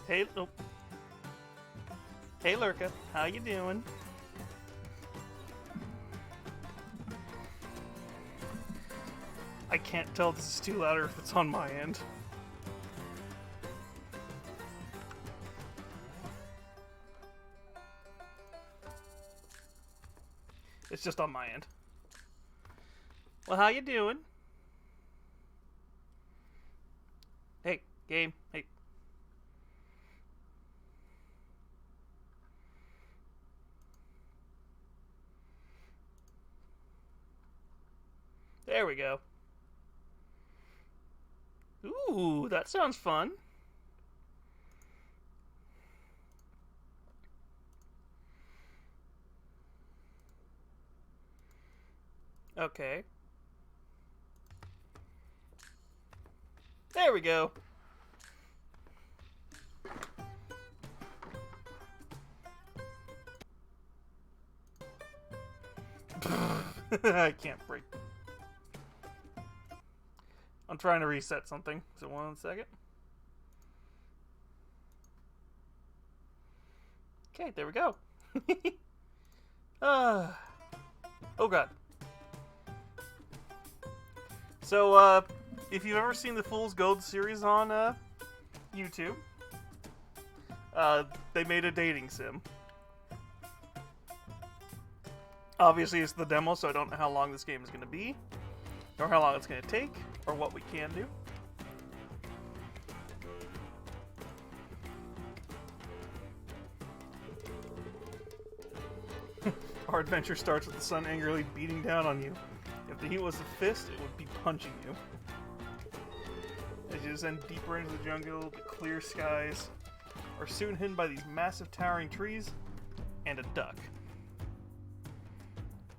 Hey, oh. Hey, Lurka, how you doing? I can't tell if this is too loud or if it's on my end. It's just on my end. Well, how you doing? Hey, game. Hey. There we go. Ooh, that sounds fun. Okay. There we go. I can't break. I'm trying to reset something. So 1 second. Okay, there we go. Oh god. So, if you've ever seen the Fool's Gold series on YouTube, they made a dating sim. Obviously, it's the demo, so I don't know how long this game is going to be, or how long it's going to take, or what we can do. Our adventure starts with the sun angrily beating down on you. If the heat was a fist, it would be punching you. As you descend deeper into the jungle, the clear skies are soon hidden by these massive towering trees and a duck.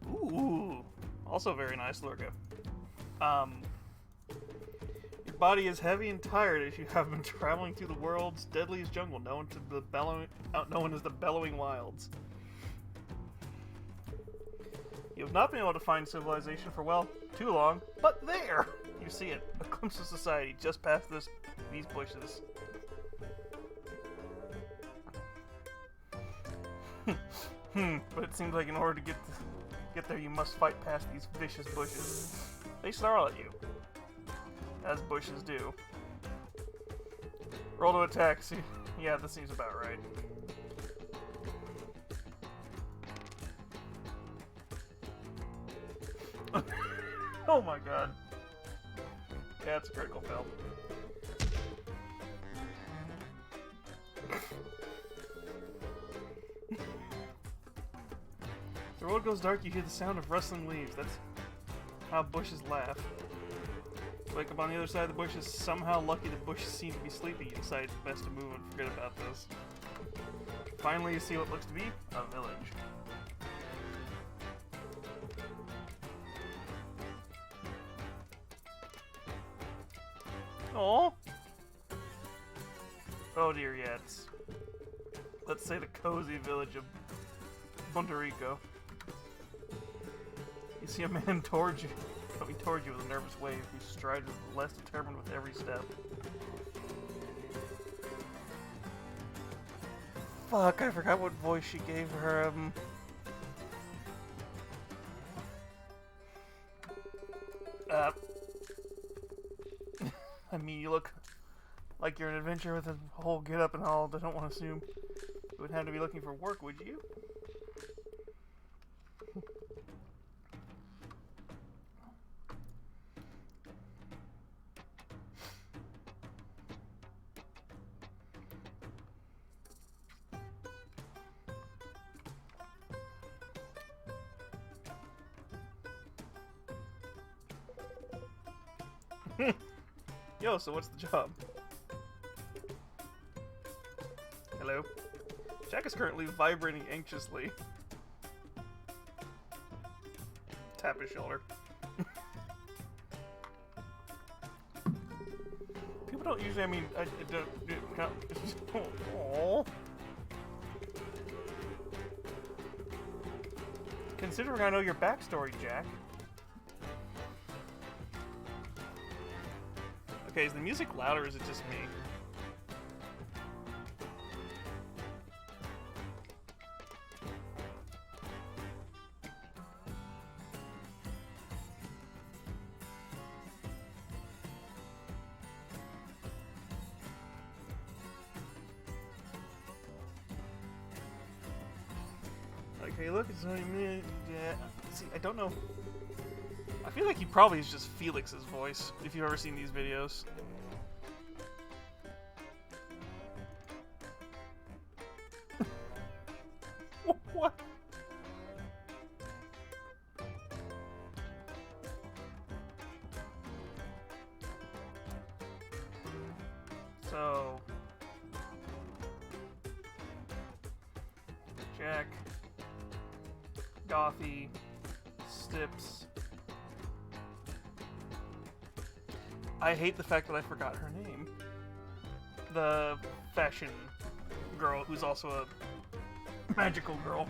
Ooh, also very nice, Lurka. Your body is heavy and tired as you have been traveling through the world's deadliest jungle, known as the Bellowing Wilds. You have not been able to find civilization for, well, too long, but there! You see it, a glimpse of society just past these bushes. But it seems like in order to get there, you must fight past these vicious bushes. They snarl at you, as bushes do. Roll to attack. See, yeah, this seems about right. Oh my god. Yeah, it's a critical fail. The road goes dark, you hear the sound of rustling leaves. That's how bushes laugh. Wake up on the other side of the bushes. Somehow lucky the bushes seem to be sleepy. You decide it's best to move and forget about this. Finally, you see what looks to be a village. Aww. Oh dear, yeah, it's... let's say the cozy village of Bunterico. You see a man towards you, coming towards you with a nervous wave, whose stride is less determined with every step. Fuck, I forgot what voice she gave her, I mean, you look like you're an adventurer with a whole get-up and all. I don't want to assume you would have to be looking for work, would you? Yo, so what's the job? Hello? Jack is currently vibrating anxiously. Tap his shoulder. People don't usually, I mean, I don't... Aww. Considering I know your backstory, Jack. Okay, is the music loud or is it just me? Okay, look, it's only me. Yeah. See, I don't know. I feel like he probably is just Felix's voice, if you've ever seen these videos. What? So... Jack... Gothy... Stips... I hate the fact that I forgot her name. The fashion girl who's also a magical girl.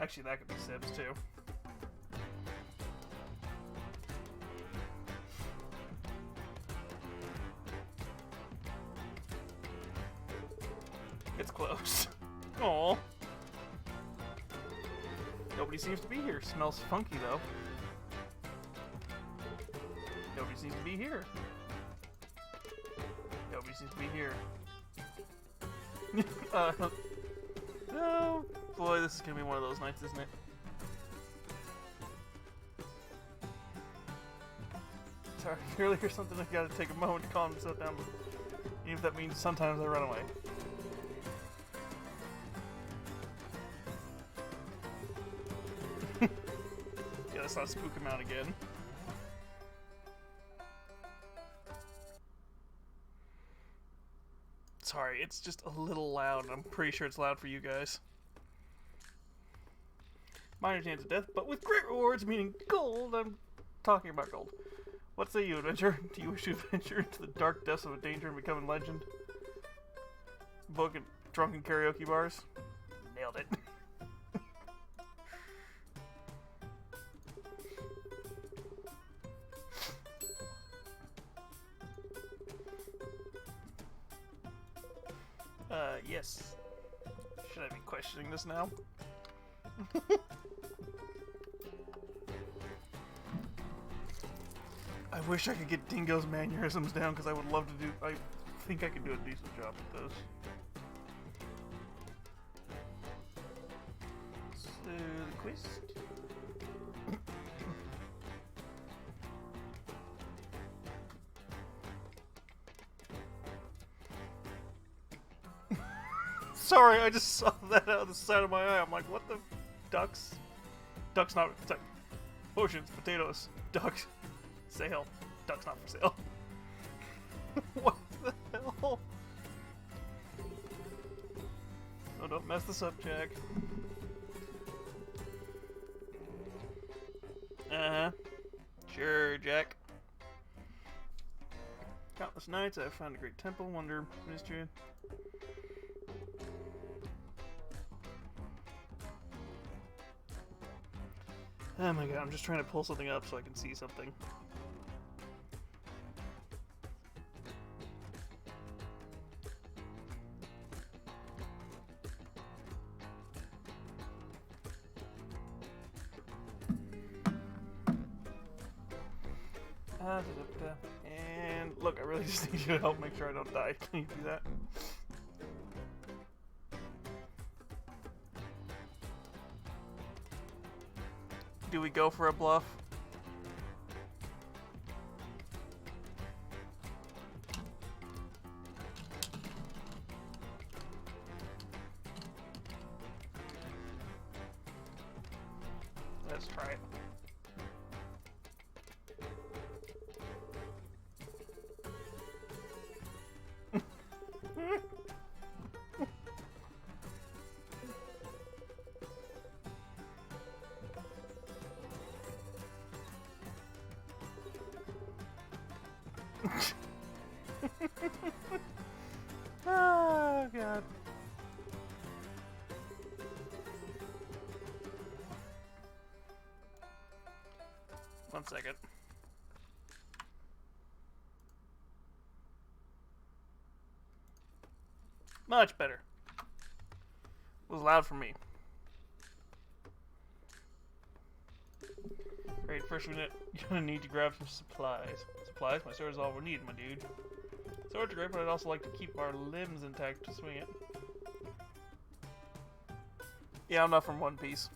Actually, that could be Sibs too. It's close. Aww. Nobody seems to be here. Smells funky though. Nobody seems to be here. Nobody seems to be here. No. Boy, this is gonna be one of those nights, isn't it? Sorry, if you really hear something, I gotta take a moment to calm myself down. Even if that means sometimes I run away. Yeah, let's not spook him out again. Sorry, it's just a little loud. I'm pretty sure it's loud for you guys. Minor chance of death, but with great rewards, meaning gold. I'm talking about gold. What say you, adventure? Do you wish to venture into the dark depths of a danger and become a legend? Book at drunken karaoke bars? Nailed it. Yes. Should I be questioning this now? I wish I could get Dingo's mannerisms down because I would love to do. I think I could do a decent job with those. So, the quest. Sorry, I just saw that out of the side of my eye. I'm like, what the? Ducks? Ducks not. Potions, potatoes, ducks. Sale. Ducks not for sale. What the hell? Oh, don't mess this up, Jack. Uh-huh. Sure, Jack. Countless nights I have found a great temple, wonder, mystery. Oh my god, I'm just trying to pull something up so I can see something. And look, I really just need you to help make sure I don't die. Can you do that? Do we go for a bluff? Let's try it. Oh, God. One second. Much better. It was loud for me. Great, first you're gonna need to grab some supplies. Supplies? My sword is all we need, my dude. Swords are great, but I'd also like to keep our limbs intact to swing it. Yeah, I'm not from One Piece.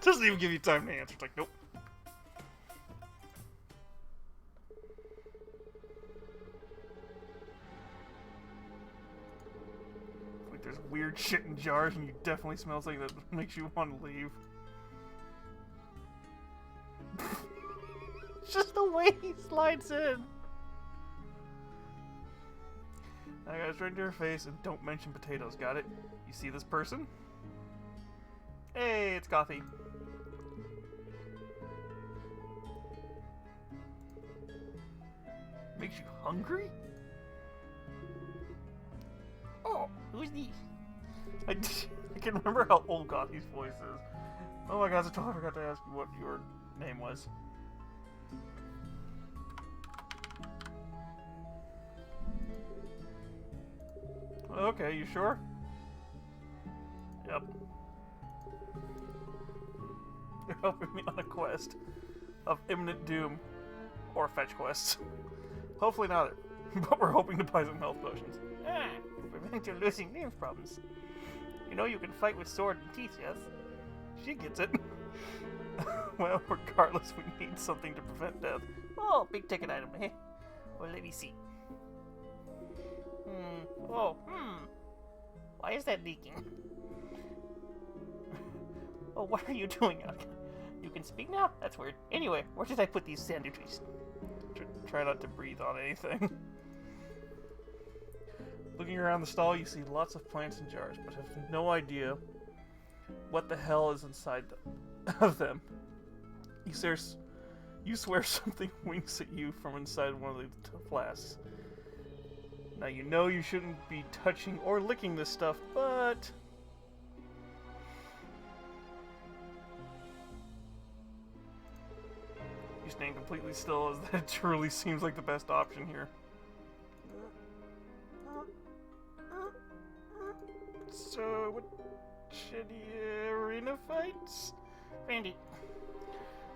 Doesn't even give you time to answer. It's like, nope. Like there's weird shit in jars and you definitely smell something that makes you want to leave. Just the way he slides in. I gotta straight to your face and don't mention potatoes, got it? You see this person? Hey, it's Gothy. Makes you hungry? Oh, who's these? I can remember how old Gothy's voice is. Oh my god, I totally forgot to ask you what your name was. Okay, you sure? Yep. You're helping me on a quest of imminent doom. Or fetch quests. Hopefully not, but we're hoping to buy some health potions. Ah, prevent your losing names problems. You know you can fight with sword and teeth, yes? She gets it. Well, regardless, we need something to prevent death. Oh, big ticket item, eh? Well, let me see. Why is that leaking? Oh, what are you doing? You can speak now? That's weird. Anyway, where did I put these sandwiches? Try not to breathe on anything. Looking around the stall, you see lots of plants in jars, but have no idea what the hell is inside of them. You swear something winks at you from inside one of the flasks. Now you know you shouldn't be touching or licking this stuff, but... You stand completely still as that truly seems like the best option here. So, what shitty arena fights? Randy.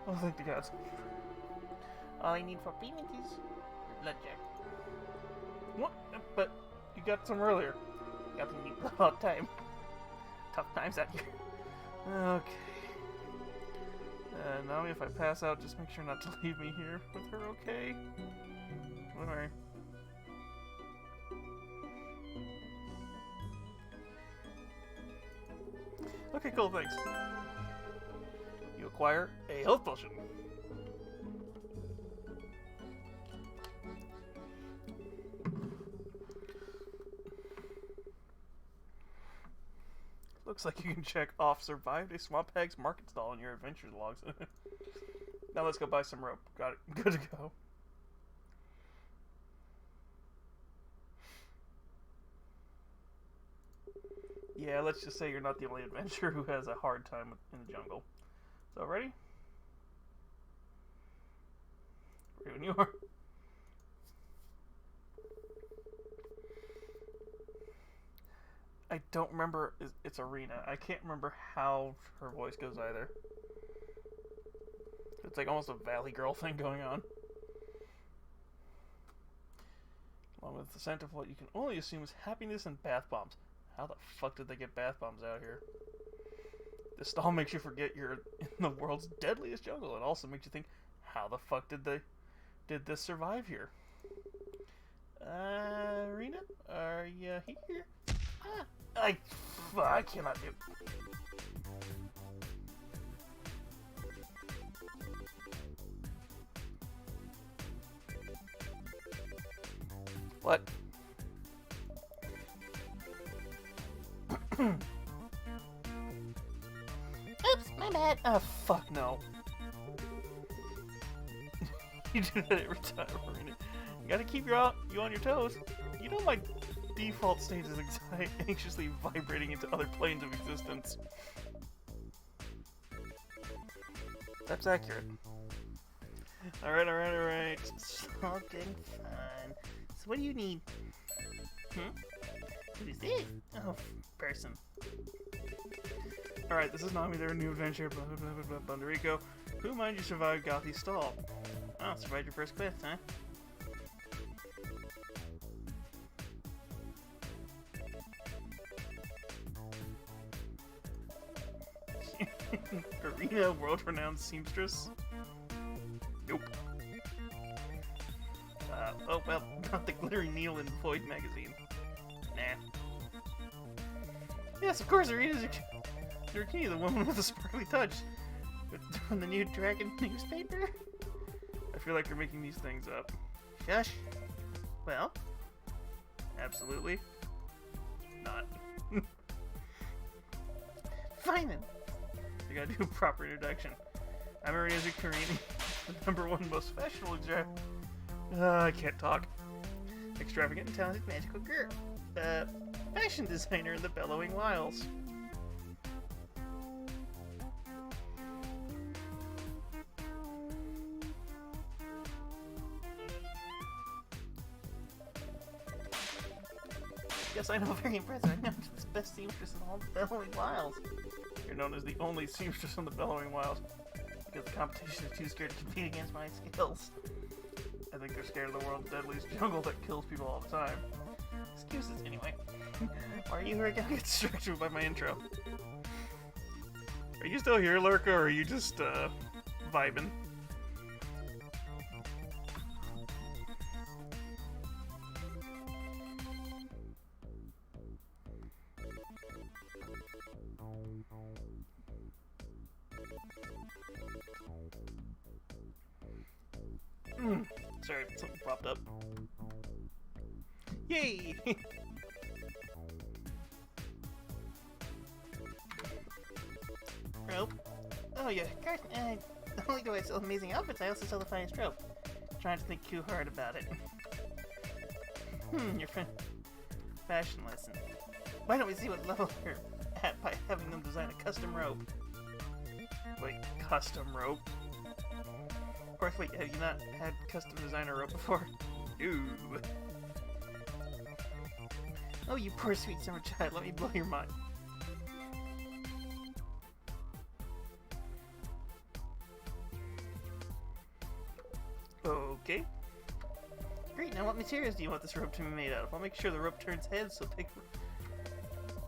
Oh, thank the gods. All I need for payment is bloodjack. What? But you got some earlier. Got to meet about time. Tough times out here. Okay. Now if I pass out, just make sure not to leave me here with her, okay? Alright. Okay, cool, thanks. You acquire a health potion. Looks like you can check off survived a Swamp Hag's market stall in your adventure logs. Now let's go buy some rope. Got it. Good to go. Yeah, let's just say you're not the only adventurer who has a hard time in the jungle. So, ready? Ready when you are. I don't remember, it's Arena. I can't remember how her voice goes either. It's like almost a Valley Girl thing going on. Along with the scent of what you can only assume is happiness and bath bombs. How the fuck did they get bath bombs out here? This stall makes you forget you're in the world's deadliest jungle. It also makes you think, how the fuck did this survive here? Arena? Are you here? I cannot do. What? Oops, my bad. Oh, fuck no. You do that every time, Arena. You gotta keep you on your toes. You know my default state is anxiously vibrating into other planes of existence. That's accurate. Alright. It's all good and fun. So what do you need? Who is this? Oh, person. Alright, this is Nami, their new adventure, blah blah blah blah blah, Bundarico. Who mind you survived Gothy's stall? Oh, survived your first quest, huh? Arena, world-renowned seamstress? Nope. Oh well, not the Glittering Needle in Void magazine. Nah. Yes, of course, Arena's Drakini, the woman with the sparkly touch. From the new Dragon newspaper? I feel like you're making these things up. Shush. Well, absolutely not. Fine then. I gotta do a proper introduction. I'm Arena's Drakini, the #1 most fashionable I can't talk. Extravagant and talented magical girl. Fashion designer in the Bellowing Wilds. Yes, I know, very impressive. I'm the best seamstress in all the Bellowing Wilds. You're known as the only seamstress in the Bellowing Wilds because the competition is too scared to compete against my skills. I think they're scared of the world's deadliest jungle that kills people all the time. Excuses, anyway. Why are you here? I get distracted by my intro. Are you still here, Lurka, or are you just, vibing? Sorry, something popped up. Yay! Rope? Oh yeah, Carson, not only do I sell amazing outfits, I also sell the finest rope. Trying to think too hard about it. Your friend... Fashion lesson. Why don't we see what level you're at by having them design a custom rope? Wait, custom rope? Of course, wait, have you not had custom designer rope before? Ooh. Oh, you poor sweet summer child, let me blow your mind. Okay. Great, now what materials do you want this rope to be made out of? I'll make sure the rope turns heads, so pick...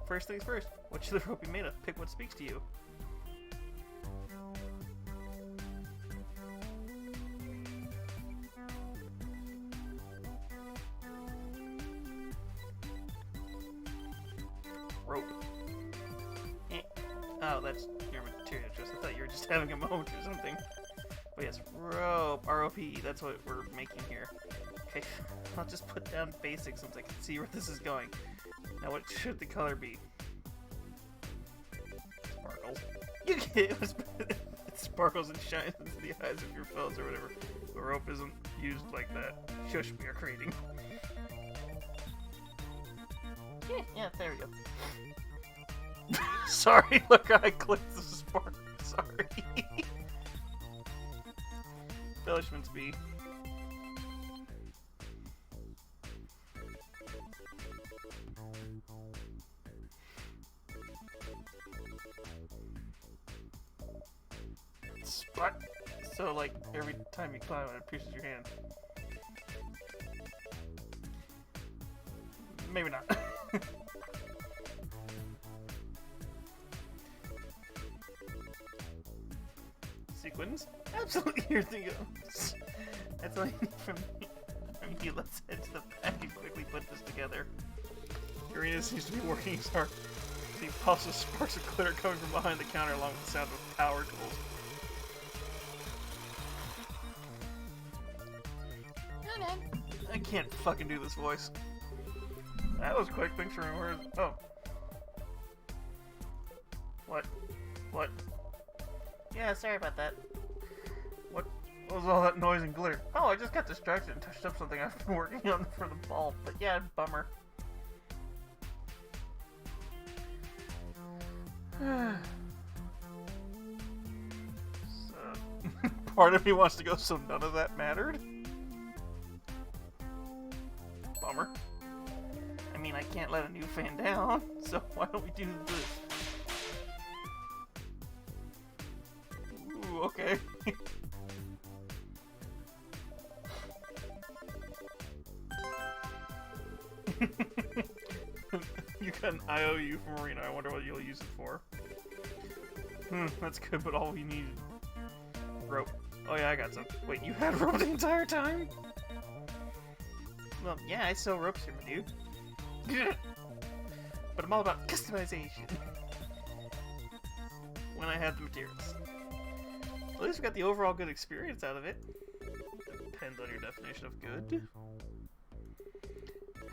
First things first, what should the rope be made of? Pick what speaks to you. Rope. Oh, that's your material choice. I thought you were just having a moment or something. But yes, rope. R-O-P-E, that's what we're making here. Okay, I'll just put down basics since I can see where this is going. Now what should the color be? Sparkles. You get it, it sparkles and shines into the eyes of your foes or whatever. The rope isn't used like that. Shush, we are creating. Yeah, there we go. Sorry, look, I clicked the spark. Sorry. Embellishments B. Spot. So, like, every time you climb it pierces your hand. Maybe not. Sequins? Absolutely, here they go. That's all you need from you. Let's head to the back and quickly put this together. Arena seems to be working as hard. The pulses sparks of glitter coming from behind the counter along with the sound of power tools. I can't fucking do this voice. That was quick. Thanks for remembering. Oh. What? What? Yeah, sorry about that. What was all that noise and glitter? Oh, I just got distracted and touched up something I've been working on for the ball. But yeah, bummer. So, part of me wants to go, so none of that mattered? Bummer. I mean, I can't let a new fan down, so why don't we do this? Ooh, okay. You got an IOU from Arena. I wonder what you'll use it for. That's good, but all we need rope. Oh yeah, I got some. Wait, you had rope the entire time? Well, yeah, I sell ropes here, my dude. But I'm all about customization. When I have the materials. At least we got the overall good experience out of it. Depends on your definition of good.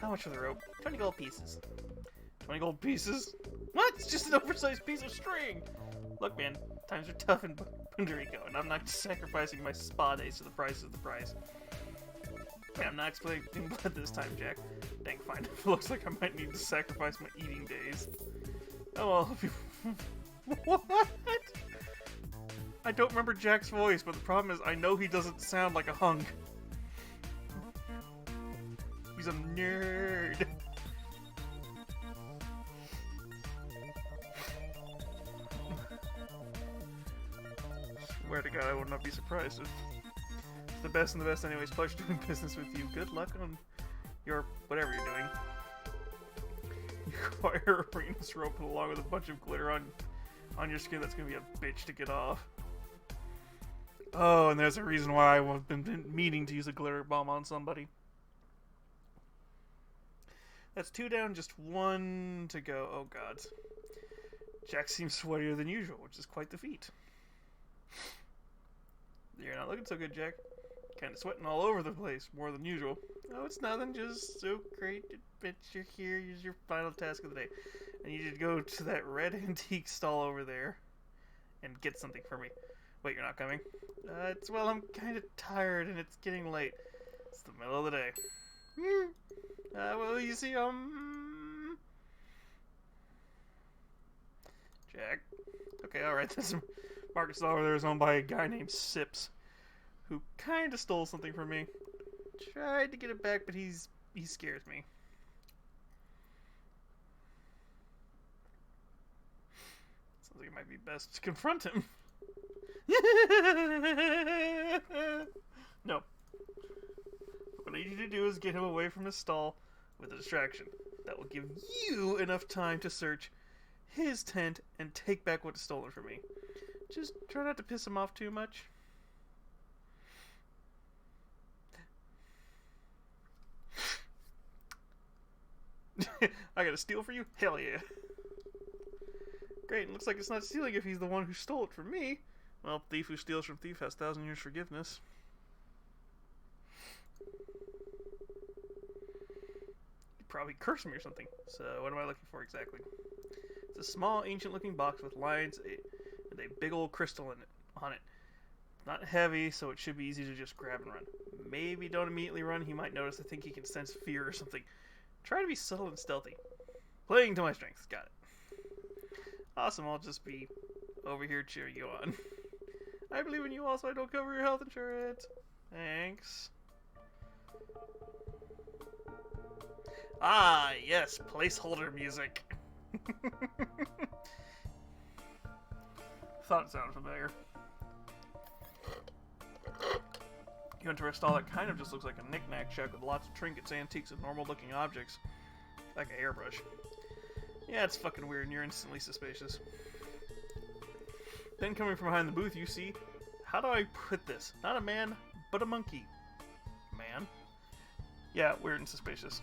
How much for the rope? 20 gold pieces. 20 gold pieces? What? It's just an oversized piece of string! Look, man, times are tough in Puerto Rico, and I'm not sacrificing my spa days to the price of the price. Yeah, I'm not expecting blood this time, Jack. Dang, fine. It looks like I might need to sacrifice my eating days. Oh well. What? I don't remember Jack's voice, but the problem is I know he doesn't sound like a hunk. He's a nerd. Swear to God, I would not be surprised if it's the best and the best anyways. Pleasure doing business with you. Good luck on your whatever you're doing. You acquire a Rhenus rope along with a bunch of glitter on your skin. That's gonna be a bitch to get off. Oh, and there's a reason why I've been meaning to use a glitter bomb on somebody. That's 2 down, just 1 to go. Oh god. Jack seems sweatier than usual, which is quite the feat. You're not looking so good, Jack. Kinda sweating all over the place, more than usual. Oh, it's nothing, just so great adventure here. Here's your final task of the day. I need you to go to that red antique stall over there and get something for me. Wait, you're not coming? Well, I'm kinda tired and it's getting late. It's the middle of the day. Well, you see, Jack. Okay, alright, this market stall over there is owned by a guy named Sips, who kinda stole something from me. Tried to get it back, but he scares me. Sounds like it might be best to confront him. No. What I need you to do is get him away from his stall with a distraction. That will give you enough time to search his tent and take back what is stolen from me. Just try not to piss him off too much. I got a steal for you? Hell yeah. Great, and looks like it's not stealing if he's the one who stole it from me. Well, thief who steals from thief has 1,000 years forgiveness. You'd probably curse me or something. So, what am I looking for exactly? It's a small, ancient-looking box with lines and a big old crystal on it. Not heavy, so it should be easy to just grab and run. Maybe don't immediately run. He might notice. I think he can sense fear or something. Try to be subtle and stealthy. Playing to my strengths. Got it. Awesome. I'll just be over here cheering you on. I believe in you also. I don't cover your health insurance. Thanks. Ah, yes. Placeholder music. Thought it sounded familiar. You enter a stall that kind of just looks like a knick-knack shack with lots of trinkets, antiques, and normal-looking objects. Like a hairbrush. Yeah, it's fucking weird and you're instantly suspicious. Then coming from behind the booth, you see... How do I put this? Not a man, but a monkey. Man? Yeah, weird and suspicious.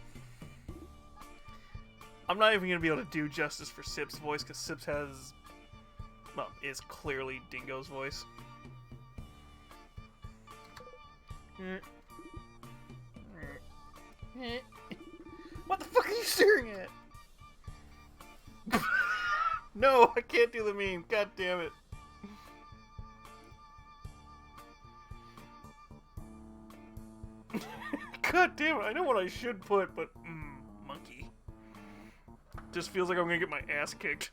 I'm not even going to be able to do justice for Sips' voice, because Sips has... Well, is clearly Dingo's voice. What the fuck are you staring at? No, I can't do the meme. God damn it. God damn it. I know what I should put, but monkey. Just feels like I'm gonna get my ass kicked.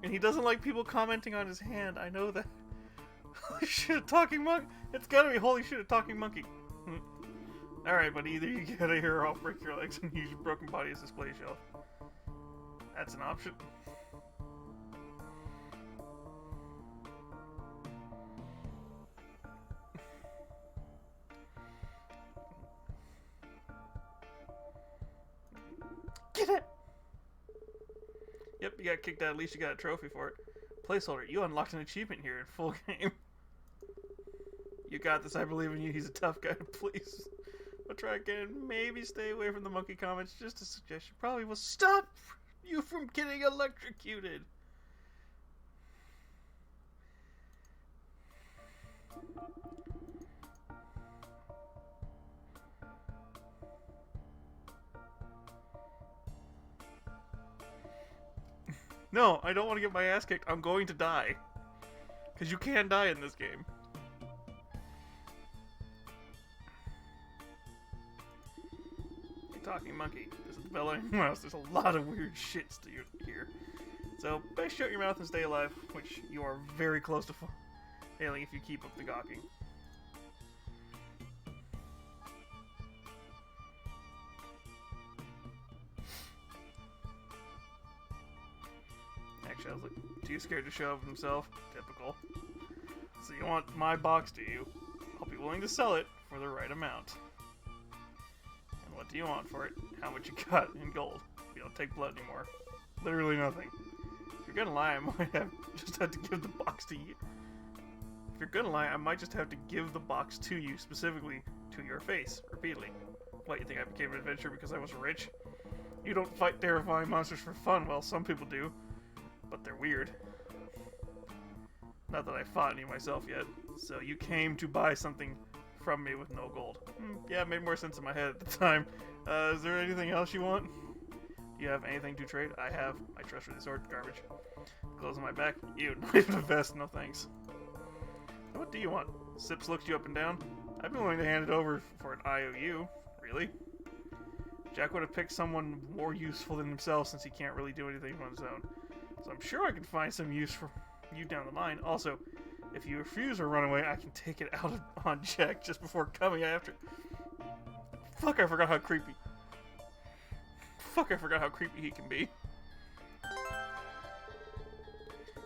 And he doesn't like people commenting on his hand. I know that. Holy shit, a talking monkey. It's gotta be holy shit, a talking monkey. Alright, but either you get out of here or I'll break your legs and use your broken body as a display shelf. That's an option. You got kicked out, at least you got a trophy for it. Placeholder, you unlocked an achievement here in full game. You got this, I believe in you. He's a tough guy to please. But try again. Maybe stay away from the monkey comments. Just a suggestion. Probably will stop you from getting electrocuted. No, I don't want to get my ass kicked. I'm going to die. Because you can die in this game. Talking monkey. This is the bellowing mouse. There's a lot of weird shit here. So, best shut your mouth and stay alive, which you are very close to failing if you keep up the gawking. Actually, I was like, too scared to show up himself. Typical. So you want my box, do you? I'll be willing to sell it for the right amount. What do you want for it? How much you got in gold? We don't take blood anymore. Literally nothing. If you're gonna lie, I might just have to give the box to you. If you're gonna lie, I might just have to give the box to you, specifically to your face, repeatedly. What, you think I became an adventurer because I was rich? You don't fight terrifying monsters for fun. Well, some people do. But they're weird. Not that I fought any myself yet. So you came to buy something from me with no gold. Yeah, it made more sense in my head at the time. Is there anything else you want? Do you have anything to trade? I have my trustworthy sword. Garbage. Clothes on my back. Ew, not even a vest. No thanks. What do you want? Sips looks you up and down. I'd be willing to hand it over for an IOU. Really? Jack would have picked someone more useful than himself since he can't really do anything on his own. So I'm sure I can find some use for you down the line. Also, if you refuse or run away, I can take it out on Jack just before coming after. Fuck, I forgot how creepy. Fuck, I forgot how creepy he can be.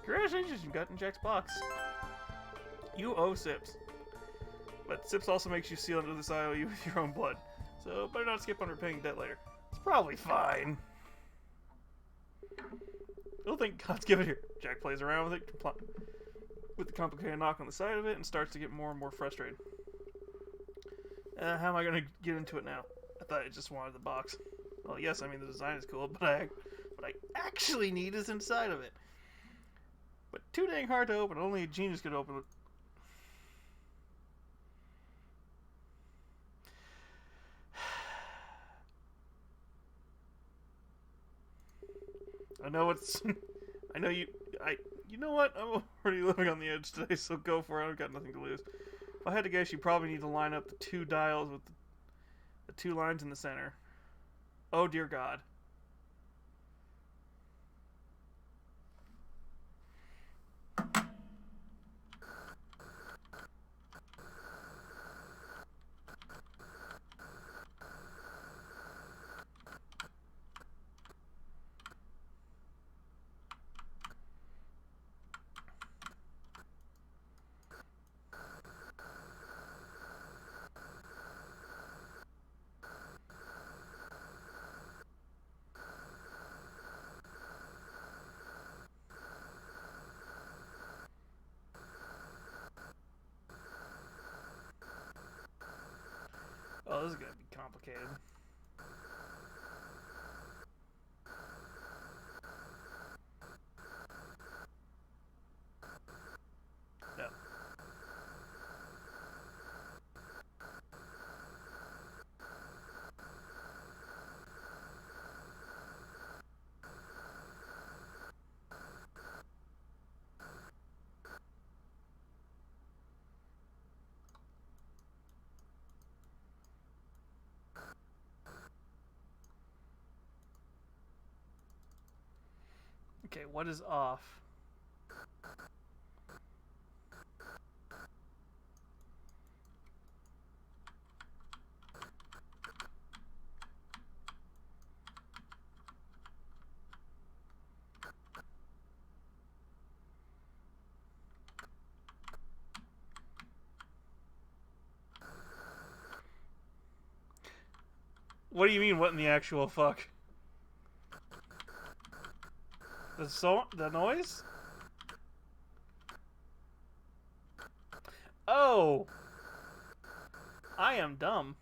Congratulations, you've gotten Jack's box. You owe Sips. But Sips also makes you seal under this IOU with your own blood. So better not skip on repaying debt later. It's probably fine. Don't think God's give it here. Jack plays around with it. With the complicated knock on the side of it and starts to get more and more frustrated. How am I going to get into it now? I thought I just wanted the box. Well, yes, I mean the design is cool, but I actually need is inside of it. But too dang hard to open. Only a genius could open it. I know it's... I know you... You know what? I'm already living on the edge today, so go for it. I've got nothing to lose. If I had to guess, you probably need to line up the two dials with the two lines in the center. Oh, dear God. Oh, this is gonna be complicated. No. Okay, what is off? What do you mean, what in the actual fuck? The noise? Oh! I am dumb.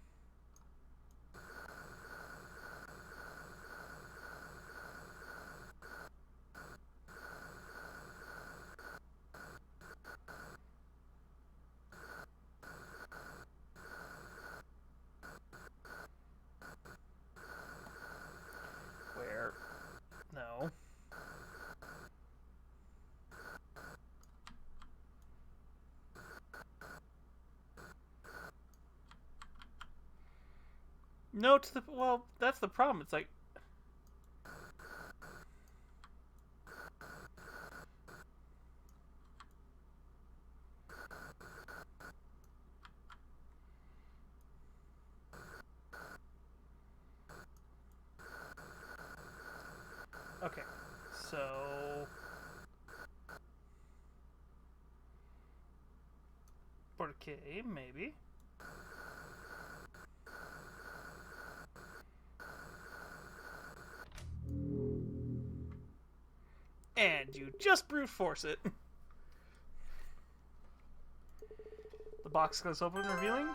Where? No. No to the... Well, that's the problem. It's like... Okay. So... Portier, maybe. And you just brute force it. The box goes open, revealing...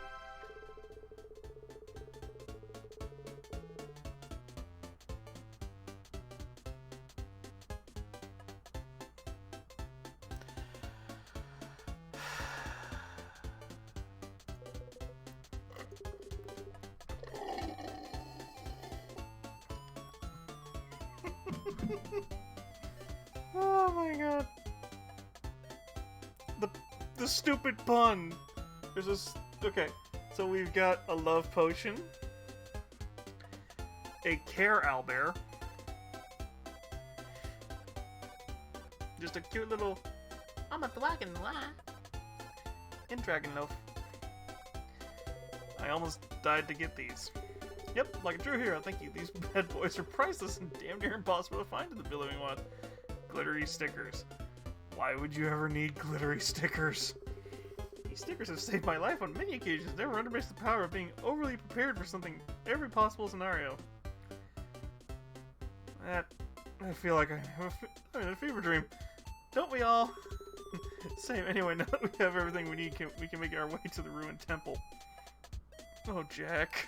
Oh my god. The stupid pun. There's this... Okay, so we've got a love potion, a care owlbear, just a cute little I'm a dragon in Dragonloaf. I almost died to get these. Yep, like a true hero, thank you. These bad boys are priceless and damn near impossible to find in the billowing one. Glittery stickers. Why would you ever need glittery stickers? These stickers have saved my life on many occasions. Never underestimate the power of being overly prepared for something, every possible scenario. I feel like I'm in a fever dream. Don't we all? Same. Anyway, now that we have everything we need, we can make our way to the ruined temple. Oh, Jack.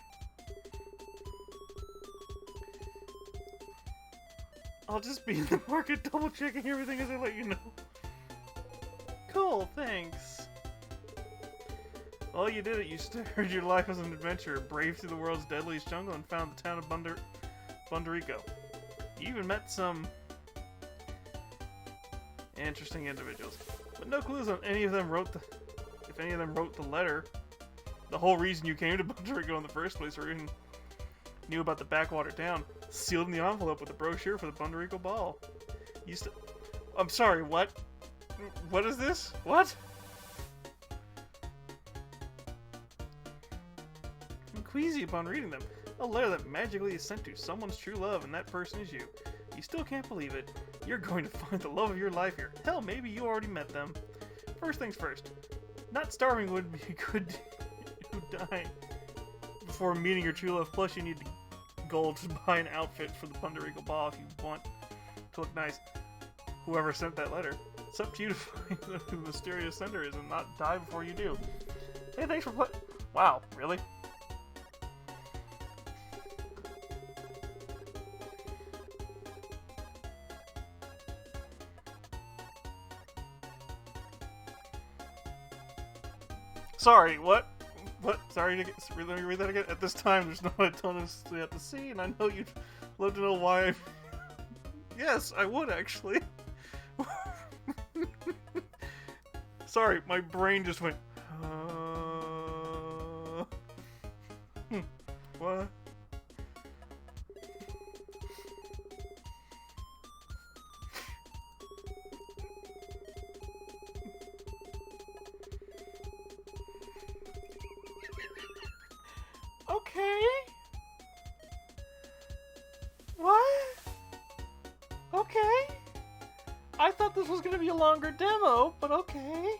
I'll just be in the market double-checking everything as I let you know. Cool, thanks. Well, you did it. You started your life as an adventurer, braved through the world's deadliest jungle, and found the town of Bunderico. You even met some interesting individuals, but no clues on if any of them wrote the letter. The whole reason you came to Bunderico in the first place, or even knew about the backwater town, sealed in the envelope with a brochure for the Bunderico Ball. I'm sorry, what? What is this? What? I'm queasy upon reading them. A letter that magically is sent to someone's true love, and that person is you. You still can't believe it. You're going to find the love of your life here. Hell, maybe you already met them. First things first. Not starving would be good to die before meeting your true love. Plus, you need gold to buy an outfit for the Bunderico Ball if you want to look nice. Whoever sent that letter. It's up to you to find who the mysterious sender is and not die before you do. Hey, thanks for Wow, really? Sorry, what? What? Sorry to let me read that again. At this time, there's not a ton of we have to see, and I know you'd love to know why. Yes, I would actually. Sorry, my brain just went. What? Okay. What? Okay. I thought this was gonna be a longer demo, but okay.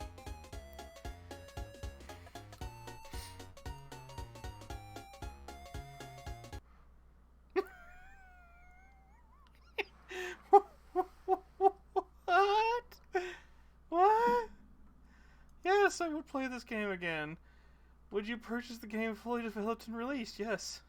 I would play this game again. Would you purchase the game fully developed and released? Yes.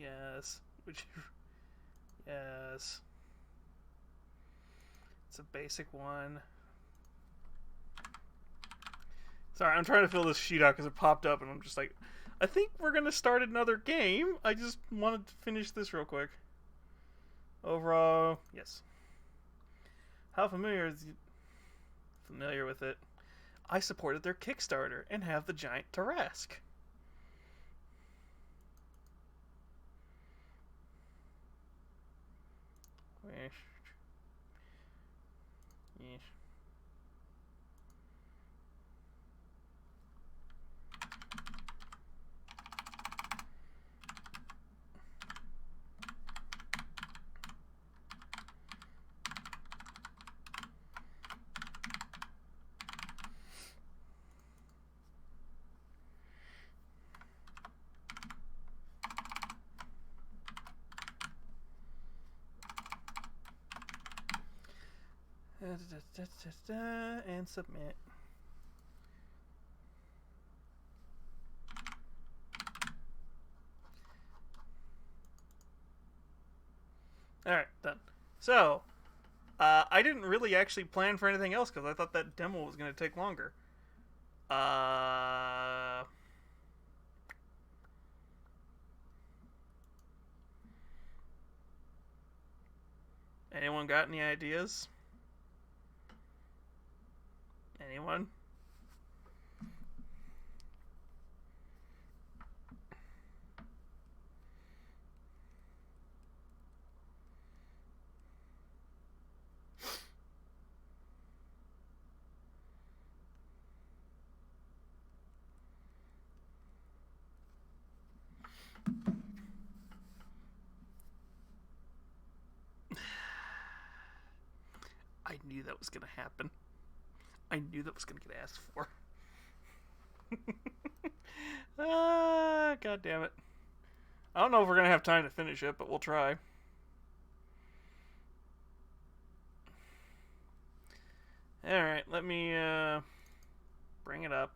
Yes. Would you? Yes. It's a basic one. Sorry, I'm trying to fill this sheet out because it popped up and I'm just like, I think we're going to start another game. I just wanted to finish this real quick. Overall, yes. How familiar with it? I supported their Kickstarter and have the giant Tarrasque. Yes. And submit. Alright, done. So, I didn't really actually plan for anything else because I thought that demo was going to take longer. Anyone got any ideas? Anyone? I knew that was going to happen. I knew that was going to get asked for. God damn it. I don't know if we're going to have time to finish it, but we'll try. Alright, let me bring it up.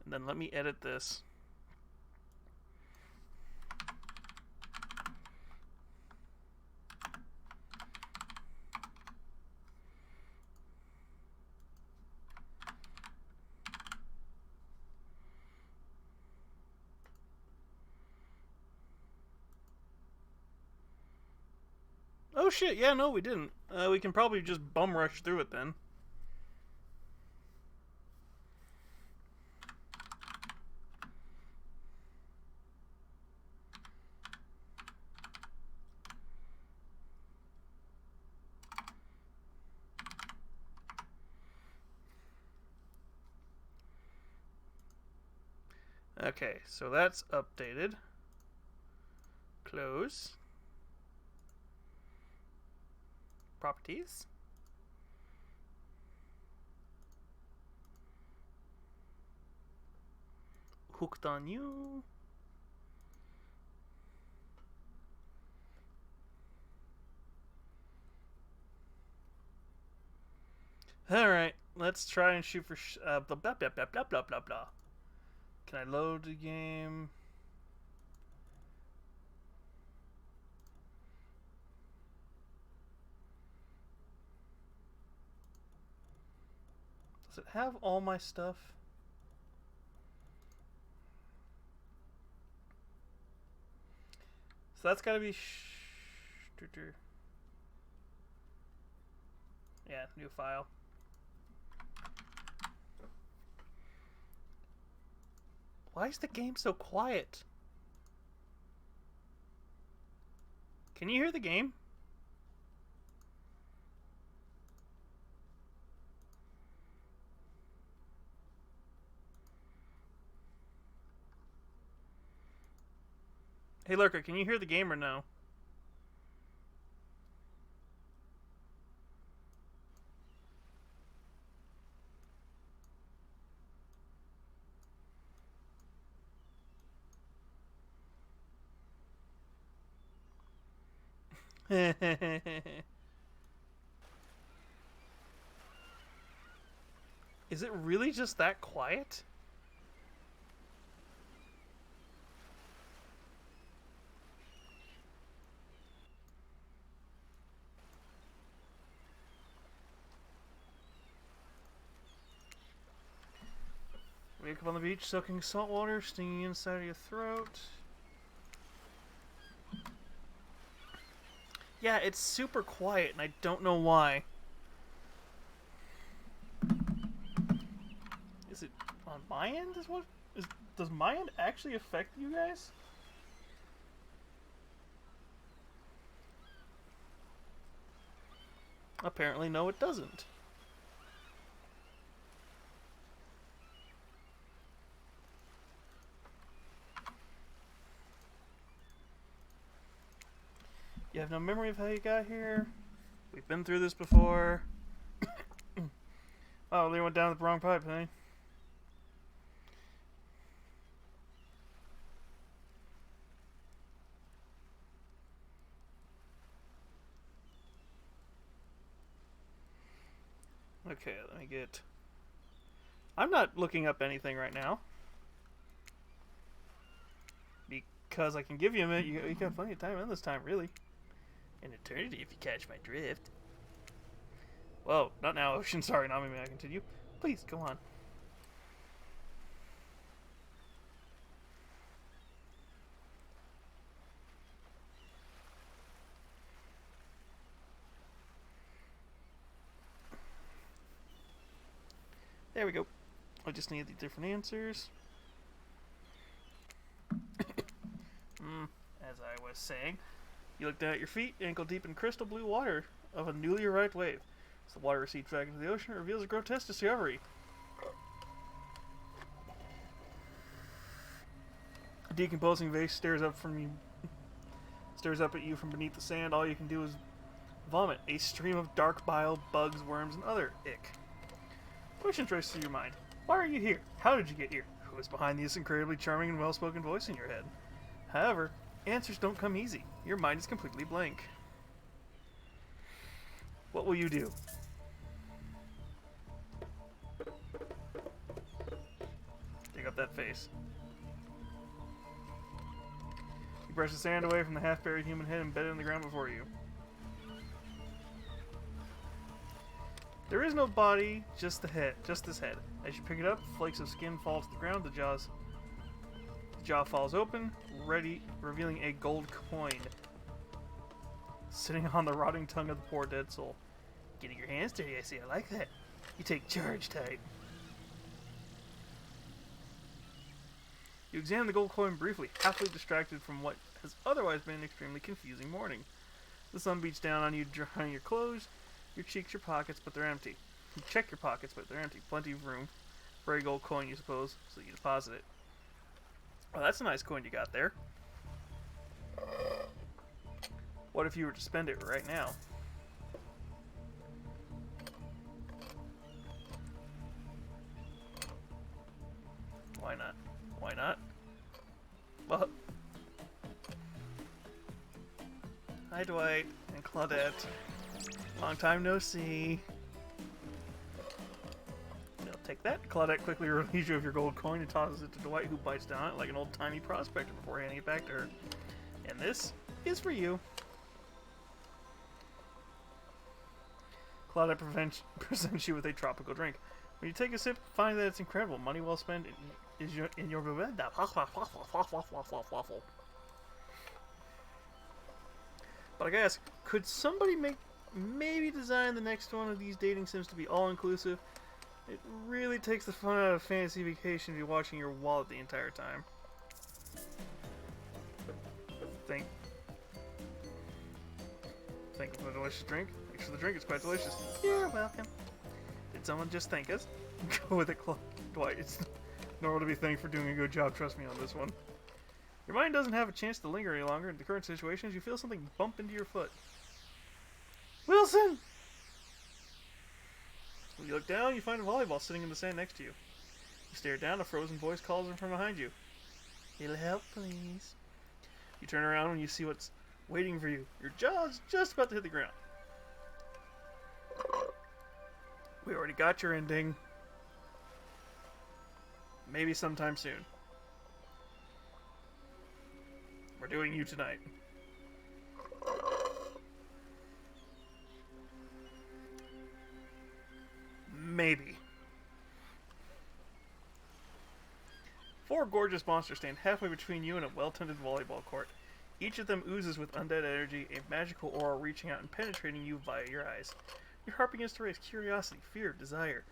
And then let me edit this. Oh shit, yeah, no, we didn't. We can probably just bum rush through it then. Okay, so that's updated. Close. Properties. Hooked on you. Alright, let's try and shoot for blah blah blah blah blah blah blah blah. Can I load the game? Does it have all my stuff? So that's gotta be yeah, new file. Why is the game so quiet? Can you hear the game? Hey Lurker, can you hear the game or no? Is it really just that quiet? Wake up on the beach, soaking salt water, stinging inside of your throat. Yeah, it's super quiet, and I don't know why. Is it on my end? Does my end actually affect you guys? Apparently, no, it doesn't. You have no memory of how you got here. We've been through this before. Oh, they went down the wrong pipe, eh? Okay, let me get... I'm not looking up anything right now. Because I can give you a minute. You got plenty of time in this time, really. An eternity if you catch my drift. Whoa, not now, Ocean. Sorry, not maybe I continue. Please, go on. There we go. I just need the different answers. As I was saying, you look down at your feet, ankle deep in crystal blue water of a newly arrived wave. As the water recedes back into the ocean, it reveals a grotesque discovery. A decomposing vase stares up at you from beneath the sand. All you can do is vomit a stream of dark bile, bugs, worms, and other ick. Questions race through your mind. Why are you here? How did you get here? Who is behind this incredibly charming and well-spoken voice in your head? However, answers don't come easy. Your mind is completely blank. What will you do? Dig up that face. You brush the sand away from the half-buried human head embedded in the ground before you. There is no body, just the head, just this head. As you pick it up, flakes of skin fall to the ground. The jaw falls open, revealing a gold coin sitting on the rotting tongue of the poor dead soul. Getting your hands dirty, I see. I like that. You take charge type. You examine the gold coin briefly, happily distracted from what has otherwise been an extremely confusing morning. The sun beats down on you, drying your clothes, your cheeks, your pockets, but they're empty. You check your pockets, but they're empty. Plenty of room for a gold coin, you suppose, so you deposit it. Oh, that's a nice coin you got there. What if you were to spend it right now? Why not? Why not? Well, hi Dwight and Claudette. Long time no see. Take that. Claudette quickly relieves you of your gold coin and tosses it to Dwight, who bites down on it like an old-timey prospector before handing it back to her. And this is for you. Claudette presents you with a tropical drink. When you take a sip, find that it's incredible. Money well spent in your But I guess, could somebody maybe design the next one of these dating sims to be all-inclusive? It really takes the fun out of fantasy vacation if you're watching your wallet the entire time. Think of a delicious drink. Make sure the drink is quite delicious. You're welcome. Did someone just thank us? Go with it, Dwight. It's normal to be thanked for doing a good job, trust me on this one. Your mind doesn't have a chance to linger any longer in the current situation as you feel something bump into your foot. Wilson! When you look down, you find a volleyball sitting in the sand next to you. You stare down, a frozen voice calls from behind you. It'll help, please. You turn around and you see what's waiting for you. Your jaw's just about to hit the ground. We already got your ending. Maybe sometime soon. We're doing you tonight. Maybe. 4 gorgeous monsters stand halfway between you and a well-tended volleyball court. Each of them oozes with undead energy, a magical aura reaching out and penetrating you via your eyes. Your heart begins to raise curiosity, fear, desire.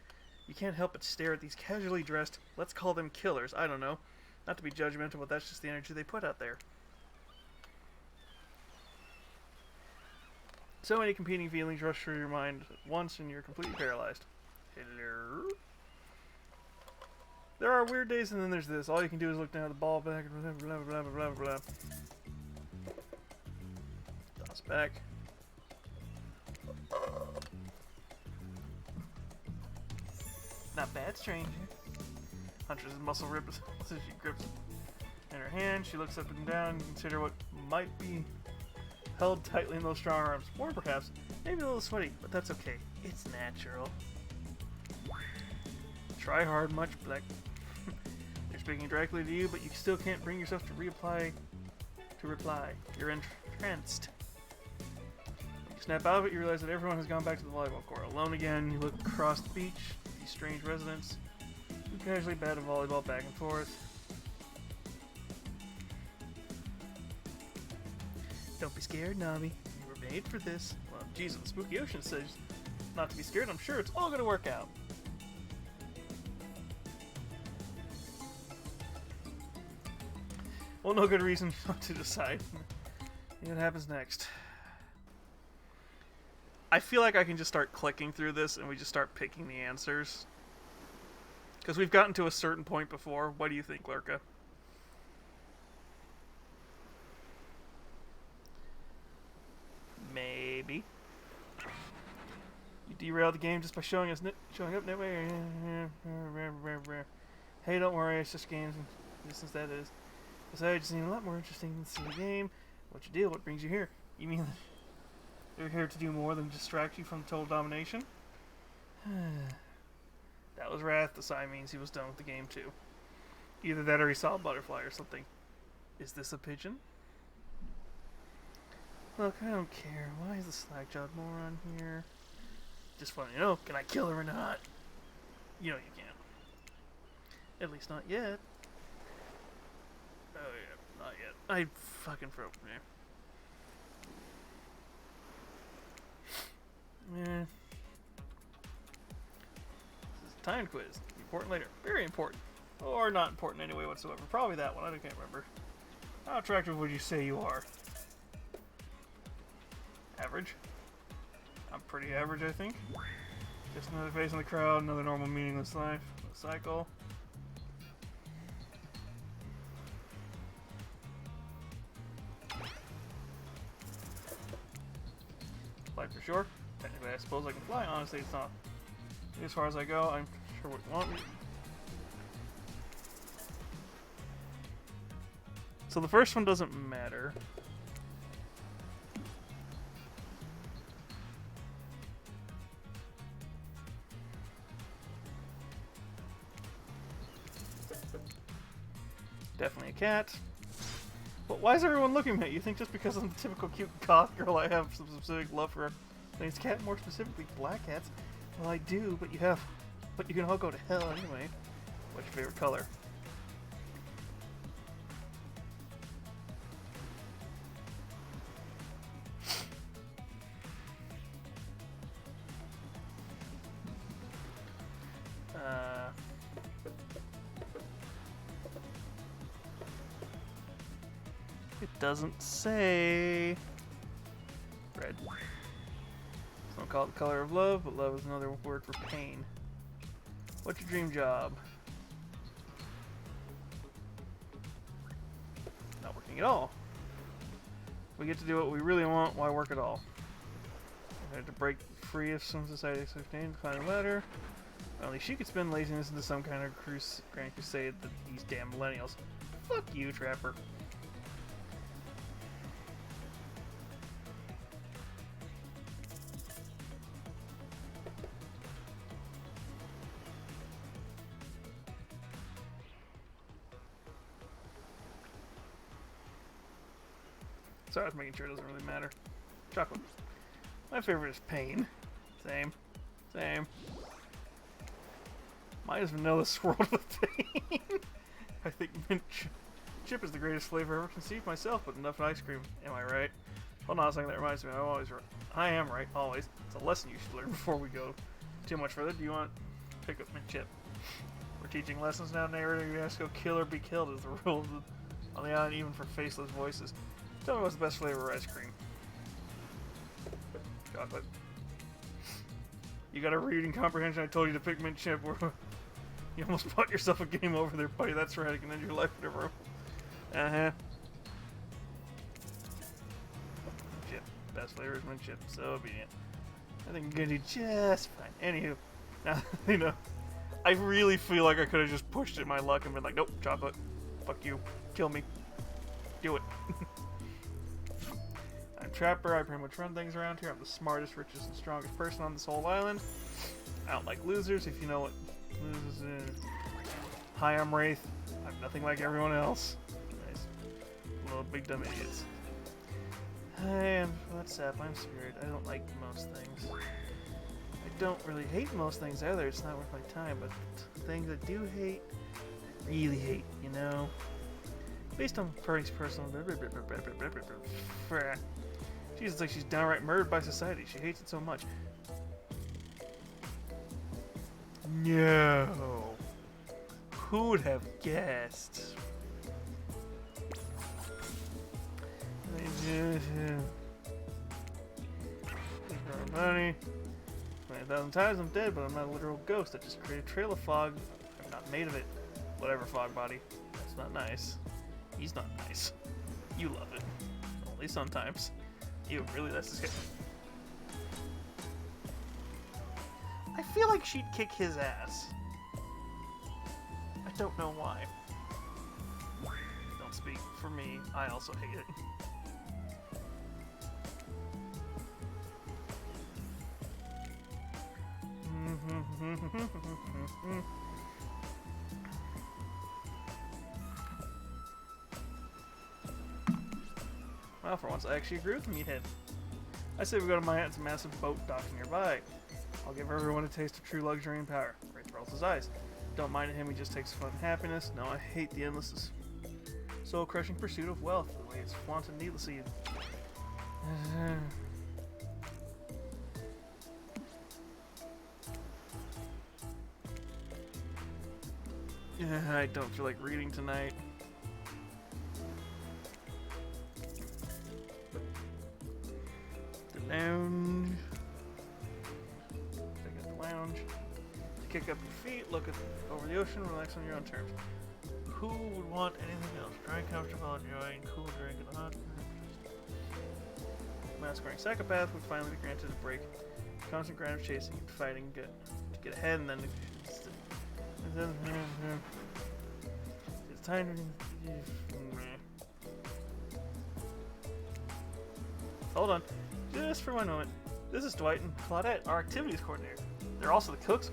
You can't help but stare at these casually dressed, let's call them killers, I don't know. Not to be judgmental, but that's just the energy they put out there. So many competing feelings rush through your mind at once and you're completely paralyzed. Hello? There are weird days and then there's this. All you can do is look down at the ball back and blah blah blah blah blah blah. Toss back. Not bad, stranger. Huntress' muscle rips as she grips in her hand. She looks up and down and consider what might be held tightly in those strong arms. Or perhaps, maybe a little sweaty, but that's okay. It's natural. Try hard, much black. They're speaking directly to you, but you still can't bring yourself to reply. You're entranced. When you snap out of it, you realize that everyone has gone back to the volleyball court. Alone again, you look across the beach at these strange residents who casually bat a volleyball back and forth. Don't be scared, Nami. You were made for this. Well, Jesus, the spooky ocean says not to be scared. I'm sure it's all going to work out. Well, no good reason not to decide. What happens next? I feel like I can just start clicking through this and we just start picking the answers. Because we've gotten to a certain point before. What do you think, Lurka? Maybe. You derailed the game just by showing up. Hey, don't worry, it's just games. Since that is. Besides, you seem a lot more interesting than seeing the game. What's your deal? What brings you here? You mean that you're here to do more than distract you from total domination? That was Wrath. The sign means he was done with the game too. Either that or he saw a butterfly or something. Is this a pigeon? Look, I don't care. Why is the slack-jawed moron here? Just want to know, can I kill her or not? You know you can't. At least not yet. Oh yeah, not yet. I fucking broke me. Yeah. This is a time quiz. Important later. Very important. Or not important anyway whatsoever. Probably that one. I can't remember. How attractive would you say you are? Average. I'm pretty average, I think. Just another face in the crowd, another normal meaningless life. Cycle. Fly for sure. Technically, I suppose I can fly. Honestly, it's not. As far as I go, I'm sure what you want me. So the first one doesn't matter. Definitely a cat. But why is everyone looking at me? You think just because I'm the typical cute goth girl I have some specific love for things cat, more specifically black cats? Well, I do, but you can all go to hell anyway. What's your favorite color? It doesn't say. Red. Don't call it the color of love, but love is another word for pain. What's your dream job? Not working at all. We get to do what we really want, why work at all? We had to break free of some society expectation, climb the ladder. Only she could spend laziness into some kind of grand crusade that these damn millennials. Fuck you, Trapper. Sorry, I was making sure it doesn't really matter. Chocolate. My favorite is pain. Same. Same. Mine is vanilla swirled with pain. I think mint chip is the greatest flavor ever conceived myself, but enough ice cream. Am I right? Hold on a second, that reminds me, I'm always right. I am right, always. It's a lesson you should learn before we go too much further. Do you want to pick up mint chip? We're teaching lessons now, narrator. You have to go kill or be killed is the rule on the island, even for faceless voices. Tell me what's the best flavor of ice cream. Chocolate. You got a reading comprehension. I told you to pick mint chip. You almost bought yourself a game over there, buddy. That's right. I can end your life in a room. Uh-huh. Chip. Best flavor is mint chip. So obedient. I think I'm gonna do just fine. Anywho. Now, you know, I really feel like I could have just pushed it my luck and been like, nope, chocolate. Fuck you. Kill me. Do it. I'm Trapper. I pretty much run things around here. I'm the smartest, richest, and strongest person on this whole island. I don't like losers, if you know what losers is. Hi, I'm Wraith. I'm nothing like everyone else. Nice. Little big dumb idiots. I am what's up? I'm Spirit. I don't like most things. I don't really hate most things either. It's not worth my time, but things I do hate, I really hate, you know? Based on Furry's personal... She's like she's downright murdered by society. She hates it so much. No. Who would have guessed? Money. 20,000 times I'm dead, but I'm not a literal ghost. I just created a trail of fog. I'm not made of it. Whatever, fog body. That's not nice. He's not nice. You love it. Only sometimes. Ew, really? That's disgusting. I feel like she'd kick his ass. I don't know why. Don't speak for me. I also hate it. Well, for once I actually agree with Meathead. I say we go to my aunt's massive boat dock nearby. I'll give everyone a taste of true luxury and power. Wraith rolls his eyes. Don't mind him, he just takes fun and happiness. No, I hate the endless soul-crushing pursuit of wealth, the way it's flaunted needlessly. I don't feel like reading tonight. The lounge. Check out the lounge. Kick up your feet, look at over the ocean, relax on your own terms. Who would want anything else? Dry, comfortable, enjoying, cool drink, and hot. Mask-wearing psychopath would finally be granted a break. Constant grind of chasing and fighting to get ahead, and then it's time to... Hold on, just for one moment. This is Dwight and Claudette, our activities coordinator. They're also the cooks,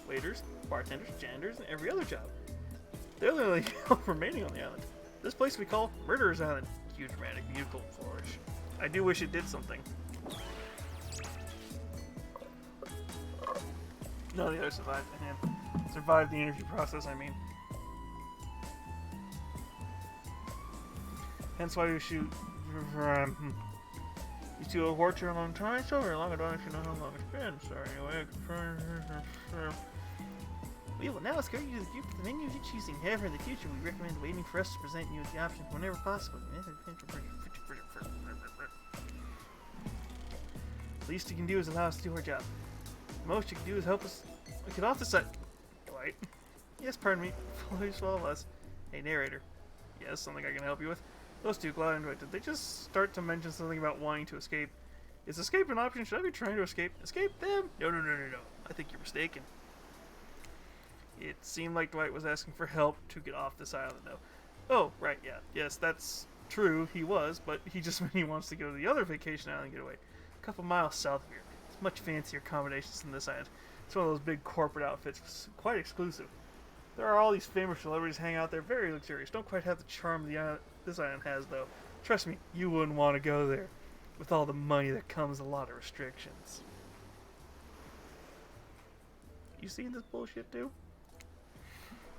waiters, bartenders, janitors, and every other job. They're the only help remaining on the island. This place we call Murderer's Island. Huge dramatic musical flourish. I do wish it did something. None of the others survived him. Survived the interview process, I mean. Hence why we shoot you two have worked here a long time, so very long. I don't actually know how long it's been. Sorry, anyway. We will now escort you to the group of the menu of your choosing. However, in the future, we recommend waiting for us to present you with the options whenever possible. The least you can do is allow us to do our job. The most you can do is help us get off the site. Wait. Yes, pardon me. Foolish all of us. Hey, narrator. Yes, something I can help you with. Those two glide into it. Did they just start to mention something about wanting to escape? Is escape an option? Should I be trying to escape? Escape them? No. I think you're mistaken. It seemed like Dwight was asking for help to get off this island, though. Oh, right, yeah. Yes, that's true, he was, but he just meant he wants to go to the other vacation island and get away. A couple miles south of here. It's much fancier accommodations than this island. It's one of those big corporate outfits, quite exclusive. There are all these famous celebrities hang out there, very luxurious. Don't quite have the charm the island, this island has, though. Trust me, you wouldn't want to go there. With all the money that comes a lot of restrictions. You seen this bullshit too?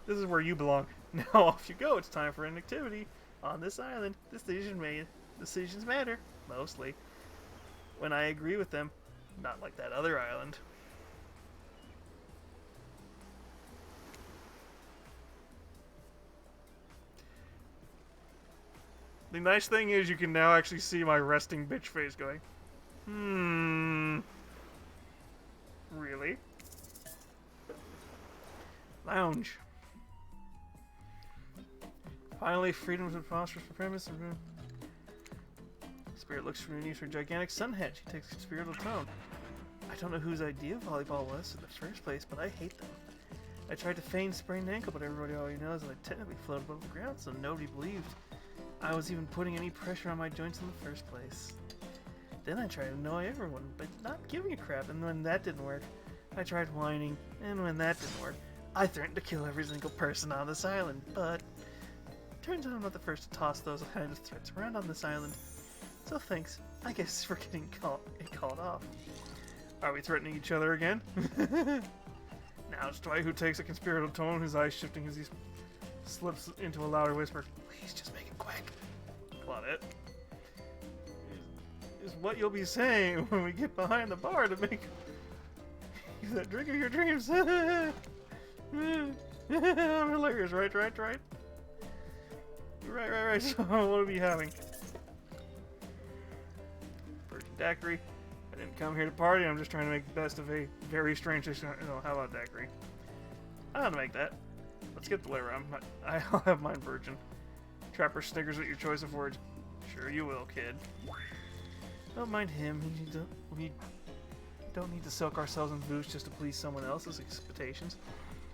This is where you belong. Now off you go. It's time for an activity on this island. Decisions matter, mostly. When I agree with them, not like that other island. The nice thing is you can now actually see my resting bitch face going, really? Lounge. Finally, freedom from phosphorus for premise. Spirit looks beneath her gigantic sun head. She takes a spiritual tone. I don't know whose idea volleyball was in the first place, but I hate them. I tried to feign sprained ankle, but everybody already knows that I technically float above the ground, so nobody believed I was even putting any pressure on my joints in the first place. Then I tried to annoy everyone, but not giving a crap, and when that didn't work, I tried whining, and when that didn't work, I threatened to kill every single person on this island, but turns out I'm not the first to toss those kind of threats around on this island. So thanks, I guess, for getting called off. Are we threatening each other again? Now it's Dwight who takes a conspiratorial tone, his eyes shifting as he slips into a louder whisper. Please just make it quick. Claudette. Is what you'll be saying when we get behind the bar to make you that drink of your dreams. I'm hilarious, right? Right. So what are we having? Virgin daiquiri. I didn't come here to party, I'm just trying to make the best of a very strange situation. No, how about daiquiri? I know how to make that. Let's get the way around. I'll have mine virgin. Trapper sniggers at your choice of words. Sure you will, kid. Don't mind him. We don't need to soak ourselves in booze just to please someone else's expectations.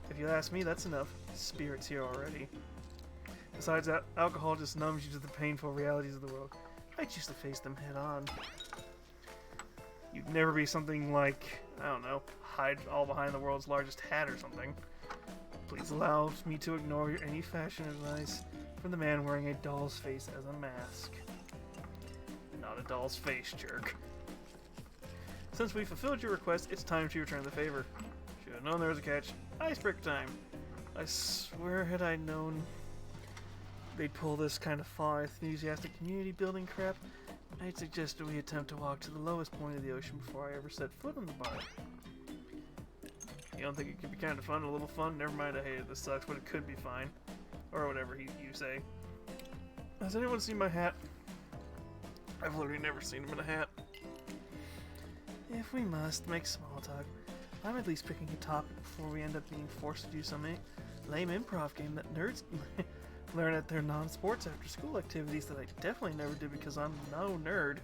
If you ask me, that's enough. Spirit's here already. Besides, alcohol just numbs you to the painful realities of the world. I choose to face them head on. You'd never be something like, I don't know, hide all behind the world's largest hat or something. Please allow me to ignore any fashion advice from the man wearing a doll's face as a mask. Not a doll's face, jerk. Since we fulfilled your request, it's time to return the favor. Should have known there was a catch. Icebreaker time. I swear had I known they'd pull this kind of far enthusiastic community building crap, I'd suggest that we attempt to walk to the lowest point of the ocean before I ever set foot on the bar. You don't think it could be kind of fun? A little fun? Never mind, I hate it. This sucks, but it could be fine. Or whatever you say. Has anyone seen my hat? I've literally never seen him in a hat. If we must make small talk, I'm at least picking a topic before we end up being forced to do some lame improv game that nerds learn at their non-sports after-school activities that I definitely never did because I'm no nerd.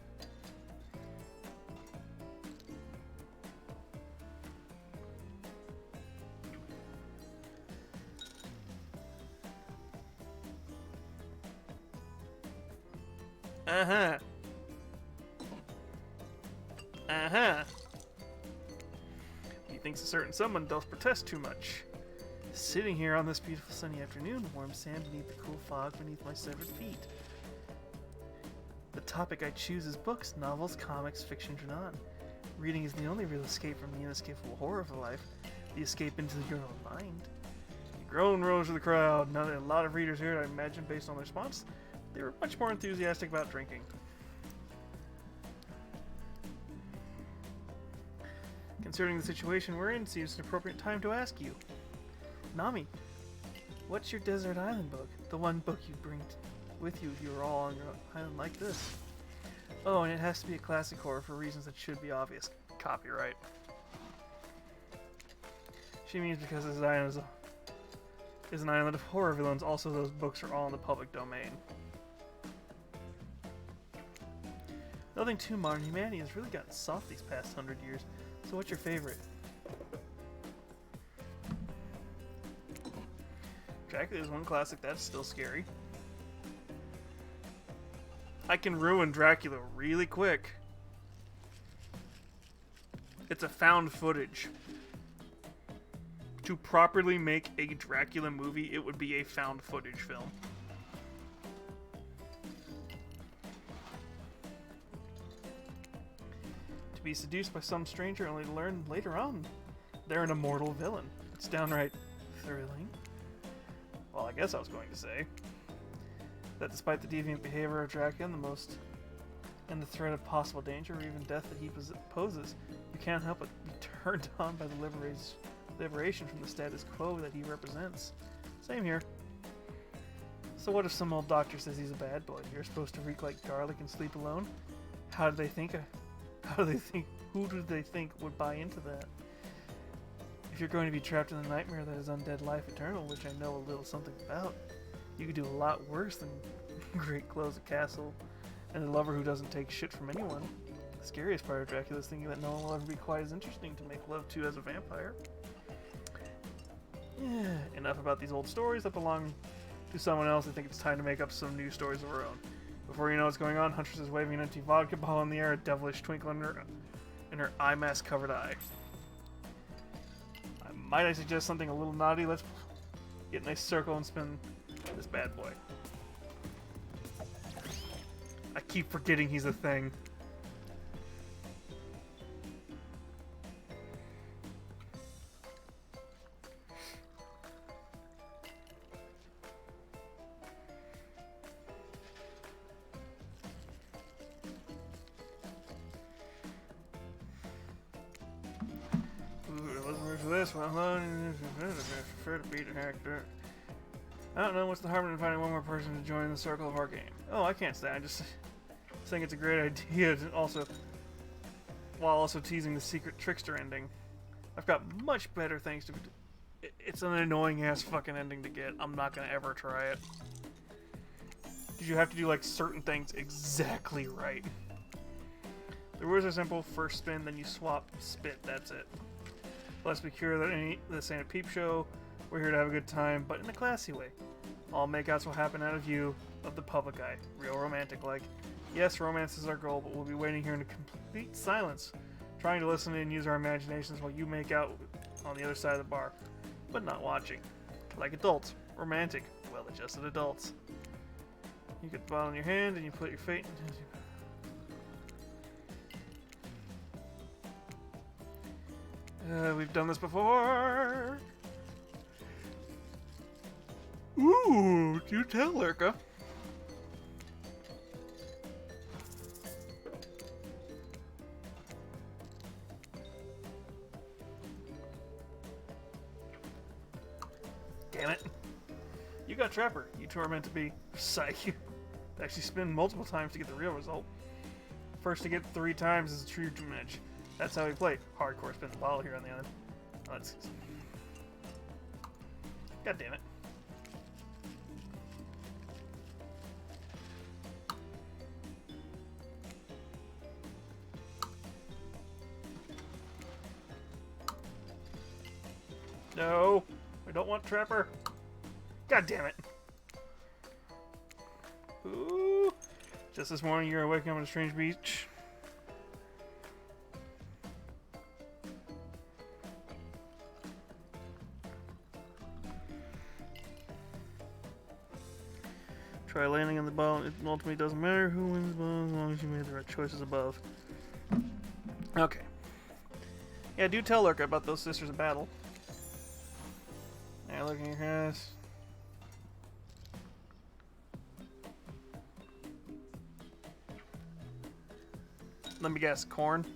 He thinks a certain someone does protest too much. Sitting here on this beautiful sunny afternoon, warm sand beneath the cool fog beneath my severed feet. The topic I choose is books, novels, comics, fiction, and on. Reading is the only real escape from the inescapable horror of life, the escape into your own mind. The groan rose to the crowd. Now, a lot of readers here, I imagine, based on their response, they were much more enthusiastic about drinking. Considering the situation we're in, seems an appropriate time to ask you. Nami, what's your desert island book? The one book you bring with you if you were all on your island like this. Oh, and it has to be a classic horror for reasons that should be obvious. Copyright. She means because this island is an island of horror villains, also those books are all in the public domain. Nothing too modern. Humanity has really gotten soft these past 100 years. So what's your favorite? Dracula is one classic that's still scary. I can ruin Dracula really quick. It's a found footage. To properly make a Dracula movie, it would be a found footage film. To be seduced by some stranger only to learn later on they're an immortal villain. It's downright thrilling. Well, I guess I was going to say that despite the deviant behavior of Dracula and the threat of possible danger or even death that he poses, you can't help but be turned on by the liberation from the status quo that he represents. Same here. So what if some old doctor says he's a bad boy? You're supposed to reek like garlic and sleep alone? Who do they think would buy into that? If you're going to be trapped in a nightmare that is undead life eternal, which I know a little something about, you could do a lot worse than close a castle and a lover who doesn't take shit from anyone. The scariest part of Dracula is thinking that no one will ever be quite as interesting to make love to as a vampire. Yeah, enough about these old stories that belong to someone else. I think it's time to make up some new stories of our own. Before you know what's going on, Huntress is waving an empty vodka bottle in the air, a devilish twinkle in her eye mask covered eye. Might I suggest something a little naughty? Let's get a nice circle and spin this bad boy. I keep forgetting he's a thing. This one, prefer to beat an actor. I don't know what's the harm in finding one more person to join the circle of our game. Oh, I can't say. I just think it's a great idea. While also teasing the secret trickster ending. I've got much better things to do. It's an annoying ass fucking ending to get. I'm not gonna ever try it. Because you have to do like certain things exactly right. The rules are simple. First spin, then you swap, spit. That's it. Let's be clear that this ain't a peep show. We're here to have a good time, but in a classy way. All makeouts will happen out of view of the public eye. Real romantic like. Yes, romance is our goal, but we'll be waiting here in complete silence, trying to listen and use our imaginations while you make out on the other side of the bar, but not watching. Like adults. Romantic. Well-adjusted adults. You get the bottle in your hand and you put your fate into... we've done this before. Ooh, do tell, Lurka. Damn it. You got Trapper. You two are meant to be psych. Actually spin multiple times to get the real result. First to get 3 times is a true match. That's how we play. Hardcore spin the bottle here on the end. Let's... God damn it. No! I don't want Trapper. God damn it. Ooh. Just this morning you were waking up on a strange beach. Try landing on the ball. It ultimately doesn't matter who wins the ball as long as you made the right choices above. Okay. Yeah, do tell Lurka about those sisters of battle. Yeah, look at your hands. Let me guess, corn?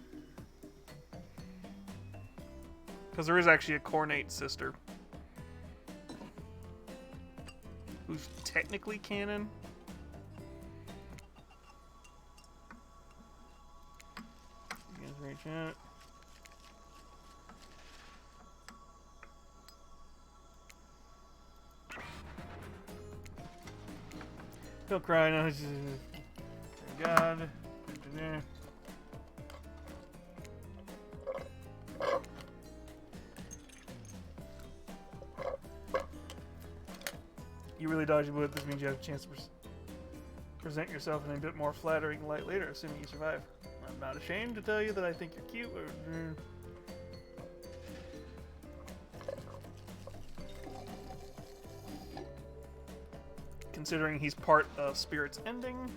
Because there is actually a cornate sister. who's technically canon. You guys reach out. Don't cry, no. God. You really dodged a bullet. This means you have a chance to present yourself in a bit more flattering light later, assuming you survive. I'm not ashamed to tell you that I think you're cute. Considering he's part of Spirit's ending.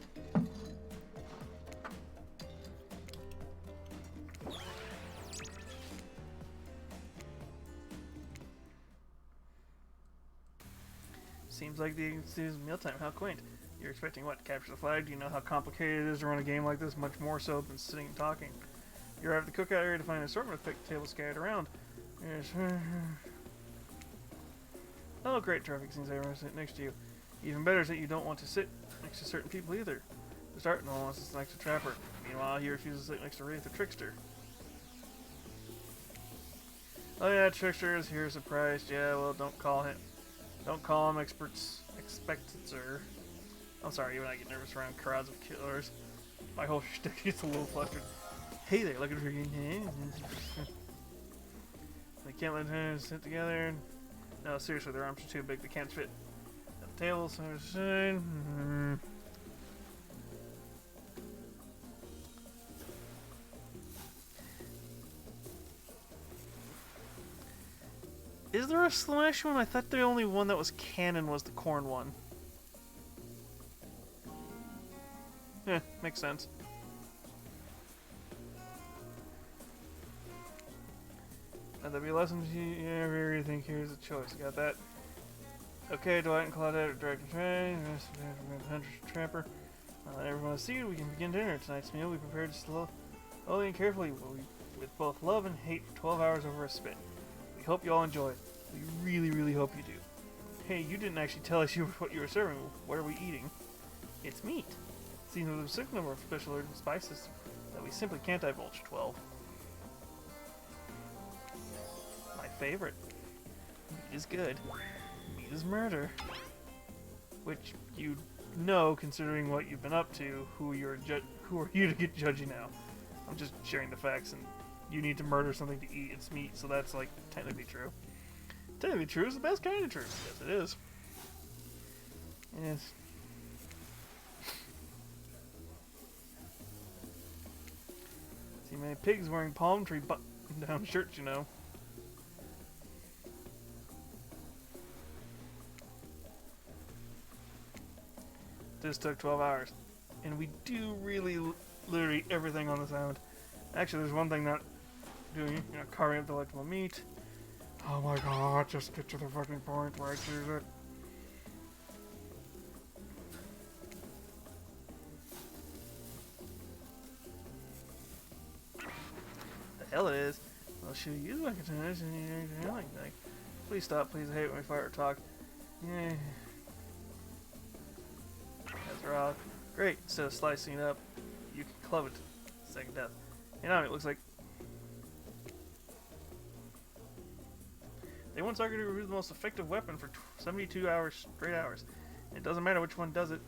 Seems like the mealtime. How quaint. You're expecting what? Capture the flag? Do you know how complicated it is to run a game like this? Much more so than sitting and talking. You arrive at the cookout area to find an assortment of picnic tables scattered around. Yes. Oh, great. Terrific. Seems everyone sit next to you. Even better is that you don't want to sit next to certain people either. To start, no one wants to sit next to Trapper. Meanwhile, he refuses to sit next to Wraith the Trickster. Oh yeah, Trickster is here, surprised. Yeah, well, don't call him expectancer. I'm sorry, even I get nervous around crowds of killers. My whole shtick gets a little flustered. Hey there, looking for your name? They can't let them sit together. No, seriously, their arms are too big. They can't fit at the table, so Is there a Slanesh one? I thought the only one that was canon was the corn one. Yeah, makes sense. And there'll be lessons you ever think here's a choice. Got that? Okay, Dwight and Claudette are directing train. Hunter Trapper. I'll let everyone see you. We can begin dinner. Tonight's meal we prepared slowly and carefully with both love and hate for 12 hours over a spit. We hope you all enjoy it. We really, really hope you do. Hey, you didn't actually tell us what you were serving. What are we eating? It's meat. Seems with a certain number of special herbs and spices that we simply can't divulge. 12. My favorite. Meat is good. Meat is murder. Which you know, considering what you've been up to. Who are you to get judgy now? I'm just sharing the facts, and you need to murder something to eat. It's meat, so that's like technically true. Technically true is the best kind of true. Yes, it is. Yes. See many pigs wearing palm tree button-down shirts, you know. This took 12 hours. And we do really literally everything on this island. Actually, there's one thing not doing, you know, carving up delectable meat. Oh my god, just get to the fucking point where I choose it. The hell it is. I'll show you like a tennis and you like. Please stop, please. I hate when we fight or talk. Yeah. That's right. Great. Instead of slicing it up, you can club it. Second death. You know, it looks like they once argued it was the most effective weapon for 72 hours, straight hours. And it doesn't matter which one does it.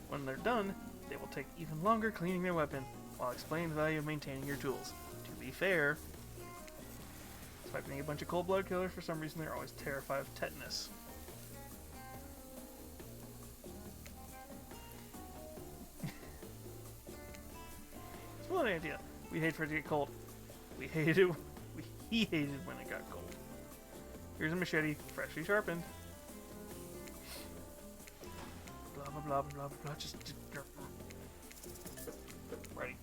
When they're done, they will take even longer cleaning their weapon, while explaining the value of maintaining your tools. To be fair, despite being a bunch of cold-blooded killers, for some reason they're always terrified of tetanus. It's one idea. We hate for it to get cold. We hated it. He hated when it got cold. Here's a machete, freshly sharpened. Blah blah blah blah blah blah. Just ready.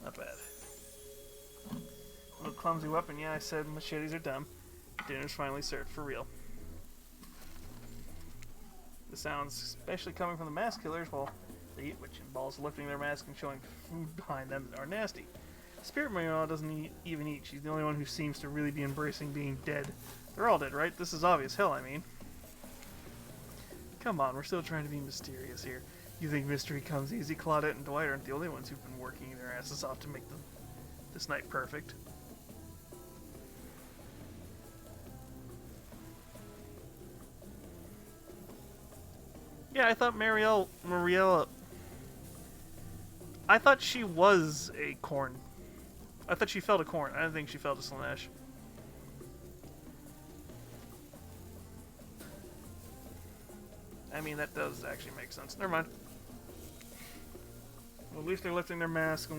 Not bad. Clumsy weapon. Yeah, I said machetes are dumb. Dinner's finally served for real. The sounds, especially coming from the mask killers, while they eat, which involves lifting their mask and showing food behind them, are nasty. Spirit Mariola doesn't even eat. She's the only one who seems to really be embracing being dead. They're all dead, right? This is obvious. Hell, I mean. Come on, we're still trying to be mysterious here. You think mystery comes easy? Claudette and Dwight aren't the only ones who've been working their asses off to make this night perfect. Yeah, I thought Mariella... I thought she was a corn. I thought she fell to corn. I didn't think she fell to Slaanesh. I mean, that does actually make sense. Never mind. Well, at least they're lifting their mask.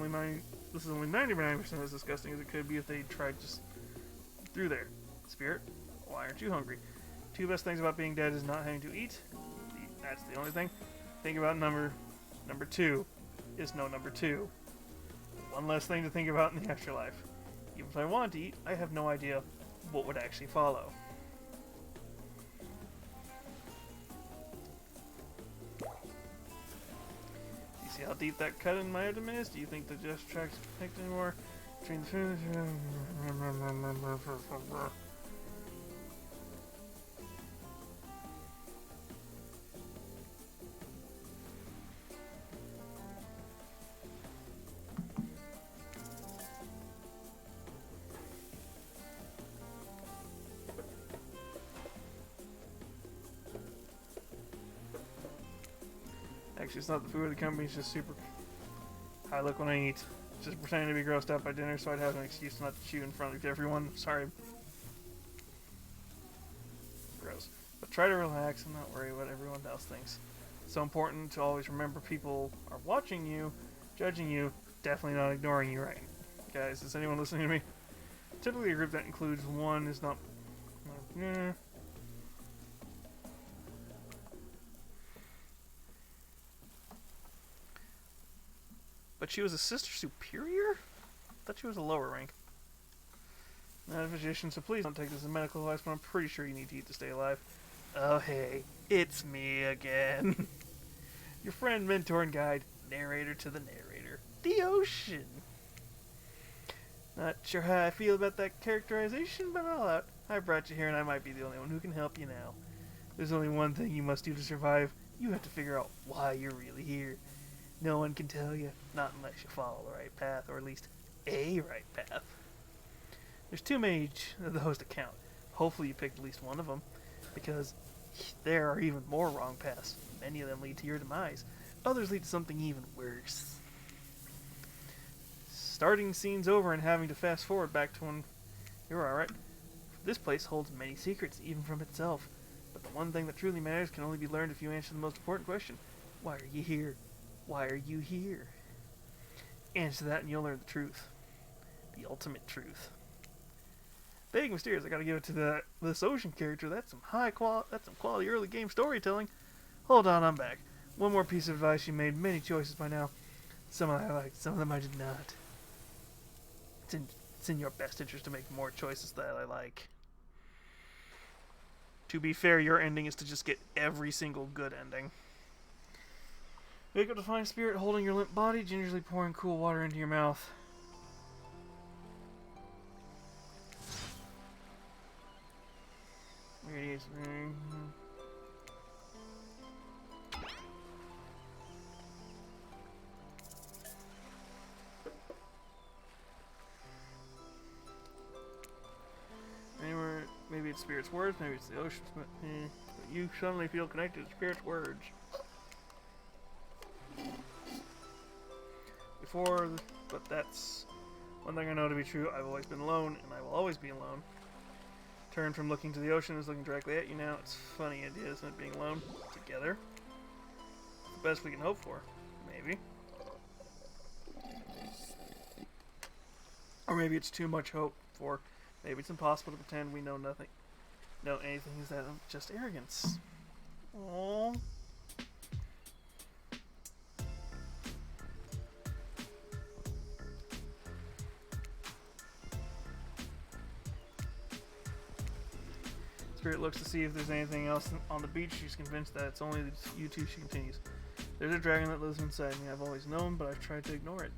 This is only 99% as disgusting as it could be if they tried just through there. Spirit, why aren't you hungry? Two best things about being dead is not having to eat. That's the only thing. Think about number 2 is no number 2. One less thing to think about in the afterlife. Even if I wanted to eat, I have no idea what would actually follow. You see how deep that cut in my abdomen is? Do you think the gesture tracks picked anymore? Between the food... Actually, it's not the food of the company, it's just super... I look when I eat. Just pretending to be grossed out by dinner so I'd have an excuse not to chew in front of everyone. Sorry. Gross. But try to relax and not worry what everyone else thinks. It's so important to always remember people are watching you, judging you, definitely not ignoring you, right? Guys, is anyone listening to me? Typically a group that includes one is not... But she was a sister superior? I thought she was a lower rank. Not a physician, so please don't take this as medical advice, but I'm pretty sure you need to eat to stay alive. Oh hey, it's me again. Your friend, mentor, and guide, narrator to the narrator. The Ocean. Not sure how I feel about that characterization, but all out. I brought you here and I might be the only one who can help you now. There's only one thing you must do to survive. You have to figure out why you're really here. No one can tell you, not unless you follow the right path, or at least a right path. There's too many of those to count. Hopefully you picked at least one of them, because there are even more wrong paths. Many of them lead to your demise. Others lead to something even worse. Starting scenes over and having to fast forward back to when you were alright. This place holds many secrets, even from itself. But the one thing that truly matters can only be learned if you answer the most important question. Why are you here? Why are you here? Answer that and you'll learn the truth. The ultimate truth. Big mysterious, I gotta give it to this Ocean character. That's some quality early game storytelling. Hold on, I'm back. One more piece of advice. You made many choices by now. Some I liked, some of them I did not. It's in your best interest to make more choices that I like. To be fair, your ending is to just get every single good ending. Wake up to find Spirit holding your limp body, gingerly pouring cool water into your mouth. Radius. Anywhere, maybe it's Spirit's words, maybe it's the ocean's. But you suddenly feel connected to Spirit's words. But that's one thing I know to be true. I've always been alone, and I will always be alone. Turn from looking to the ocean is looking directly at you now. It's a funny idea, isn't it, being alone together? The best we can hope for, maybe. Or maybe it's too much hope for. Maybe it's impossible to pretend we know nothing. No, anything is that just arrogance. Aww. Spirit looks to see if there's anything else on the beach. She's convinced that it's only you two. She continues. There's a dragon that lives inside me. I've always known, but I've tried to ignore it.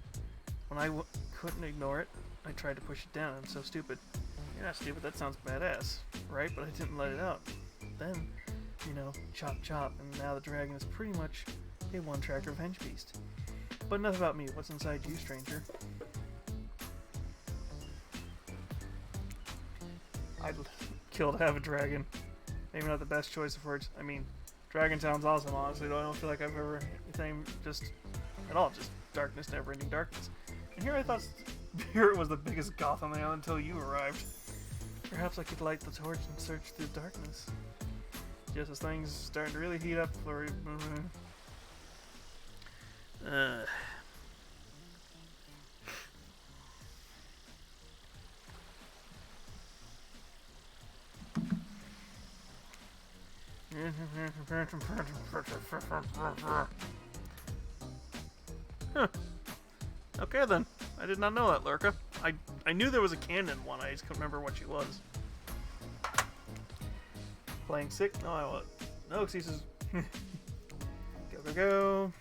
When I couldn't ignore it, I tried to push it down. I'm so stupid. You're not stupid. That sounds badass, right? But I didn't let it out. Then, you know, chop chop, and now the dragon is pretty much a one-track revenge beast. But enough about me. What's inside you, stranger? I'd kill to have a dragon. Maybe not the best choice of words. I mean, Dragon sounds awesome, honestly, though I don't feel like I've ever anything just at all. Just darkness, never-ending darkness. And here I thought Spirit was the biggest goth on the island until you arrived. Perhaps I could light the torch and search through the darkness. Just as things starting to really heat up for Huh. Okay then. I did not know that, Lurka. I knew there was a canon one, I just couldn't remember what she was. Playing sick? No, I was. No excuses. Go.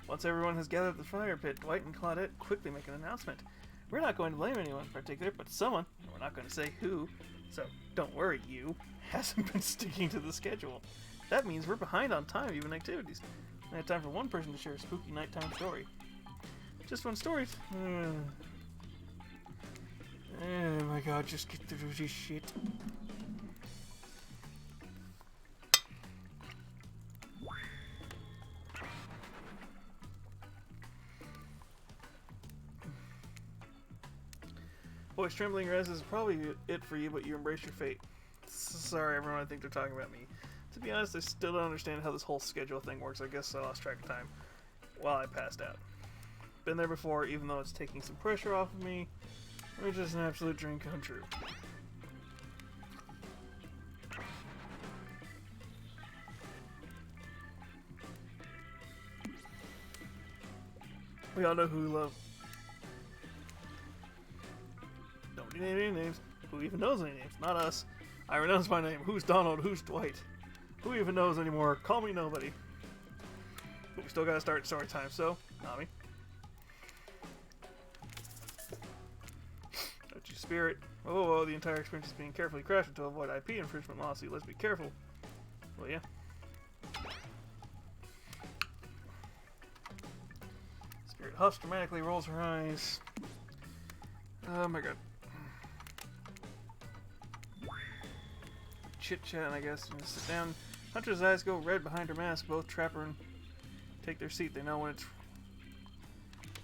Once everyone has gathered at the fire pit, Dwight and Claudette quickly make an announcement. We're not going to blame anyone in particular, but someone, and we're not going to say who, so don't worry, you, hasn't been sticking to the schedule. That means we're behind on time, even activities. I had time for one person to share a spooky nighttime story. Just one story. Oh my god, just get through this shit. Voice trembling Rez is probably it for you, but you embrace your fate. Sorry everyone, I think they're talking about me. To be honest, I still don't understand how this whole schedule thing works. I guess I lost track of time while I passed out. Been there before, even though it's taking some pressure off of me, which is an absolute dream come true. We all know who we love. Don't name any names. Who even knows any names? Not us. I renounce my name. Who's Donald? Who's Dwight? Who even knows anymore? Call me nobody. But we still gotta start story time, so, Nami. Don't you Spirit. Oh, the entire experience is being carefully crafted to avoid IP infringement lawsuit. Let's be careful. Well, yeah. Spirit huffs dramatically, rolls her eyes. Oh my god. Chit-chat, I guess. And sit down. Hunter's eyes go red behind her mask. Both Trapper and take their seat. They know when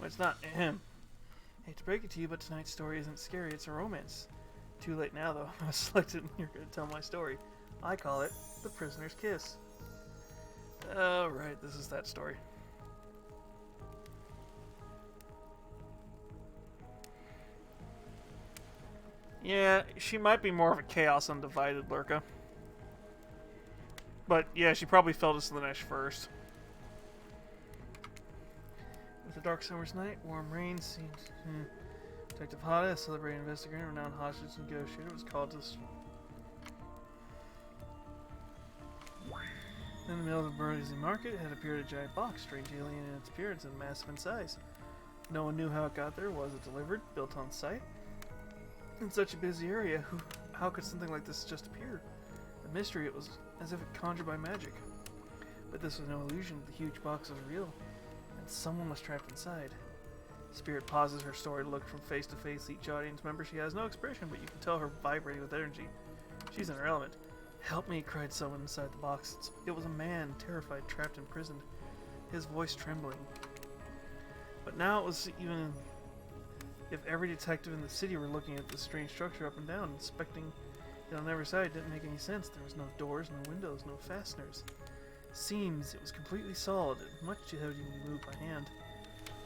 it's not. Ahem. Hate to break it to you, but tonight's story isn't scary. It's a romance. Too late now, though. I selected and you're going to tell my story. I call it The Prisoner's Kiss. Oh, right. This is that story. Yeah, she might be more of a Chaos Undivided Lurka. But yeah, she probably felt us Slaanesh first. With a dark summer's night, warm rain seems. Detective Hada, a celebrated investigator, renowned hostage negotiator, was called to. In the middle of the Burlesy market had appeared a giant box, strange alien in its appearance and massive in size. No one knew how it got there. Was it delivered? Built on site? In such a busy area, how could something like this just appear? The mystery, it was as if it conjured by magic. But this was no illusion. The huge box was real, and someone was trapped inside. Spirit pauses her story to look from face to face each audience member. She has no expression, but you can tell her vibrating with energy. She's in her element. Help me, cried someone inside the box. It was a man, terrified, trapped, imprisoned, his voice trembling. But now it was even if every detective in the city were looking at this strange structure up and down, inspecting it on every side. It didn't make any sense. There was no doors, no windows, no fasteners. Seams, it was completely solid, and much too heavy to be moved by hand.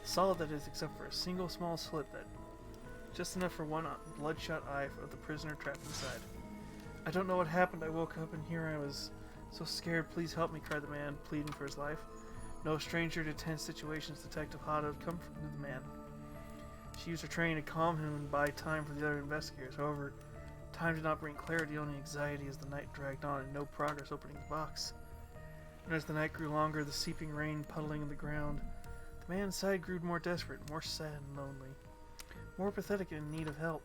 Solid, that is, except for a single small slit that just enough for one bloodshot eye of the prisoner trapped inside. I don't know what happened. I woke up and here I was so scared. Please help me, cried the man, pleading for his life. No stranger to tense situations, Detective Hada had comforted the man. She used her training to calm him and buy time for the other investigators. However, time did not bring clarity, only anxiety as the night dragged on and no progress opening the box. And as the night grew longer, the seeping rain puddling in the ground, the man inside grew more desperate, more sad and lonely, more pathetic and in need of help.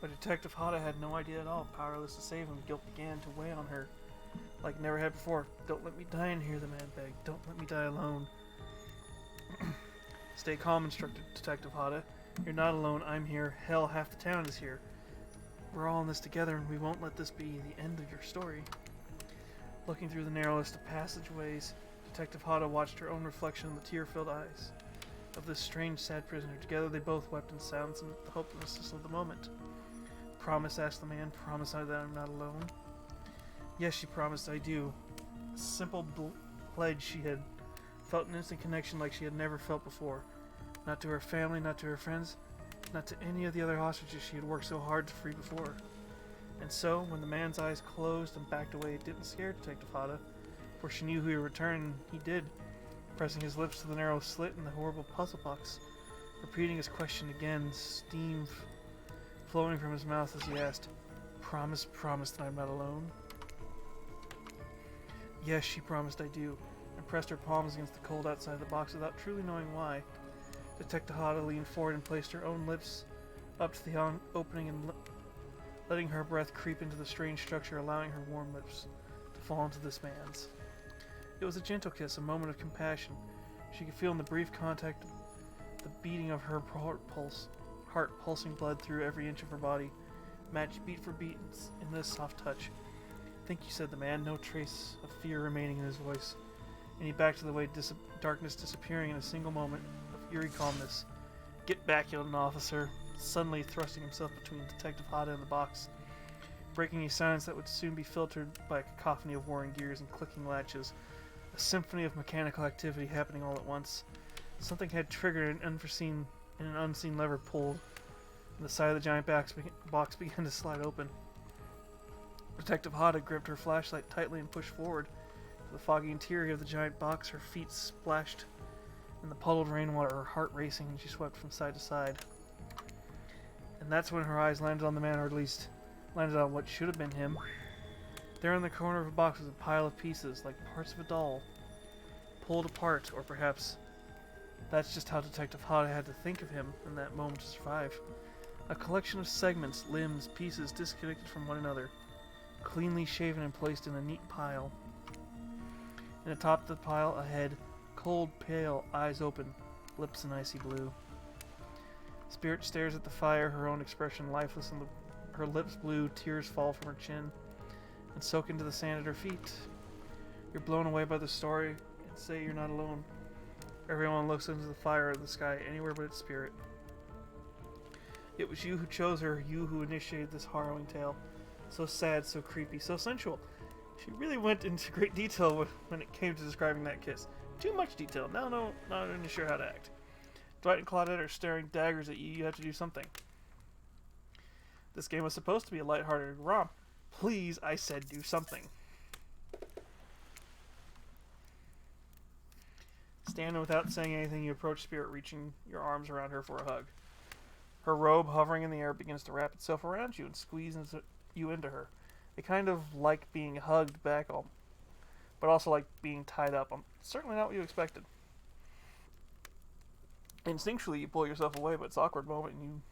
But Detective Hata had no idea at all. Powerless to save him, guilt began to weigh on her like never had before. "Don't let me die in here," the man begged. "Don't let me die alone." "Stay calm," instructed Detective Hata. "You're not alone. I'm here. Hell, half the town is here. We're all in this together, and we won't let this be the end of your story." Looking through the narrowest of passageways, Detective Hata watched her own reflection in the tear-filled eyes of this strange, sad prisoner. Together they both wept in silence and the hopelessness of the moment. "Promise?" asked the man. "Promise that I'm not alone?" "Yes," she promised, "I do." A simple pledge. She had felt an instant connection like she had never felt before. Not to her family, not to her friends, not to any of the other hostages she had worked so hard to free before. And so, when the man's eyes closed and backed away, it didn't scare Detective Hata, for she knew he would return, and he did, pressing his lips to the narrow slit in the horrible puzzle box, repeating his question again, steam flowing from his mouth as he asked, "Promise, promise that I'm not alone?" "Yes," she promised, "I do," and pressed her palms against the cold outside the box without truly knowing why. Detective Hata leaned forward and placed her own lips up to the opening and letting her breath creep into the strange structure, allowing her warm lips to fall into this man's. It was a gentle kiss, a moment of compassion. She could feel in the brief contact the beating of her heart pulsing blood through every inch of her body, matched beat for beat in this soft touch. "Thank you," said the man, no trace of fear remaining in his voice, and he backed to the way, darkness disappearing in a single moment of eerie calmness. "Get back," yelled an officer, suddenly thrusting himself between Detective Hata and the box, breaking a silence that would soon be filtered by a cacophony of whirring gears and clicking latches, a symphony of mechanical activity happening all at once. Something had triggered an unseen lever pulled, and the side of the giant box began to slide open. Detective Hata gripped her flashlight tightly and pushed forward. To the foggy interior of the giant box, her feet splashed in the puddled rainwater, her heart racing, and she swept from side to side. And that's when her eyes landed on the man, or at least landed on what should have been him. There in the corner of a box was a pile of pieces, like parts of a doll, pulled apart, or perhaps that's just how Detective Hata had to think of him in that moment to survive. A collection of segments, limbs, pieces disconnected from one another, cleanly shaven and placed in a neat pile. And atop the pile, a head, cold, pale, eyes open, lips an icy blue. Spirit stares at the fire, her own expression lifeless, and her lips blue, tears fall from her chin and soak into the sand at her feet. You're blown away by the story, and say you're not alone. Everyone looks into the fire of the sky, anywhere but its spirit. It was you who chose her, you who initiated this harrowing tale. So sad, so creepy, so sensual. She really went into great detail when it came to describing that kiss. Too much detail. Now, not really sure how to act. Dwight and Claudette are staring daggers at you. You have to do something. This game was supposed to be a lighthearted romp. Please, I said, do something. Standing without saying anything, you approach Spirit, reaching your arms around her for a hug. Her robe, hovering in the air, begins to wrap itself around you and squeeze you into her. They kind of like being hugged back, but also like being tied up. Certainly not what you expected. Instinctually, you pull yourself away, but it's an awkward moment, and you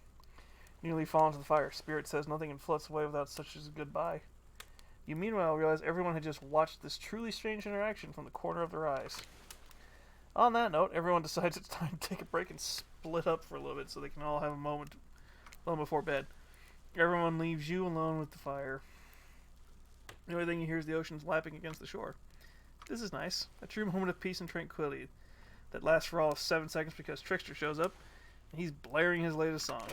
nearly fall into the fire. Spirit says nothing and floats away without such as a goodbye. You meanwhile realize everyone had just watched this truly strange interaction from the corner of their eyes. On that note, everyone decides it's time to take a break and split up for a little bit so they can all have a moment alone before bed. Everyone leaves you alone with the fire. The only thing you hear is the ocean's lapping against the shore. This is nice. A true moment of peace and tranquility that lasts for all of 7 seconds because Trickster shows up and he's blaring his latest song.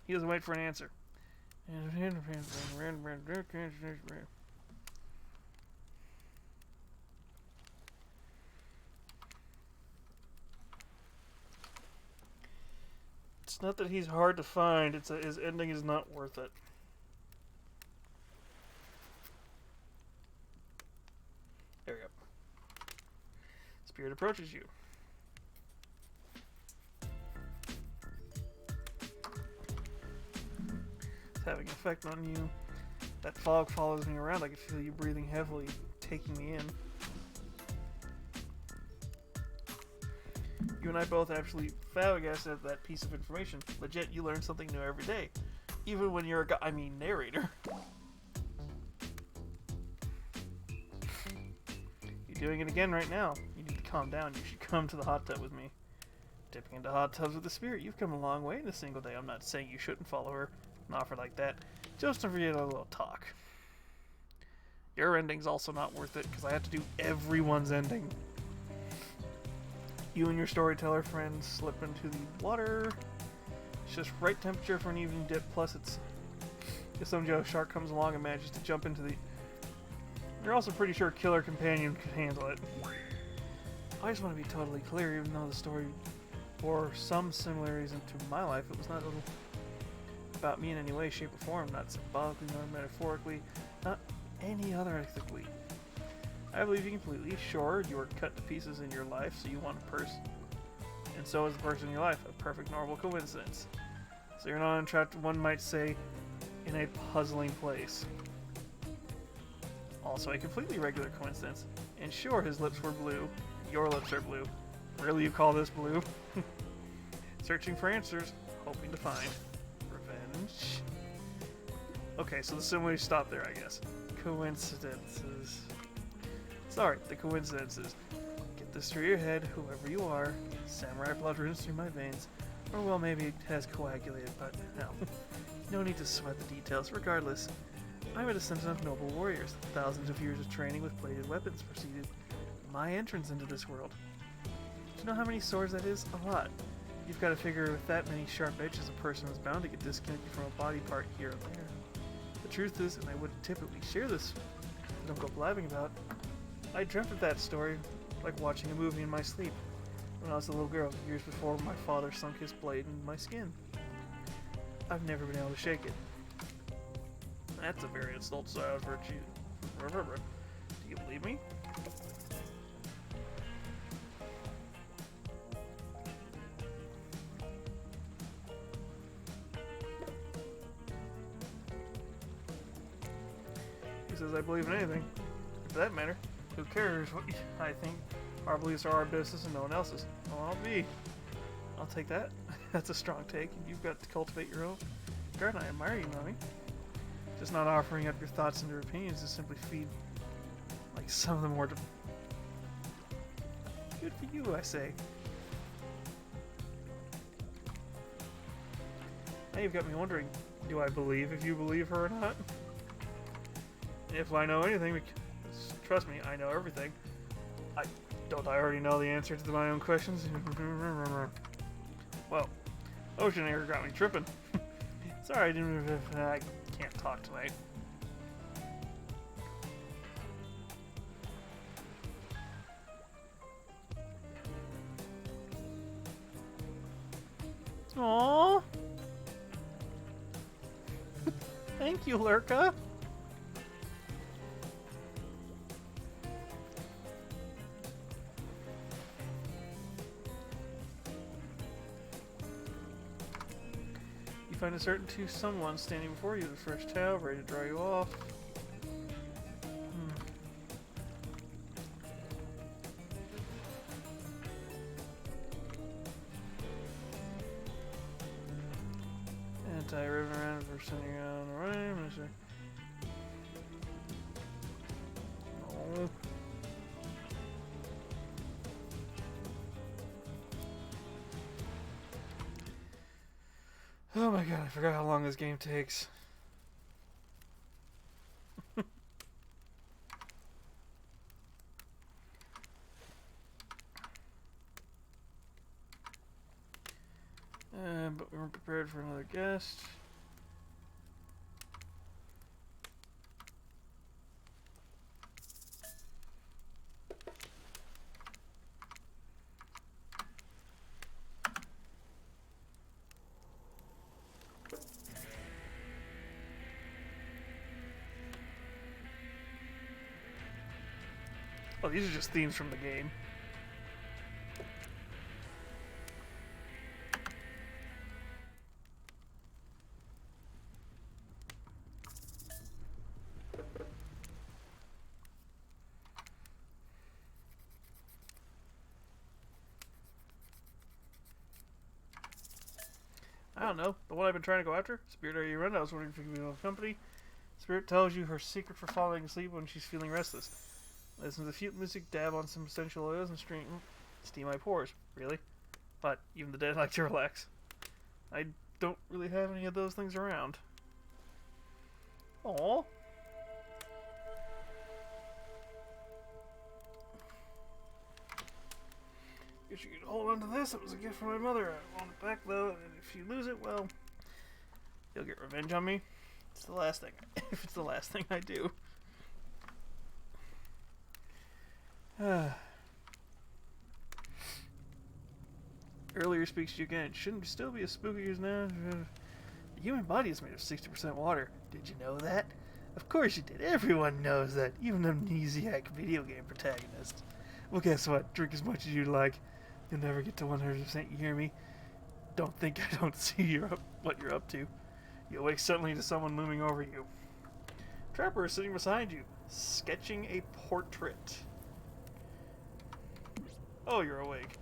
He doesn't wait for an answer. It's not that he's hard to find, it's that his ending is not worth it. approaches you. It's having an effect on you. That fog follows me around. I can feel you breathing heavily, taking me in. You and I both actually flabbergasted at that piece of information. Legit, you learn something new every day. Even when you're a narrator. You're doing it again right now. You need to calm down. You should come to the hot tub with me. Dipping into hot tubs with the spirit. You've come a long way in a single day. I'm not saying you shouldn't follow her. An offer like that. Just don't forget a little talk. Your ending's also not worth it, because I have to do everyone's ending. You and your storyteller friends slip into the water. It's just right temperature for an evening dip, plus it's... if some Joe shark comes along and manages to jump into the... You're also pretty sure Killer Companion could handle it. I just want to be totally clear, even though the story bore some similarities into my life, it was not about me in any way, shape, or form, not symbolically nor metaphorically, not any other ethically. I believe you completely. Sure, you were cut to pieces in your life, so you want a person. And so is the person in your life, a perfect normal coincidence. So you're not entrapped, one might say, in a puzzling place. Also a completely regular coincidence. And sure, his lips were blue. Your lips are blue. Really, you call this blue? Searching for answers, hoping to find revenge. Okay, so the simile stopped there, I guess. Coincidences. Sorry, the coincidences. Get this through your head, whoever you are. Samurai blood runs through my veins. Or well, maybe it has coagulated, but no. No need to sweat the details. Regardless, I'm a descendant of noble warriors. Thousands of years of training with bladed weapons preceded my entrance into this world. Do you know how many swords that is? A lot. You've got to figure with that many sharp edges, a person is bound to get disconnected from a body part here and there. The truth is, and I wouldn't typically share this, don't go blabbing about, I dreamt of that story, like watching a movie in my sleep, when I was a little girl, years before my father sunk his blade in my skin. I've never been able to shake it. That's a very adult style virtue. Remember, do you believe me? He says I believe in anything. For that matter, who cares what I think? Our beliefs are our business and no one else's. Oh, I'll take that. That's a strong take, and you've got to cultivate your own. Garden, I admire you, Mommy. Just not offering up your thoughts and your opinions to simply feed, like some of them were. Good for you, I say. Now you've got me wondering, do I believe if you believe her or not? If I know anything, trust me, I know everything. Don't I already know the answer to my own questions? Well, ocean air got me tripping. Sorry, I can't talk tonight. Aww. Thank you, Lurka. You find a certain to someone standing before you, the fresh towel, ready to dry you off. Anti-ribbon around for sending on the right, Mr. No. Oh my god, I forgot how long this game takes. But we weren't prepared for another guest. Oh, these are just themes from the game. I don't know. The one I've been trying to go after? Spirit, are you around? I was wondering if you could be of company. Spirit tells you her secret for falling asleep when she's feeling restless. Listen to the flute music, dab on some essential oils, and steam my pores. Really? But even the dead like to relax. I don't really have any of those things around. Aww. Guess you could hold on to this. It was a gift from my mother. I want it back though, and if you lose it, well, you'll get revenge on me. It's the last thing. If it's the last thing I do. Earlier speaks to you again. It shouldn't still be as spooky as now. The human body is made of 60% water. Did you know that? Of course you did. Everyone knows that. Even amnesiac video game protagonists. Well, guess what? Drink as much as you like. You'll never get to 100%. You hear me? Don't think I don't see what you're up to. You awake suddenly to someone looming over you. Trapper is sitting beside you, sketching a portrait. Oh, you're awake.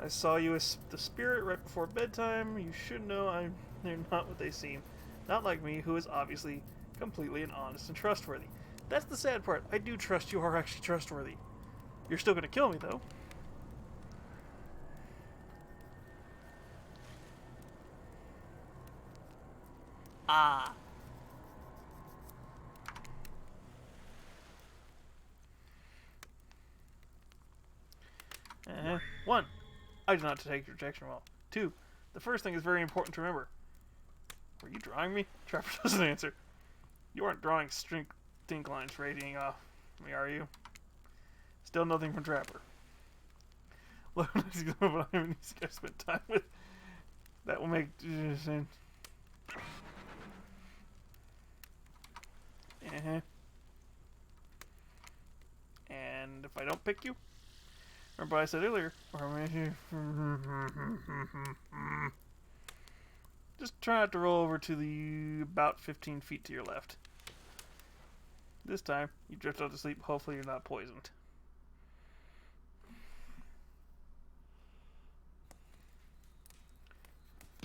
I saw you as the spirit right before bedtime. You should know they're not what they seem. Not like me, who is obviously completely and honest and trustworthy. That's the sad part. I do trust you are actually trustworthy. You're still gonna kill me, though. Ah. One, I do not take rejection well. Two, the first thing is very important to remember. Were you drawing me? Trapper doesn't answer. You aren't drawing stink lines radiating off me, are you? Still nothing from Trapper. Look, but I'm these guys spent time with. That will make sense. And if I don't pick you, remember what I said earlier, just try not to roll over to the about 15 feet to your left. This time, you drift off to sleep. Hopefully you're not poisoned.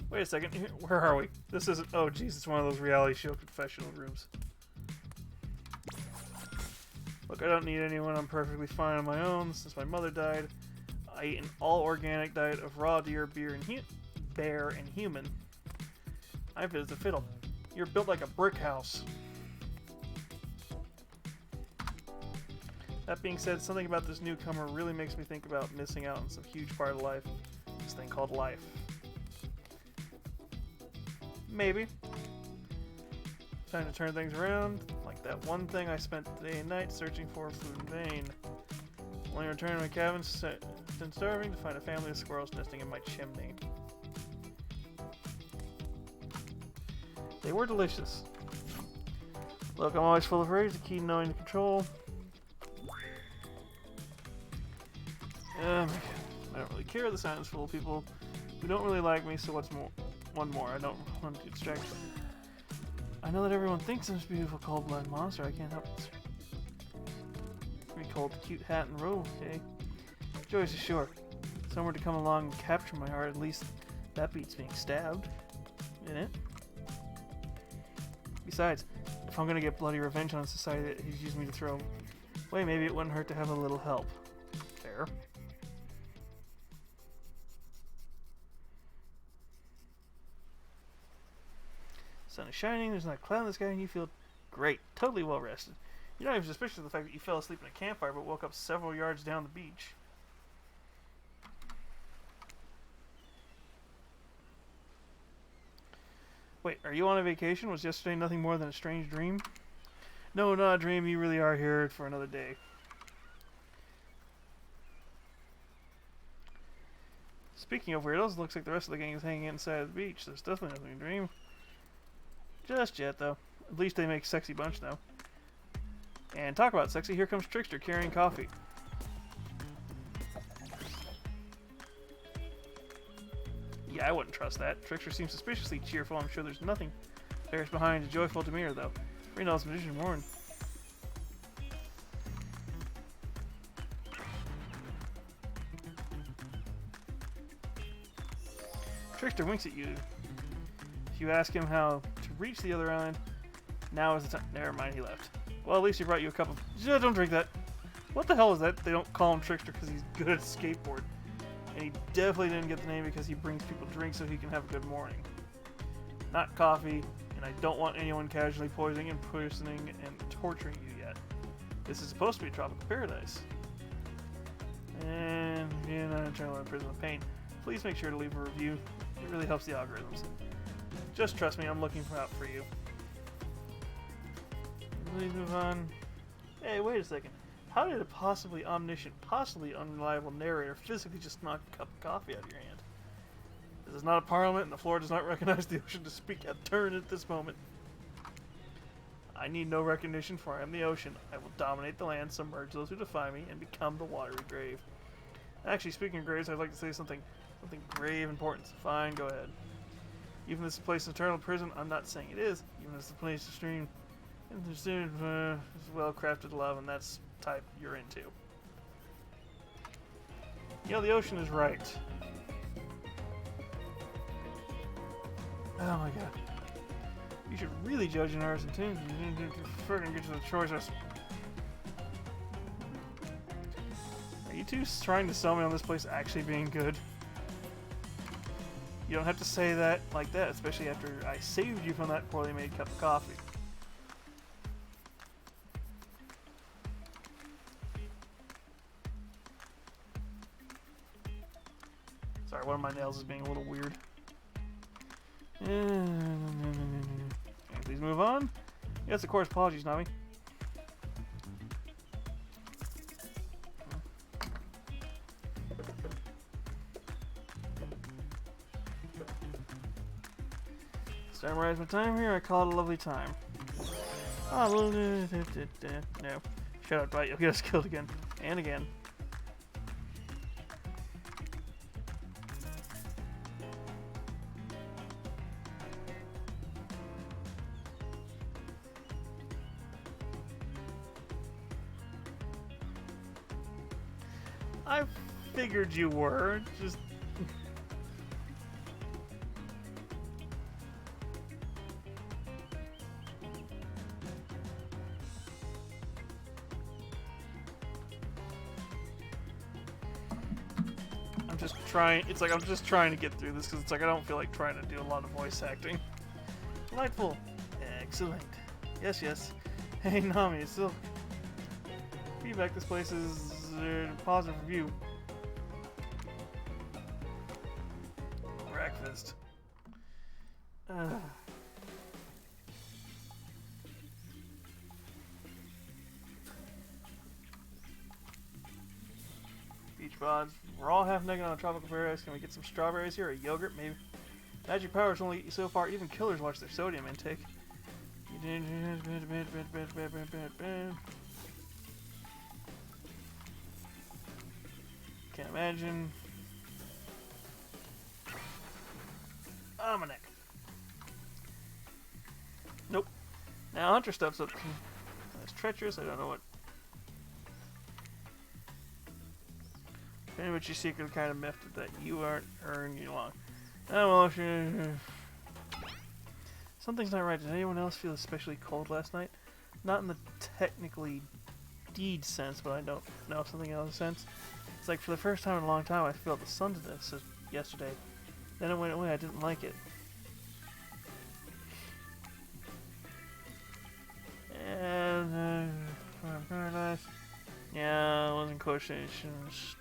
Wait a second, where are we? This isn't, oh geez, it's one of those reality show confessional rooms. Look, I don't need anyone, I'm perfectly fine on my own. Since my mother died, I eat an all-organic diet of raw deer, bear, and human. I'm fit as a fiddle. You're built like a brick house. That being said, something about this newcomer really makes me think about missing out on some huge part of life. This thing called life. Maybe. Time to turn things around. Like that one thing I spent day and night searching for food in vain. When I returned to my cabin, been starving to find a family of squirrels nesting in my chimney. They were delicious. Look, I'm always full of rage, the key to knowing to control. I don't really care. The sound is full of people who don't really like me, so what's more? One more. I don't want to distract them. I know that everyone thinks I'm this beautiful cold-blooded monster. I can't help it. We called the cute hat and robe, okay? Joyce is sure. Somewhere to come along and capture my heart. At least that beats being stabbed. In it. Besides, if I'm gonna get bloody revenge on a society that he's used me to throw away, maybe it wouldn't hurt to have a little help. Fair. Sun is shining, there's not a cloud in the sky, and you feel great, totally well rested. You're not even suspicious of the fact that you fell asleep in a campfire but woke up several yards down the beach. Wait, are you on a vacation? Was yesterday nothing more than a strange dream? No, not a dream, you really are here for another day. Speaking of weirdos, it looks like the rest of the gang is hanging inside of the beach. There's definitely nothing to dream. Just yet, though. At least they make a sexy bunch now. And talk about sexy, here comes Trickster carrying coffee. Yeah, I wouldn't trust that. Trickster seems suspiciously cheerful. I'm sure there's nothing bears behind a joyful demeanor, though. Reno's magician warned. Trickster winks at you. If you ask him how to reach the other island, now is the time. Never mind, he left. Well, at least he brought you a cup of... Don't drink that. What the hell is that? They don't call him Trickster because he's good at skateboard. And he definitely didn't get the name because he brings people drinks so he can have a good morning. Not coffee, and I don't want anyone casually poisoning and torturing you yet. This is supposed to be a tropical paradise. And being an eternal prison of pain. Please make sure to leave a review. It really helps the algorithms. Just trust me, I'm looking out for you. Please move on. Hey, wait a second. How did a possibly omniscient, possibly unreliable narrator physically just knock a cup of coffee out of your hand? This is not a parliament, and the floor does not recognize the ocean to speak at turn at this moment. I need no recognition, for I am the ocean. I will dominate the land, submerge those who defy me, and become the watery grave. Actually, speaking of graves, I'd like to say something grave important. Fine, go ahead. Even this place of eternal prison, I'm not saying it is. Even this place of stream, is well-crafted love, and that's type you're into. You know, the ocean is right. Oh my god. You should really judge an artist in tunes. You freaking get to the choices. Are you two trying to sell me on this place actually being good? You don't have to say that like that, especially after I saved you from that poorly made cup of coffee. Sorry, one of my nails is being a little weird. Please move on. Yes, of course. Apologies, Nami. Summarize my time here. I call it a lovely time. Ah, no. Shut up, Dwight. You'll get us killed again and again. I figured you were. Just... I'm just trying... It's like I'm just trying to get through this because it's like I don't feel like trying to do a lot of voice acting. Delightful. Excellent. Yes. Hey, Nami, it's still... Feedback, this place is... positive review. Breakfast. Beach pods. We're all half naked on a tropical paradise. Can we get some strawberries here? Or yogurt, maybe? Magic powers only so far. Even killers watch their sodium intake. Can't imagine. Oh, my neck. Nope. Now Hunter stuff's up. That's treacherous. I don't know what. Any what you secret kind of method that you aren't earning long. Oh well, something's not right. Did anyone else feel especially cold last night? Not in the technically deed sense, but I don't know something else sense. It's like for the first time in a long time I felt the sun today, yesterday. Then it went away, I didn't like it. And, paradise. Yeah, it wasn't quotations.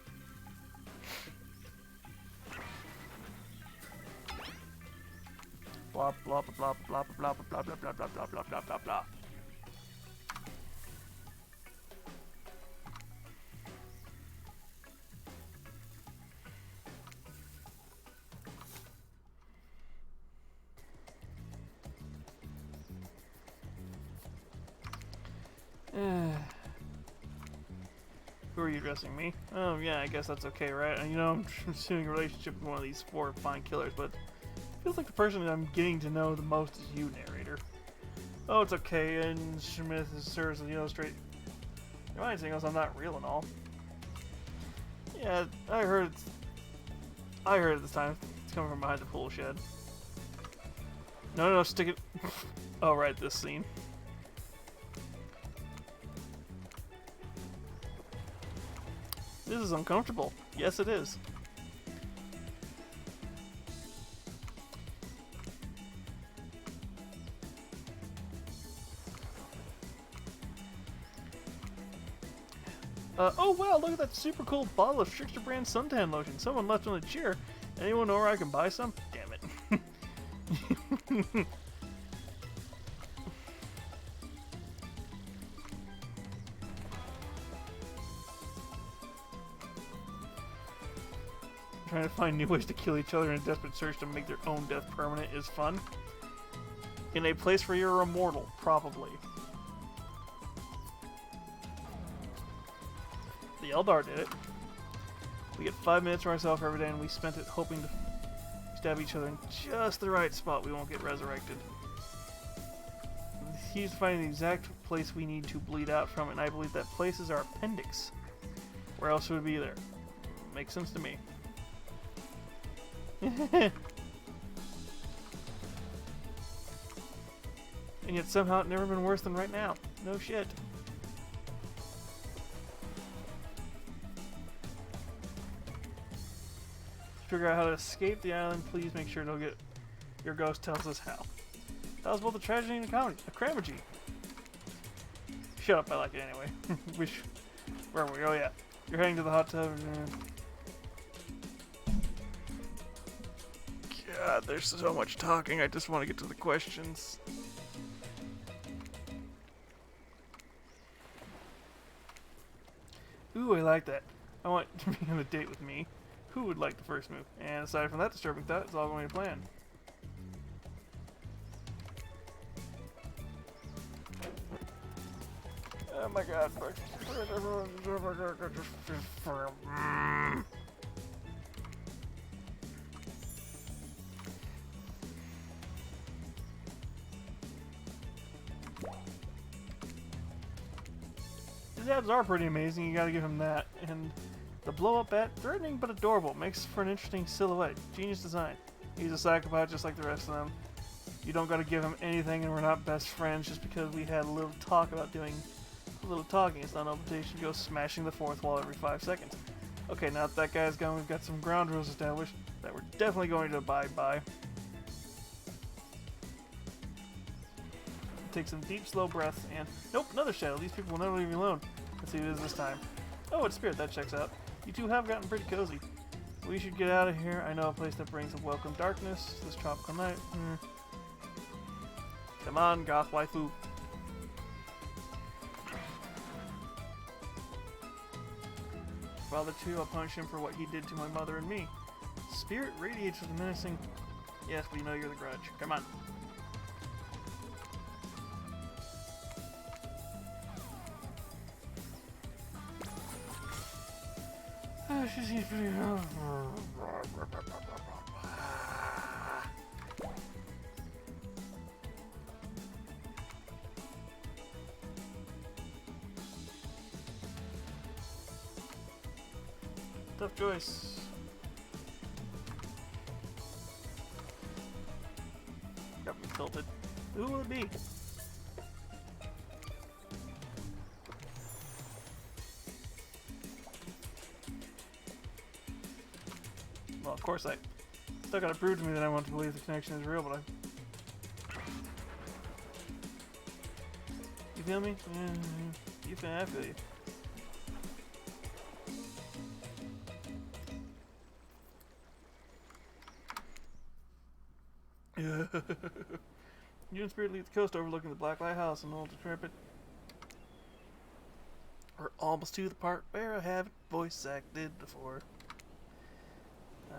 Blah blah blah blah blah blah blah blah blah blah blah blah blah blah blah. Who are you addressing, me? Oh yeah, I guess that's okay, right? You know, I'm assuming a relationship with one of these 4 fine killers, but it feels like the person that I'm getting to know the most is you, narrator. Oh, it's okay, and Smith serves as the illustrate. Your mind saying I'm not real and all. Yeah, I heard at this time. It's coming from behind the pool shed. No, no, stick it. Oh, right, this scene. This is uncomfortable. Yes, it is. Oh wow, look at that super cool bottle of Trickster brand suntan lotion. Someone left on the chair. Anyone know where I can buy some? Damn it. Trying to find new ways to kill each other in a desperate search to make their own death permanent is fun. In a place where you're immortal, probably. The Eldar did it. We get 5 minutes for ourselves every day, and we spent it hoping to stab each other in just the right spot we won't get resurrected. He's finding the exact place we need to bleed out from, and I believe that place is our appendix. Where else would it be there? Makes sense to me. And yet somehow it's never been worse than right now. No shit. Figure out how to escape the island. Please make sure your ghost tells us how. That was both a tragedy and a comedy. A Cramagy. Shut up, I like it anyway. Where are we? Oh yeah. You're heading to the hot tub. God, there's so much talking. I just want to get to the questions. Ooh, I like that. I want to be on a date with me. Who would like the first move? And aside from that disturbing thought, it's all going to plan. Oh my god. His abs are pretty amazing, you gotta give him that. And the blow-up bat, threatening but adorable, makes for an interesting silhouette. Genius design. He's a psychopath just like the rest of them. You don't gotta give him anything and we're not best friends just because we had a little talk about doing a little talking. It's not an invitation to go smashing the fourth wall every 5 seconds. Okay, now that that guy's gone, we've got some ground rules established that we're definitely going to abide by. Take some deep, slow breaths and... Nope, another shadow. These people will never leave me alone. Let's see what it is this time. Oh, it's Spirit. That checks out. You two have gotten pretty cozy. We should get out of here. I know a place that brings a welcome darkness this tropical night. Come on, goth waifu. Father 2, I'll punish him for what he did to my mother and me. Spirit radiates with a menacing... Yes, we know you're the grudge. Come on. She seems pretty... Tough choice. Got me tilted. Who will it be? Well, of course I still gotta prove to me that I want to believe the connection is real, but You feel me? You feel I feel you. You and Spirit leave the coast overlooking the Black Lighthouse and old decrepit. We're almost to the part where I haven't voice acted before.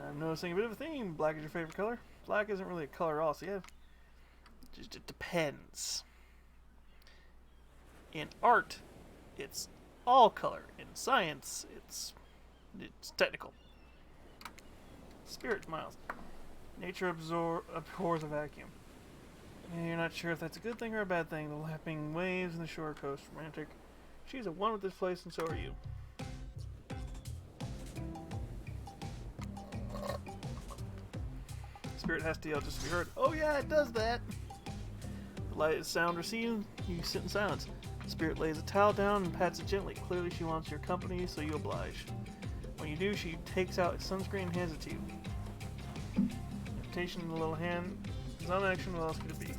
I'm noticing a bit of a theme. Black is your favorite color? Black isn't really a color at all, so yeah. Just it depends. In art, it's all color. In science, it's technical. Spirit smiles. Nature abhors a vacuum. And you're not sure if that's a good thing or a bad thing. The lapping waves and the shore coast romantic. She's at one with this place, and so are you. Spirit has to yell just to be heard. Oh yeah, it does that! The light sound received, you sit in silence. Spirit lays a towel down and pats it gently. Clearly she wants your company, so you oblige. When you do, she takes out a sunscreen and hands it to you. Invitation in the little hand is on action. What else could it be?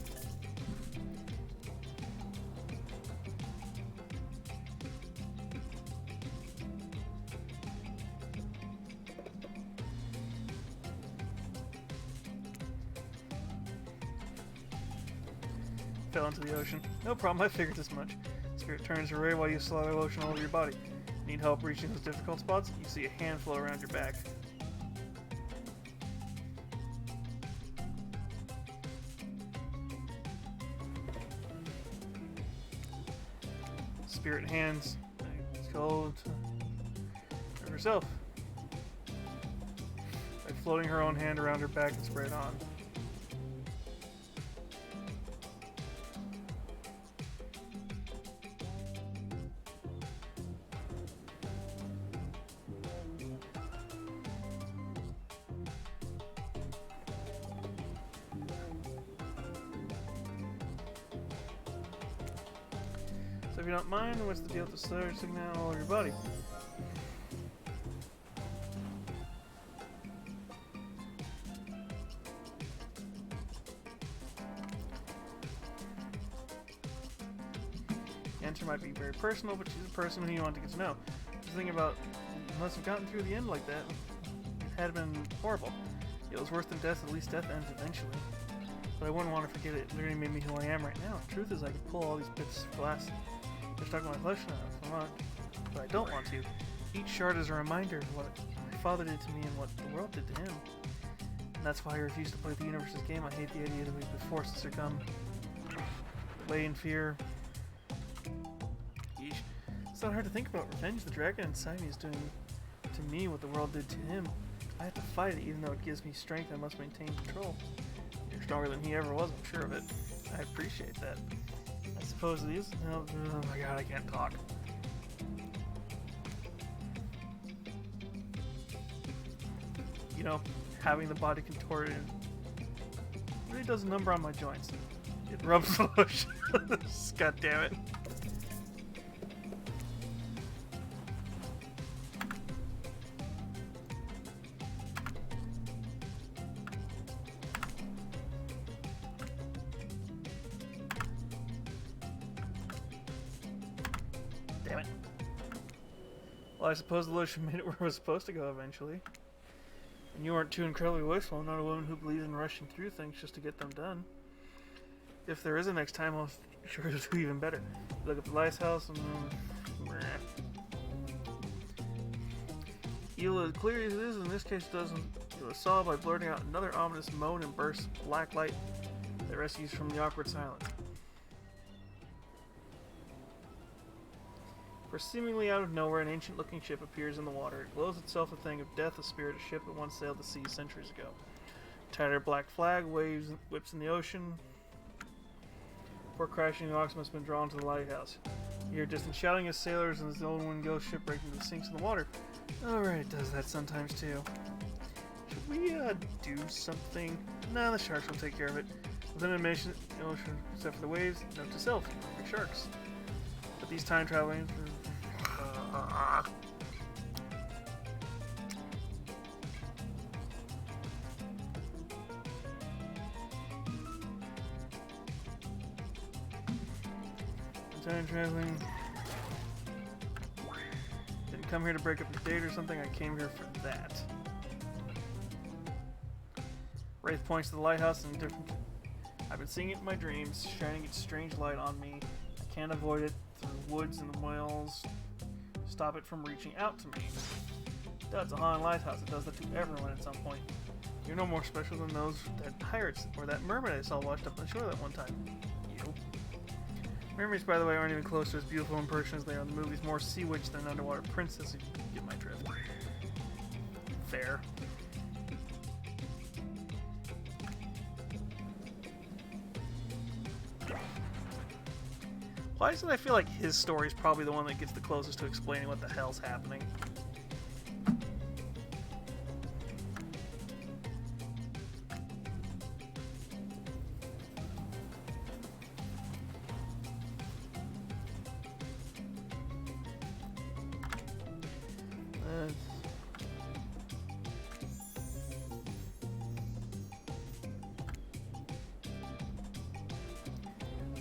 Fell into the ocean. No problem, I figured as much. Spirit turns her ray while you slather lotion all over your body. Need help reaching those difficult spots? You see a hand flow around your back. Spirit hands go to herself by floating her own hand around her back and spray it on. So if you don't mind, what's the deal with the slur sticking out all over your body? The answer might be very personal, but she's a person who you want to get to know. The thing about, you must have gotten through the end like that. It had been horrible. It was worse than death, at least death ends eventually. But I wouldn't want to forget it. It literally made me who I am right now. The truth is I could pull all these bits of glass and stuck my flesh now if I want, but I don't want to. Each shard is a reminder of what my father did to me and what the world did to him. And that's why I refuse to play the universe's game. I hate the idea that we've been forced to succumb. Lay in fear. Yeesh. It's not hard to think about. Revenge. The dragon inside me is doing to me what the world did to him. I have to fight it, even though it gives me strength. I must maintain control. You're stronger than he ever was, I'm sure of it. I appreciate that. I suppose it is. Oh my god, I can't talk. You know, having the body contorted really does a number on my joints. It rubs the lotion. God damn it. Damn it. Well, I suppose the lotion made it where it was supposed to go eventually. And you weren't too incredibly wasteful. I'm not a woman who believes in rushing through things just to get them done. If there is a next time, I'll sure to do even better. Look at the lighthouse and Ela, as clear as it is, in this case doesn't. Ela saw by blurting out another ominous moan and bursts of black light that rescues from the awkward silence. For seemingly out of nowhere, an ancient-looking ship appears in the water. It glows itself a thing of death, a spirit, a ship that once sailed the sea centuries ago. Tattered black flag whips in the ocean. Before crashing, the rocks must have been drawn to the lighthouse. You hear distant shouting as sailors and as the old wind goes shipbreaking to the sinks in the water. Alright, it does that sometimes too. Should we, do something? Nah, the sharks will take care of it. Within an ocean, except for the waves, note to self, like sharks. But these time traveling time traveling. Didn't come here to break up your date or something. I came here for that. Wraith points to the lighthouse and different. I've been seeing it in my dreams, shining its strange light on me. I can't avoid it through woods and wells. Stop it from reaching out to me. That's a haunted lighthouse. It does that to everyone at some point. You're no more special than those that pirates or that mermaid I saw washed up on the shore that one time. You. Mermaids, by the way, aren't even close to as beautiful in person as they are in the movies. More sea witch than underwater princess, if you get my drift. Fair. Why is it I feel like his story is probably the one that gets the closest to explaining what the hell's happening?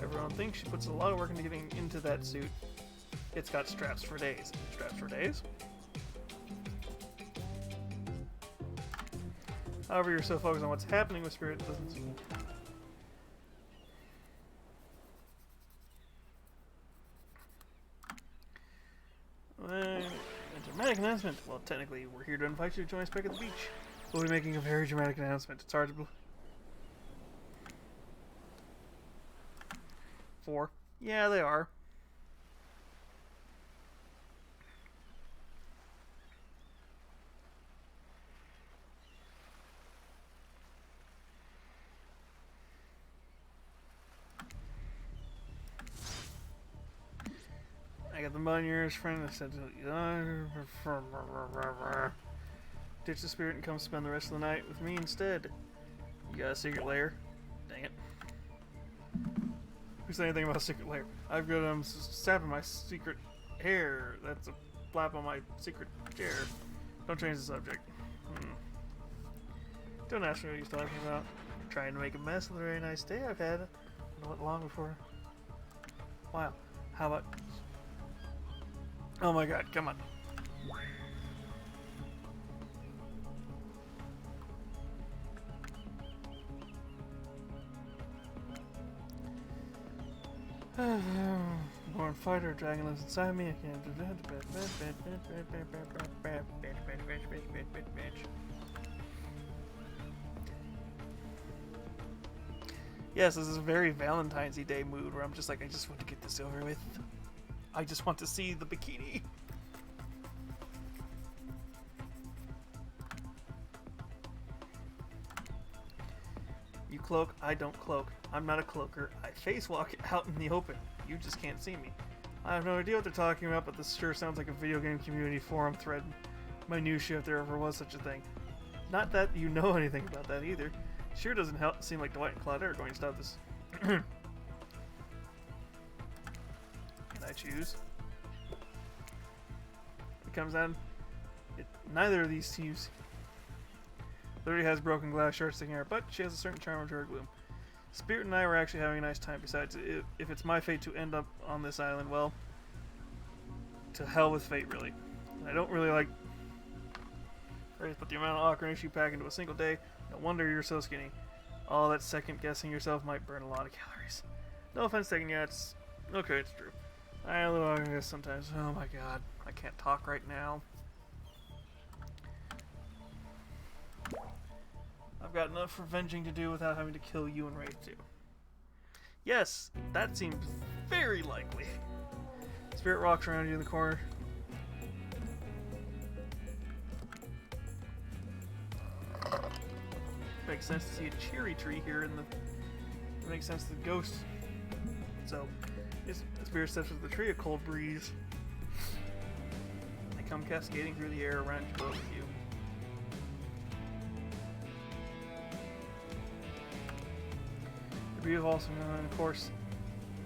Everyone thinks she puts a lot of work into getting into that suit. It's got straps for days. Straps for days? However, you're so focused on what's happening with Spirit, it doesn't seem... A dramatic announcement. Well, technically, we're here to invite you to join us back at the beach. We'll be making a very dramatic announcement. It's hard to believe. 4. Yeah, they are. I got the Munier's friend that said, ditch the Spirit and come spend the rest of the night with me instead. You got a secret lair? Dang it. Who said anything about a secret lair? I've got sap in my secret hair. That's a flap on my secret chair. Don't change the subject. Don't ask me what he's talking about. Trying to make a mess of the very nice day I've had. I don't know what long before. Wow. How about... Oh my god, come on. Born fighter, dragon lives inside me. I can't do that. Yes, this is a very Valentine's Day mood where I'm just like, I just want to get this over with. I just want to see the bikini. You cloak, I don't cloak. I'm not a cloaker. I face walk out in the open. You just can't see me. I have no idea what they're talking about, but this sure sounds like a video game community forum thread. Minutia if there ever was such a thing. Not that you know anything about that either. Sure doesn't seem like Dwight and Claude are going to stop this. Can I choose? It comes down. Neither of these teams literally has broken glass shards sticking out, but she has a certain charm to her gloom. Spirit and I were actually having a nice time. Besides, if it's my fate to end up on this island, well, to hell with fate, really. And I don't really like phrase, but the amount of awkwardness you pack into a single day, no wonder you're so skinny. All that second guessing yourself might burn a lot of calories. No offense taken yet. It's okay, it's true. I little guess sometimes. Oh my god, I can't talk right now. I've got enough revenging to do without having to kill you and Wraith too. Yes, that seems very likely. Spirit rocks around you in the corner. Makes sense to see a cherry tree here in the... It makes sense to the ghost. So, the spirit steps into the tree, a cold breeze. They come cascading through the air around you, both of you. The beauty of also, and of course,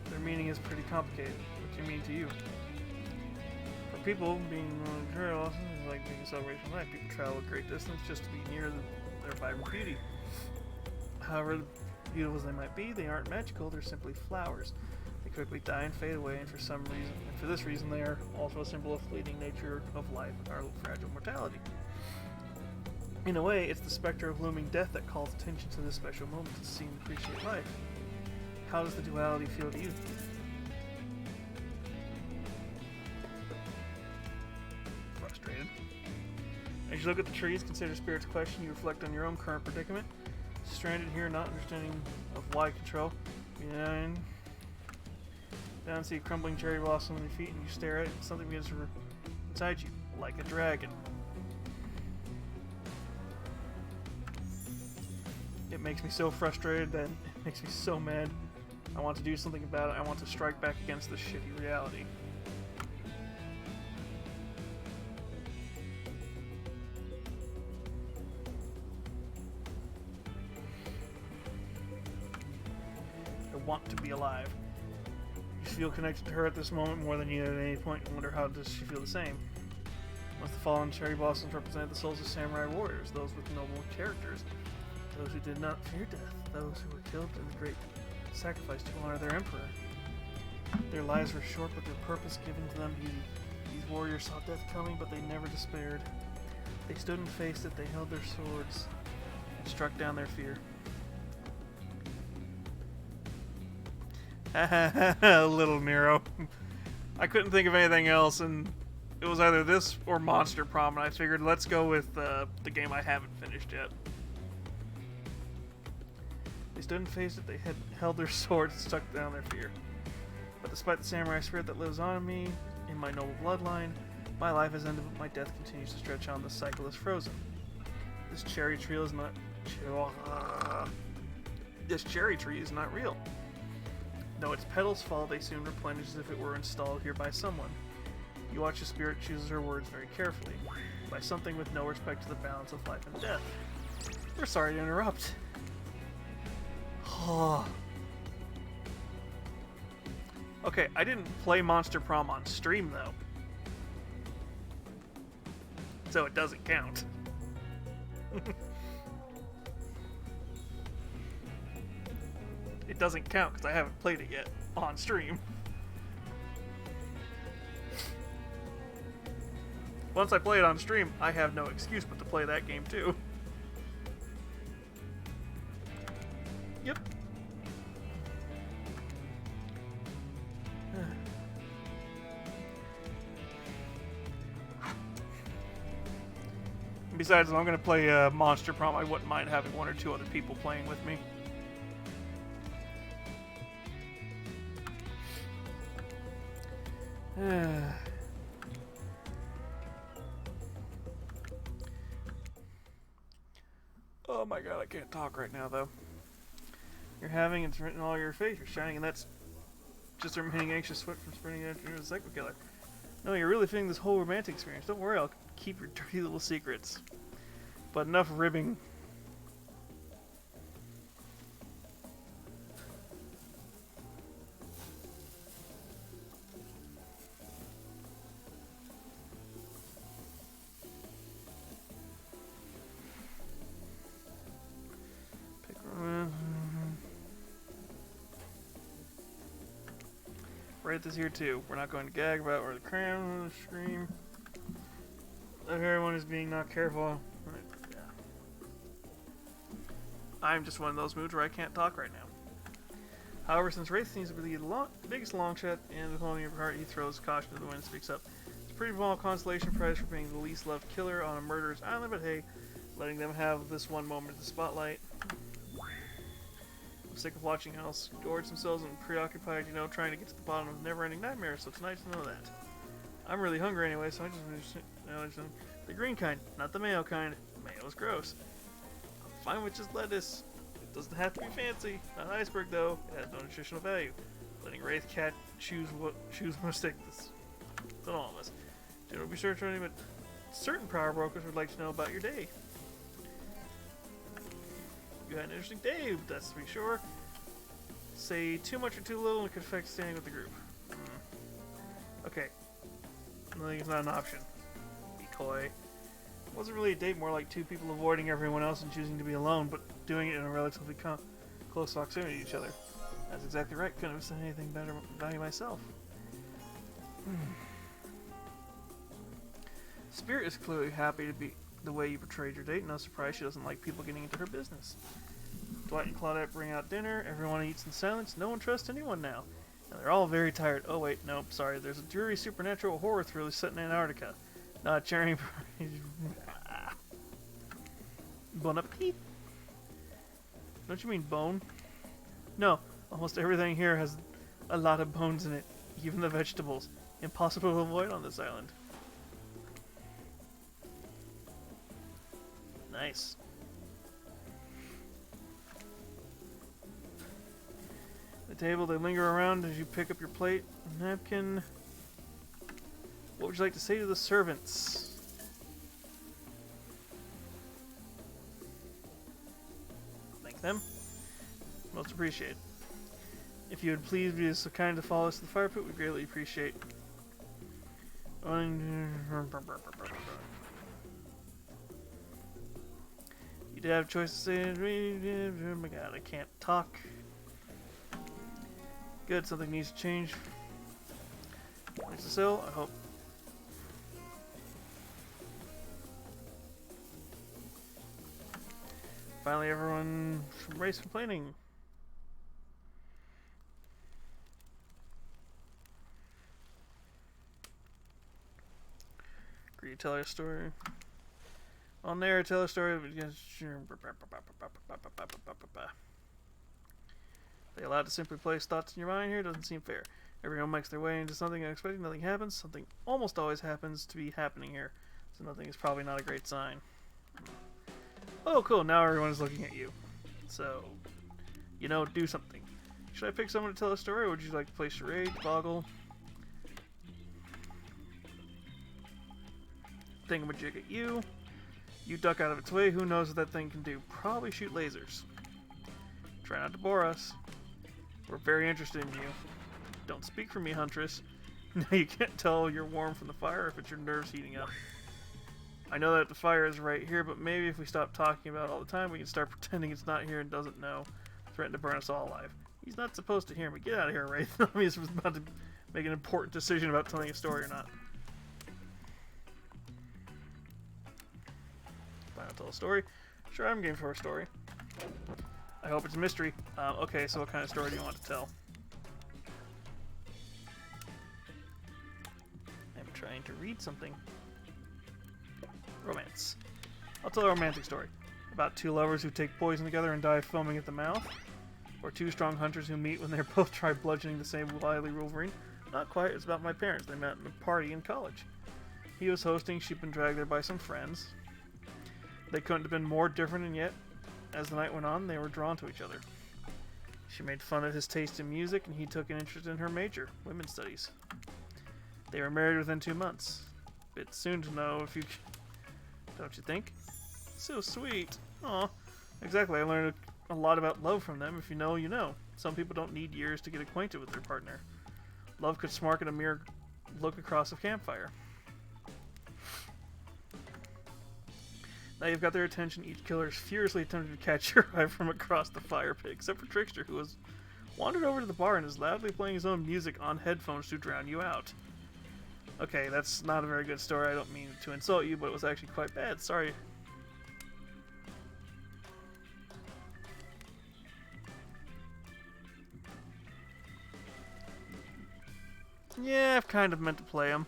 their meaning is pretty complicated. What do you mean to you? For people, being on a trail also is like being a celebration of life. People travel a great distance just to be near their vibrant beauty. However beautiful as they might be, they aren't magical, they're simply flowers. They quickly die and fade away, and for this reason they are also a symbol of fleeting nature of life, our fragile mortality. In a way, it's the specter of looming death that calls attention to this special moment to see and appreciate life. How does the duality feel to you? Frustrated. As you look at the trees, consider Spirit's question, you reflect on your own current predicament. Stranded here, not understanding of why control. Down, see a crumbling cherry blossom on your feet, and you stare at it, and something begins to inside you, like a dragon. It makes me so frustrated, that it makes me so mad. I want to do something about it. I want to strike back against this shitty reality. Want to be alive. You feel connected to her at this moment more than you at any point and wonder how does she feel the same. Most the fallen cherry blossoms represent the souls of samurai warriors, those with noble characters, those who did not fear death, those who were killed in the great sacrifice to honor their emperor. Their lives were short, but their purpose given to them beauty. These warriors saw death coming, but they never despaired. They stood and faced it, they held their swords, and struck down their fear. Little Nero. I couldn't think of anything else, and it was either this or Monster Prom, and I figured let's go with the game I haven't finished yet. They stood and faced it, they had held their swords and stuck down their fear. But despite the samurai spirit that lives on me, in my noble bloodline, my life has ended, but my death continues to stretch on. The cycle is frozen. This cherry tree is not... This cherry tree is not real. Though its petals fall, they soon replenish as if it were installed here by someone. You watch the spirit chooses her words very carefully, by something with no respect to the balance of life and death. We're sorry to interrupt. Okay, I didn't play Monster Prom on stream, though. So it doesn't count. It doesn't count because I haven't played it yet on stream. Once I play it on stream, I have no excuse but to play that game too. Yep. Besides, if I'm going to play Monster Prom, I wouldn't mind having one or two other people playing with me. Oh my god, I can't talk right now though. You're having it's written all over your face, you're shining, and that's just a remaining anxious sweat from sprinting after the psycho killer. No, you're really feeling this whole romantic experience. Don't worry, I'll keep your dirty little secrets. But enough ribbing. Write this here too. We're not going to gag about or the cram scream. Everyone is being not careful. Right. Yeah. I'm just one of those moods where I can't talk right now. However, since Wraith seems to be the biggest long shot and with holding your heart, he throws caution to the wind and speaks up. It's a pretty small consolation prize for being the least loved killer on a murderer's island, but hey, letting them have this one moment in the spotlight. I'm sick of watching how gorge themselves and preoccupied, you know, trying to get to the bottom of never-ending nightmares, so it's nice to know that. I'm really hungry anyway, so I just the green kind, not the mayo kind. Mayo's gross. I'm fine with just lettuce. It doesn't have to be fancy. Not an iceberg though. It has no nutritional value. Letting Wraith Cat choose what mistake this. It's on all of us. General be sure to any, but certain power brokers would like to know about your day. You had an interesting day, that's to be sure. Say too much or too little and it could affect standing with the group. Okay. I think it's not an option. Decoy. It wasn't really a date, more like two people avoiding everyone else and choosing to be alone, but doing it in a relatively close proximity to each other. That's exactly right. Couldn't have said anything better about you myself. Spirit is clearly happy to be the way you portrayed your date. No surprise she doesn't like people getting into her business. Dwight and Claudette bring out dinner. Everyone eats in silence. No one trusts anyone now. And they're all very tired. Oh wait, nope, sorry. There's a dreary supernatural horror thriller set in Antarctica. Not cherry. Bon appetit. Don't you mean bone? No, almost everything here has a lot of bones in it. Even the vegetables. Impossible to avoid on this island. Nice. The table, they linger around as you pick up your plate, napkin. What would you like to say to the servants? Thank them. Most appreciated. If you would please be so kind to follow us to the fire pit, we greatly appreciate. You did have a choice to say. Oh my god, I can't talk. Good, something needs to change. Next to Sill, I hope. Finally, everyone from race complaining. Agree to tell her story. On there, tell a story. They allowed to simply place thoughts in your mind here doesn't seem fair. Everyone makes their way into something unexpected, nothing happens. Something almost always happens to be happening here, so nothing is probably not a great sign. Oh, cool, now everyone is looking at you. So, you know, do something. Should I pick someone to tell a story, or would you like to play charade, boggle? Thingamajig at you. You duck out of its way, who knows what that thing can do? Probably shoot lasers. Try not to bore us. We're very interested in you. Don't speak for me, Huntress. Now you can't tell you're warm from the fire if it's your nerves heating up. I know that the fire is right here, but maybe if we stop talking about it all the time, we can start pretending it's not here and doesn't know. Threaten to burn us all alive. He's not supposed to hear me. Get out of here, Wraith. I mean, he's about to make an important decision about telling a story or not. Fine, I'll tell a story. Sure, I'm game for a story. I hope it's a mystery. Okay, so what kind of story do you want to tell? I'm trying to read something. Romance. I'll tell a romantic story. About two lovers who take poison together and die foaming at the mouth. Or two strong hunters who meet when they both try bludgeoning the same wily Wolverine. Not quite, it's about my parents. They met at a party in college. He was hosting, she'd been dragged there by some friends. They couldn't have been more different, and yet, as the night went on, they were drawn to each other. She made fun of his taste in music, and he took an interest in her major, women's studies. They were married within 2 months. Bit soon to know if you... Don't you think? So sweet. Aw. Exactly, I learned a lot about love from them. If you know, you know. Some people don't need years to get acquainted with their partner. Love could spark at a mere look across a campfire. Now you've got their attention, each killer is furiously attempting to catch your eye from across the fire pit, except for Trickster, who has wandered over to the bar and is loudly playing his own music on headphones to drown you out. Okay, that's not a very good story. I don't mean to insult you, but it was actually quite bad. Sorry. Yeah, I've kind of meant to play him.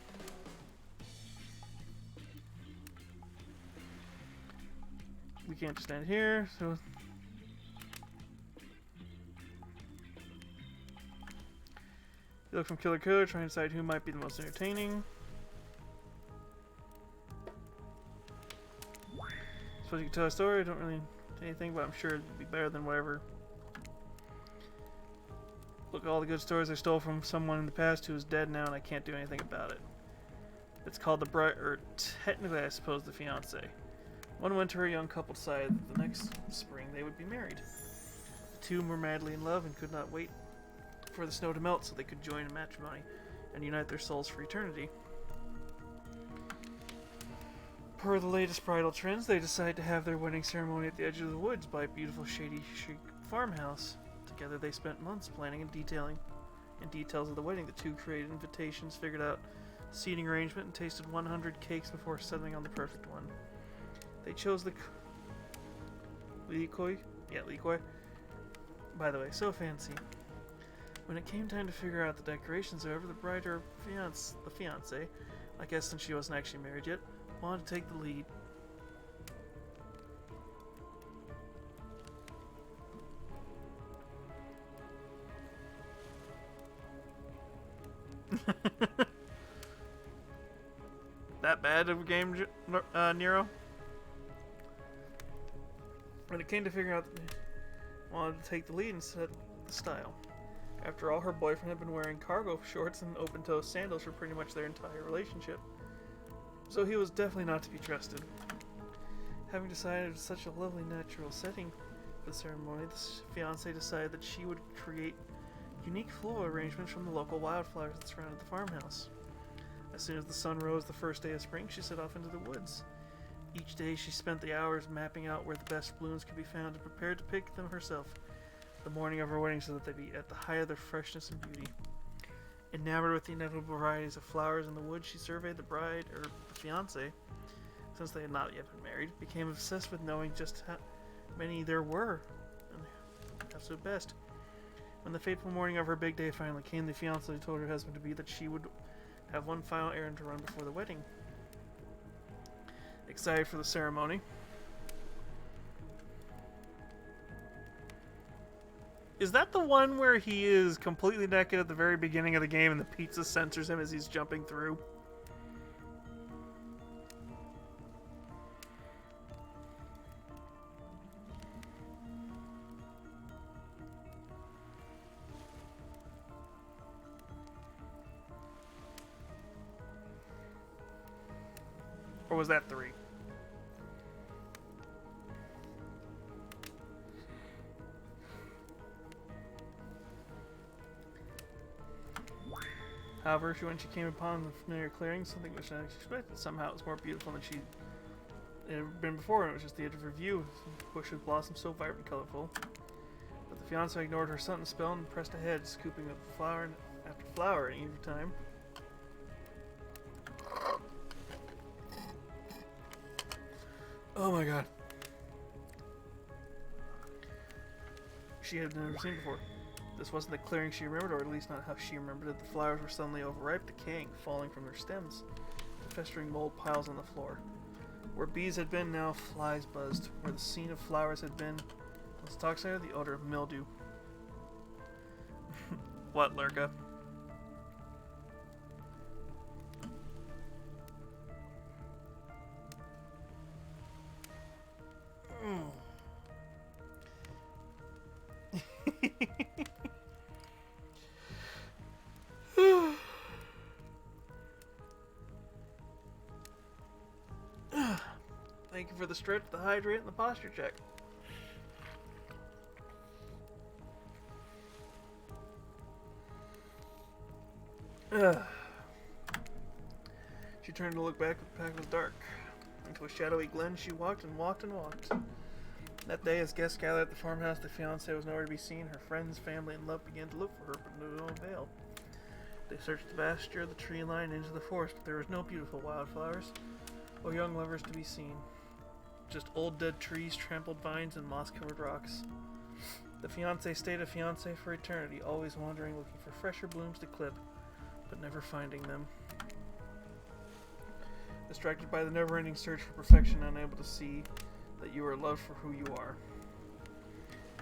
We can't just stand here, so... You look from killer to killer, trying to decide who might be the most entertaining. Suppose you can tell a story, I don't really do anything, but I'm sure it'd be better than whatever. Look at all the good stories I stole from someone in the past who is dead now and I can't do anything about it. It's called the bride, or technically I suppose the fiancé. One winter a young couple decided that the next spring they would be married. The two were madly in love and could not wait for the snow to melt so they could join in matrimony and unite their souls for eternity. Per the latest bridal trends, they decided to have their wedding ceremony at the edge of the woods by a beautiful shady chic farmhouse. Together they spent months planning and detailing in details of the wedding. The two created invitations, figured out seating arrangement, and tasted 100 cakes before settling on the perfect one. They chose the Likoi? Yeah, Likoi. By the way, so fancy. When it came time to figure out the decorations, however, the bride or the fiancé, I guess since she wasn't actually married yet, wanted to take the lead. That bad of a game, Nero? When it came to figuring out, wanted to take the lead and set the style. After all, her boyfriend had been wearing cargo shorts and open-toe sandals for pretty much their entire relationship. So he was definitely not to be trusted. Having decided such a lovely natural setting for the ceremony, the fiancé decided that she would create unique floral arrangements from the local wildflowers that surrounded the farmhouse. As soon as the sun rose the first day of spring, she set off into the woods. Each day she spent the hours mapping out where the best blooms could be found and prepared to pick them herself the morning of her wedding so that they'd be at the height of their freshness and beauty. Enamored with the inevitable varieties of flowers in the woods, she surveyed the bride, or the fiancé, since they had not yet been married, became obsessed with knowing just how many there were, and absolute best. When the fateful morning of her big day finally came, the fiancé told her husband-to-be that she would have one final errand to run before the wedding. Excited for the ceremony. Is that the one where he is completely naked at the very beginning of the game and the pizza censors him as he's jumping through? Or was that 3? However, when she came upon the familiar clearing, something which I expected. Somehow it was more beautiful than she had been before, and it was just the edge of her view. Bushes blossomed so vibrant and colorful. But the fiancé ignored her sudden spell and pressed ahead, scooping up flower after flower in each time. Oh my god. She had never seen before. This wasn't the clearing she remembered, or at least not how she remembered it. The flowers were suddenly overripe, decaying, falling from their stems. The festering mold piles on the floor. Where bees had been, now flies buzzed. Where the scene of flowers had been, was toxic, the odor of mildew. What, Lurka? Thank you for the stretch, the hydrate, and the posture check. She turned to look back, but the path was dark. Into a shadowy glen she walked and walked and walked. That day, as guests gathered at the farmhouse, the fiancée was nowhere to be seen. Her friends, family, and love began to look for her, but to no avail. They searched the vasture, the tree line, into the forest, but there was no beautiful wildflowers or young lovers to be seen. Just old dead trees, trampled vines, and moss-covered rocks. The fiancé stayed a fiancé for eternity, always wandering, looking for fresher blooms to clip, but never finding them. Distracted by the never-ending search for perfection, unable to see that you are loved for who you are.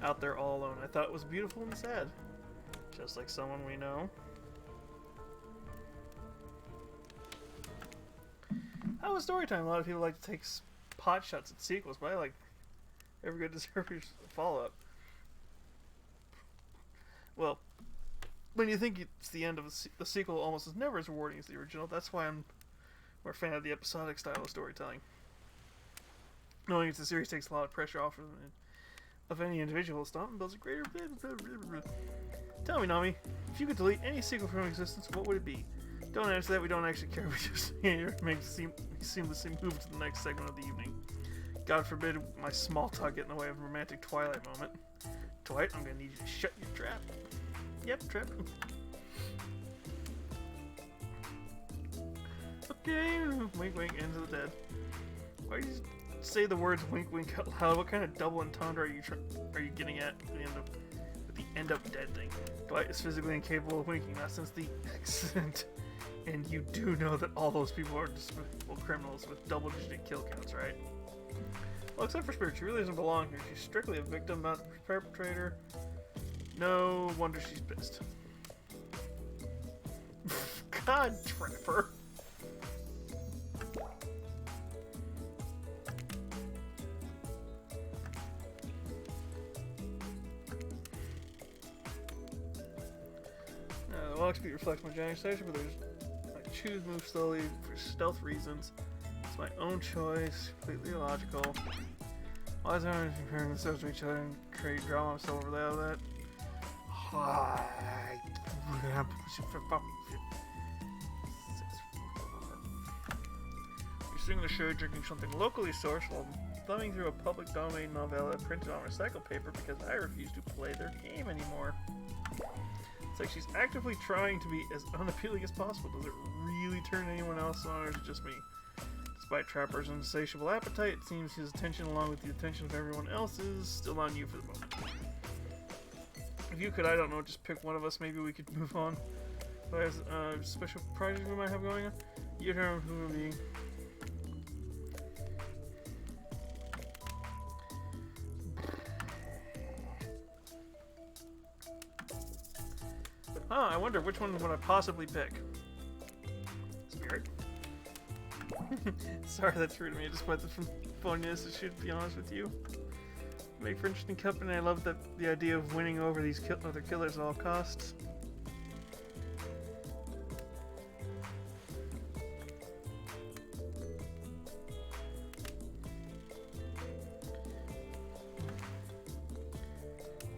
Out there all alone. I thought it was beautiful and sad. Just like someone we know. How was story time? A lot of people like to take pot shots at sequels, but I like every good deserves a follow-up. Well, when you think it's the end of the sequel, almost is never as rewarding as the original. That's why I'm more a fan of the episodic style of storytelling. Knowing it's a series takes a lot of pressure off of any individual stop and builds a greater... Tell me, Nami, if you could delete any sequel from existence, what would it be? Don't answer that, we don't actually care. We just make seamlessly move to the next segment of the evening. God forbid my small talk get in the way of a romantic Twilight moment. Dwight, I'm gonna need you to shut your trap. Yep, trap. Okay, wink wink, ends of the dead. Why do you say the words wink wink out loud? What kind of double entendre are you getting at with the end up dead thing? Dwight is physically incapable of winking, not since the accident. And you do know that all those people are despicable criminals with double-digit kill counts, right? Well, except for Spirit, she really doesn't belong here. She's strictly a victim, not the perpetrator. No wonder she's pissed. God, Trapper. The walk speed reflects my giant station, but I choose move slowly for stealth reasons. It's my own choice, completely illogical. Why is everyone comparing themselves to each other and create drama? I'm so over that. sitting in the show drinking something locally sourced while thumbing through a public domain novella printed on recycled paper because I refuse to play their game anymore. It's like she's actively trying to be as unappealing as possible. Does it really turn anyone else on, or is it just me? Despite Trapper's insatiable appetite, it seems his attention, along with the attention of everyone else, is still on you for the moment. If you could, I don't know, just pick one of us, maybe we could move on. But as a special project we might have going on, you determine who will be. Huh, I wonder which one would I possibly pick? Spirit. Sorry, that's rude of me. Despite the phoniness, I should be honest with you. Make for interesting company. I love the idea of winning over these other killers at all costs.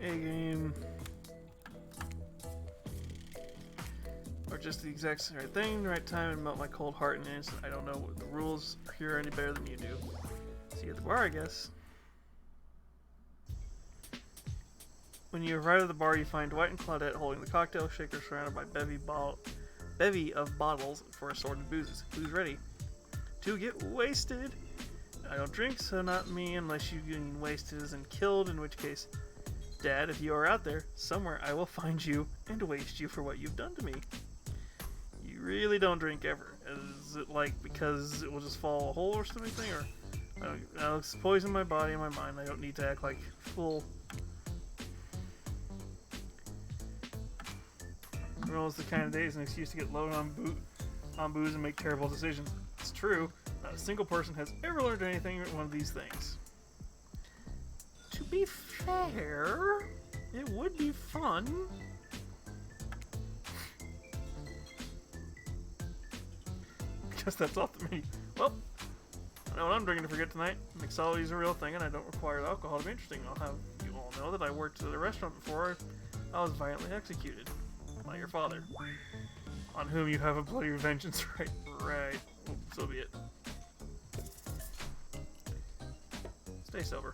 A game. Or just the exact right thing, the right time, and melt my cold heart in an instant. I don't know what the rules here are any better than you do. See you at the bar, I guess. When you arrive at the bar, you find Dwight and Claudette holding the cocktail shaker surrounded by bevy of bottles for assorted boozes. Who's ready to get wasted? I don't drink, so not me, unless you get wasted and killed, in which case, Dad, if you are out there, somewhere I will find you and waste you for what you've done to me. You really don't drink ever. Is it like because it will just fall a hole or something, or I'll poison my body and my mind. I don't need to act like full. It's the kind of day is an excuse to get loaded on booze and make terrible decisions. It's true. Not a single person has ever learned anything from one of these things. To be fair, it would be fun. Guess that's all to me. Well, I know what I'm drinking to forget tonight. Mixology is a real thing, and I don't require alcohol to be interesting. I'll have you all know that I worked at a restaurant before I was violently executed by your father, on whom you have a bloody vengeance. Right. Oh, so be it. Stay sober.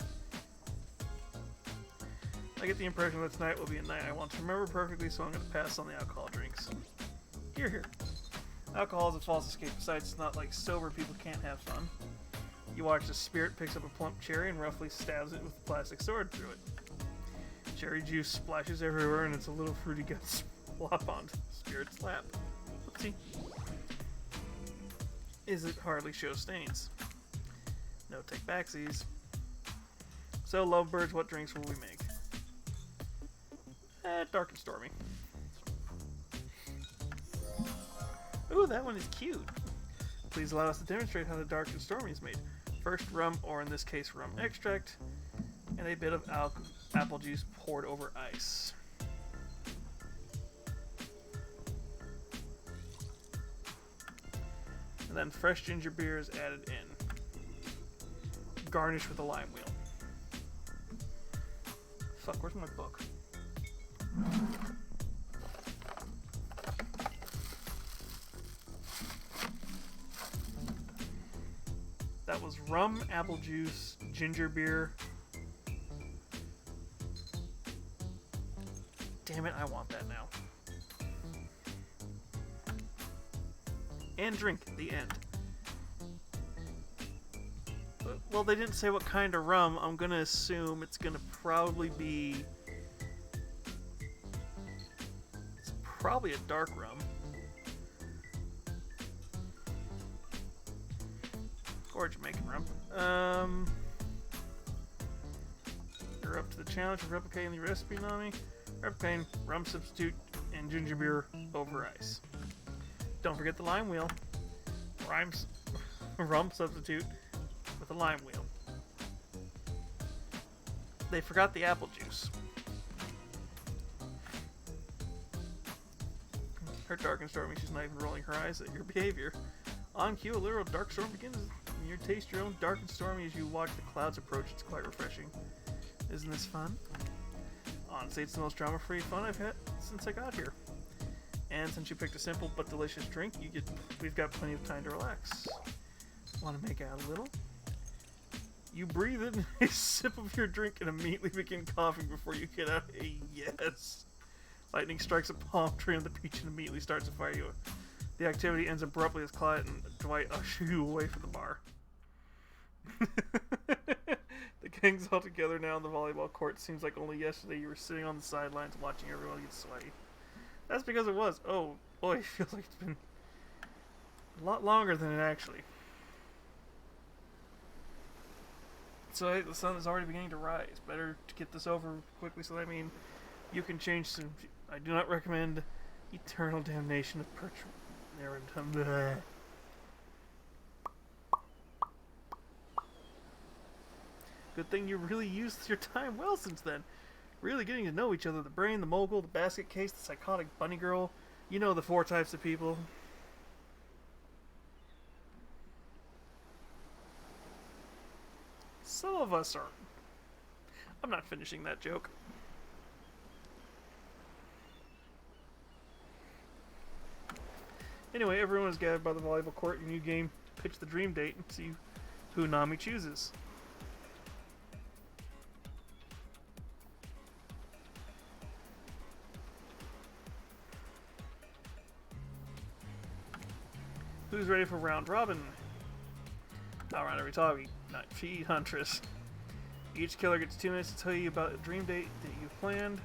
I get the impression that tonight will be a night I want to remember perfectly, so I'm going to pass on the alcohol drinks. Here. Alcohol is a false escape. Besides, it's not like sober people can't have fun. You watch the Spirit picks up a plump cherry and roughly stabs it with a plastic sword through it. Cherry juice splashes everywhere, and it's a little fruity gut flop onto Spirit's lap. Oopsie. It hardly shows stains. No take backsies. So, lovebirds, what drinks will we make? Dark and stormy. Ooh, that one is cute. Please allow us to demonstrate how the dark and stormy is made. First, rum, or in this case, rum extract, and a bit of apple juice poured over ice. And then fresh ginger beer is added in. Garnish with a lime wheel. Fuck, where's my book? That was rum, apple juice, ginger beer. Damn it, I want that now. And drink, the end. Well, they didn't say what kind of rum. I'm gonna assume it's gonna probably be... It's probably a dark rum. Or Jamaican rum. You're up to the challenge of replicating the recipe, Nami. Replicating rum substitute and ginger beer over ice. Don't forget the lime wheel. Rum substitute with a lime wheel. They forgot the apple juice. Her dark and stormy, she's not even rolling her eyes at your behavior. On cue, a literal dark storm begins, and you taste your own dark and stormy as you watch the clouds approach. It's quite refreshing. Isn't this fun? Honestly, it's the most drama-free fun I've had since I got here. And since you picked a simple but delicious drink, we've got plenty of time to relax. Want to make out a little? You breathe in a sip of your drink and immediately begin coughing before you get out a yes. Lightning strikes a palm tree on the beach and immediately starts to fire you. The activity ends abruptly as Clyde and Dwight usher you away from the bar. The gang's all together now on the volleyball court. Seems like only yesterday you were sitting on the sidelines watching everyone get sweaty. That's because it was. Oh, boy, it feels like it's been a lot longer than it actually. So hey, the sun is already beginning to rise. Better to get this over quickly so that, I mean, you can change some... I do not recommend eternal damnation of Bleh. Good thing you really used your time well since then. Really getting to know each other. The brain, the mogul, the basket case, the psychotic bunny girl. You know the 4 types of people. Some of us are... I'm not finishing that joke. Anyway, everyone is gathered by the volleyball court. Your new game, pitch the dream date and see who Nami chooses. Who's ready for round robin? Around every talkie, not feed Huntress. Each killer gets 2 minutes to tell you about a dream date that you've planned.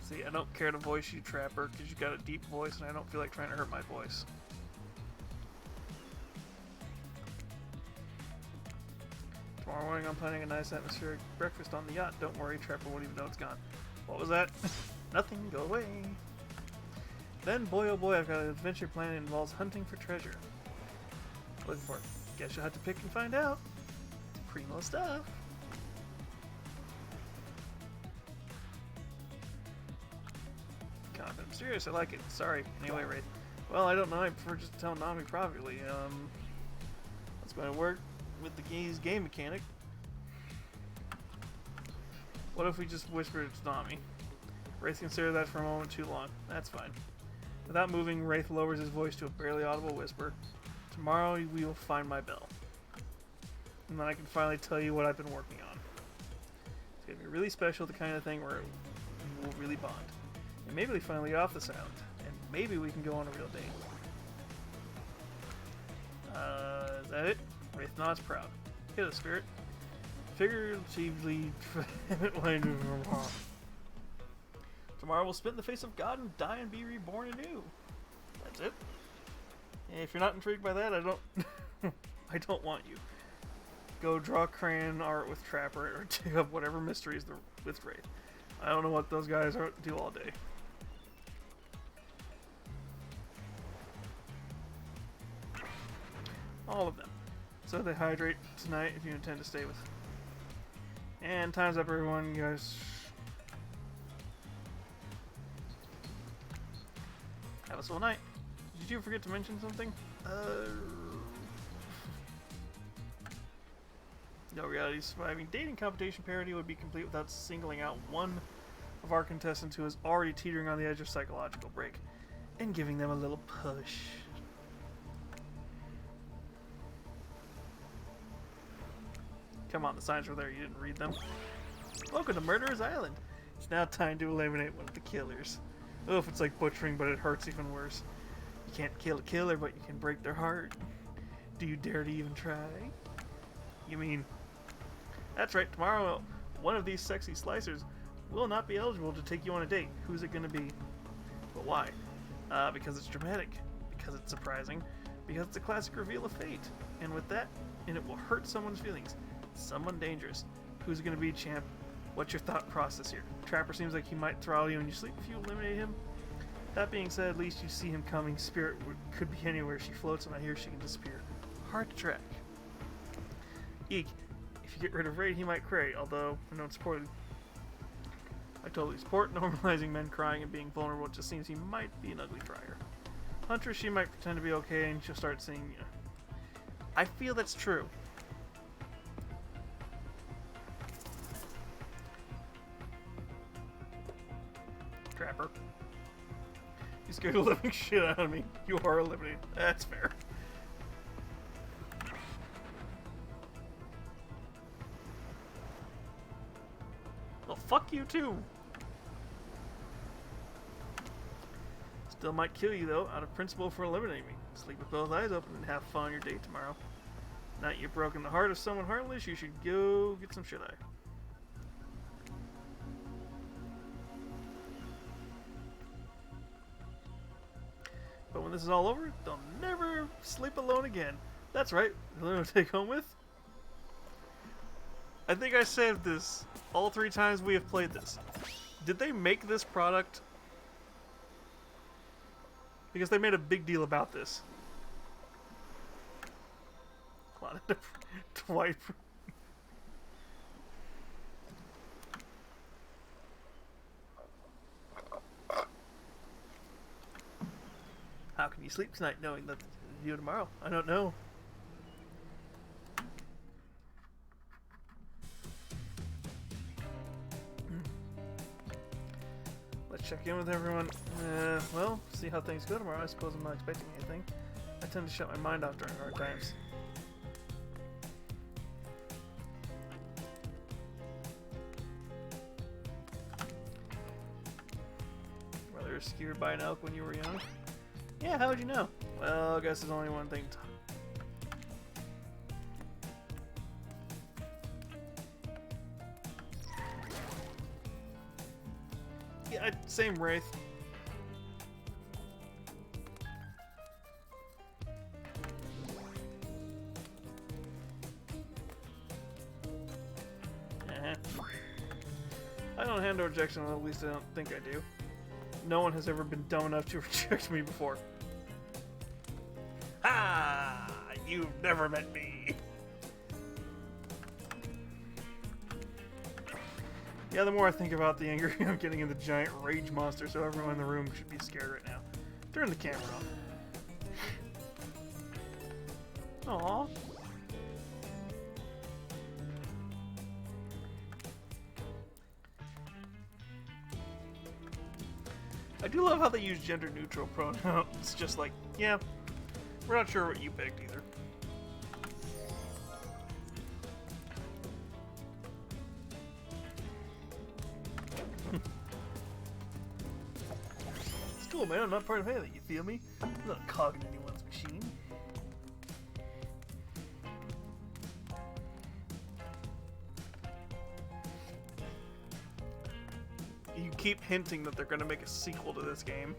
See, I don't care to voice you, Trapper, because you got a deep voice and I don't feel like trying to hurt my voice. Tomorrow morning I'm planning a nice atmospheric breakfast on the yacht. Don't worry, Trapper won't even know it's gone. What was that? Nothing, go away. Then, boy oh boy, I've got an adventure plan that involves hunting for treasure. Looking for it. Guess you'll have to pick and find out. It's primo stuff. Kind of mysterious, I like it. Sorry. Anyway, Wraith. Well, I don't know, I prefer just to tell Nami privately. That's going to work with the game mechanic. What if we just whisper it to Nami? Wraith considered that for a moment too long. That's fine. Without moving, Wraith lowers his voice to a barely audible whisper. Tomorrow we will find my bell. And then I can finally tell you what I've been working on. It's going to be really special, the kind of thing where we will really bond. And maybe we finally get off the sound. And maybe we can go on a real date. Is that it? Wraith nods proud. Hit it, spirit. Figuratively... Tomorrow we'll spit in the face of God and die and be reborn anew. That's it. And if you're not intrigued by that, I don't... I don't want you. Go draw crayon art with Trapper or dig up whatever mysteries with Wraith. I don't know what those guys do all day. All of them. So they hydrate tonight if you intend to stay with. And time's up, everyone. You guys... Have a swell night. Did you forget to mention something? No reality surviving dating competition parody would be complete without singling out one of our contestants who is already teetering on the edge of psychological break and giving them a little push. Come on, the signs were there, you didn't read them. Welcome to Murderer's Island. It's now time to eliminate one of the killers. Oh, if it's like butchering, but it hurts even worse. You can't kill a killer, but you can break their heart. Do you dare to even try? You mean... That's right, tomorrow one of these sexy slicers will not be eligible to take you on a date. Who's it gonna be? But why? Because it's dramatic. Because it's surprising. Because it's a classic reveal of fate. And with that, and it will hurt someone's feelings. Someone dangerous. Who's it gonna be, champ? What's your thought process here? Trapper seems like he might throttle you in your sleep if you eliminate him. That being said, at least you see him coming. Spirit could be anywhere. She floats, and I hear she can disappear. Hard to track. Eek. If you get rid of Raid, he might cray, although I don't support it. I totally support normalizing men crying and being vulnerable. It just seems he might be an ugly crier. Huntress, she might pretend to be okay and she'll start seeing you. I feel that's true. Trapper. You scared the living shit out of me. You are eliminated. That's fair. Well, fuck you too. Still might kill you though, out of principle for eliminating me. Sleep with both eyes open and have fun on your date tomorrow. Now that you've broken the heart of someone heartless, you should go get some shit-eye. But when this is all over, they'll never sleep alone again. That's right. They'll take home with. I think I saved this all 3 times we have played this. Did they make this product? Because they made a big deal about this. Dwight. How can you sleep tonight knowing that you tomorrow? I don't know. Let's check in with everyone. Well, see how things go tomorrow. I suppose I'm not expecting anything. I tend to shut my mind off during hard times. Whether you're skewered by an elk when you were young? Yeah, how would you know? Well, I guess there's only one thing to... Yeah, same Wraith. I don't handle rejection, well, at least I don't think I do. No one has ever been dumb enough to reject me before. Ha! You've never met me! Yeah, the more I think about the anger I'm getting in the giant rage monster, so everyone in the room should be scared right now. Turn the camera on. Aww. I do love how they use gender-neutral pronouns. It's just like, yeah, we're not sure what you picked either. It's cool, man. I'm not part of anything. You feel me? I'm not a cog in anyone's machine. You keep hinting that they're going to make a sequel to this game.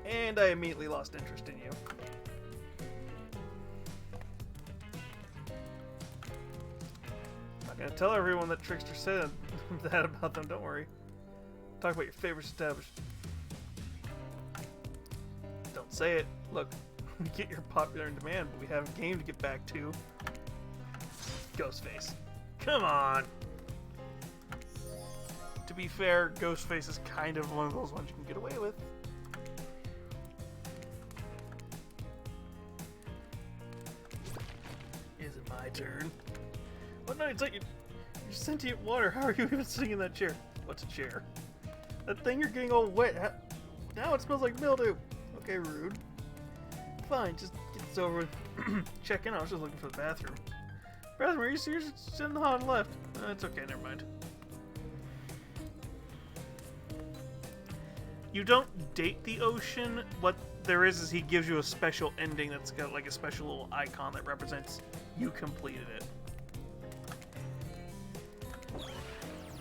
And I immediately lost interest in you. I'm not going to tell everyone that Trickster said that about them, don't worry. Talk about your favorite establishment. Don't say it. Look, we get you're popular in demand, but we have a game to get back to. Ghostface. Come on! To be fair, Ghostface is kind of one of those ones you can get away with. Is it my turn? What no, it's like you're sentient water. How are you even sitting in that chair? What's a chair? That thing you're getting all wet. Now it smells like mildew. Okay, rude. Fine, just get this over with. Check in. I was just looking for the bathroom. Bathroom, are you serious? It's in the hall on the left. It's okay, never mind. You don't date the ocean. What there is he gives you a special ending that's got like a special little icon that represents you completed it.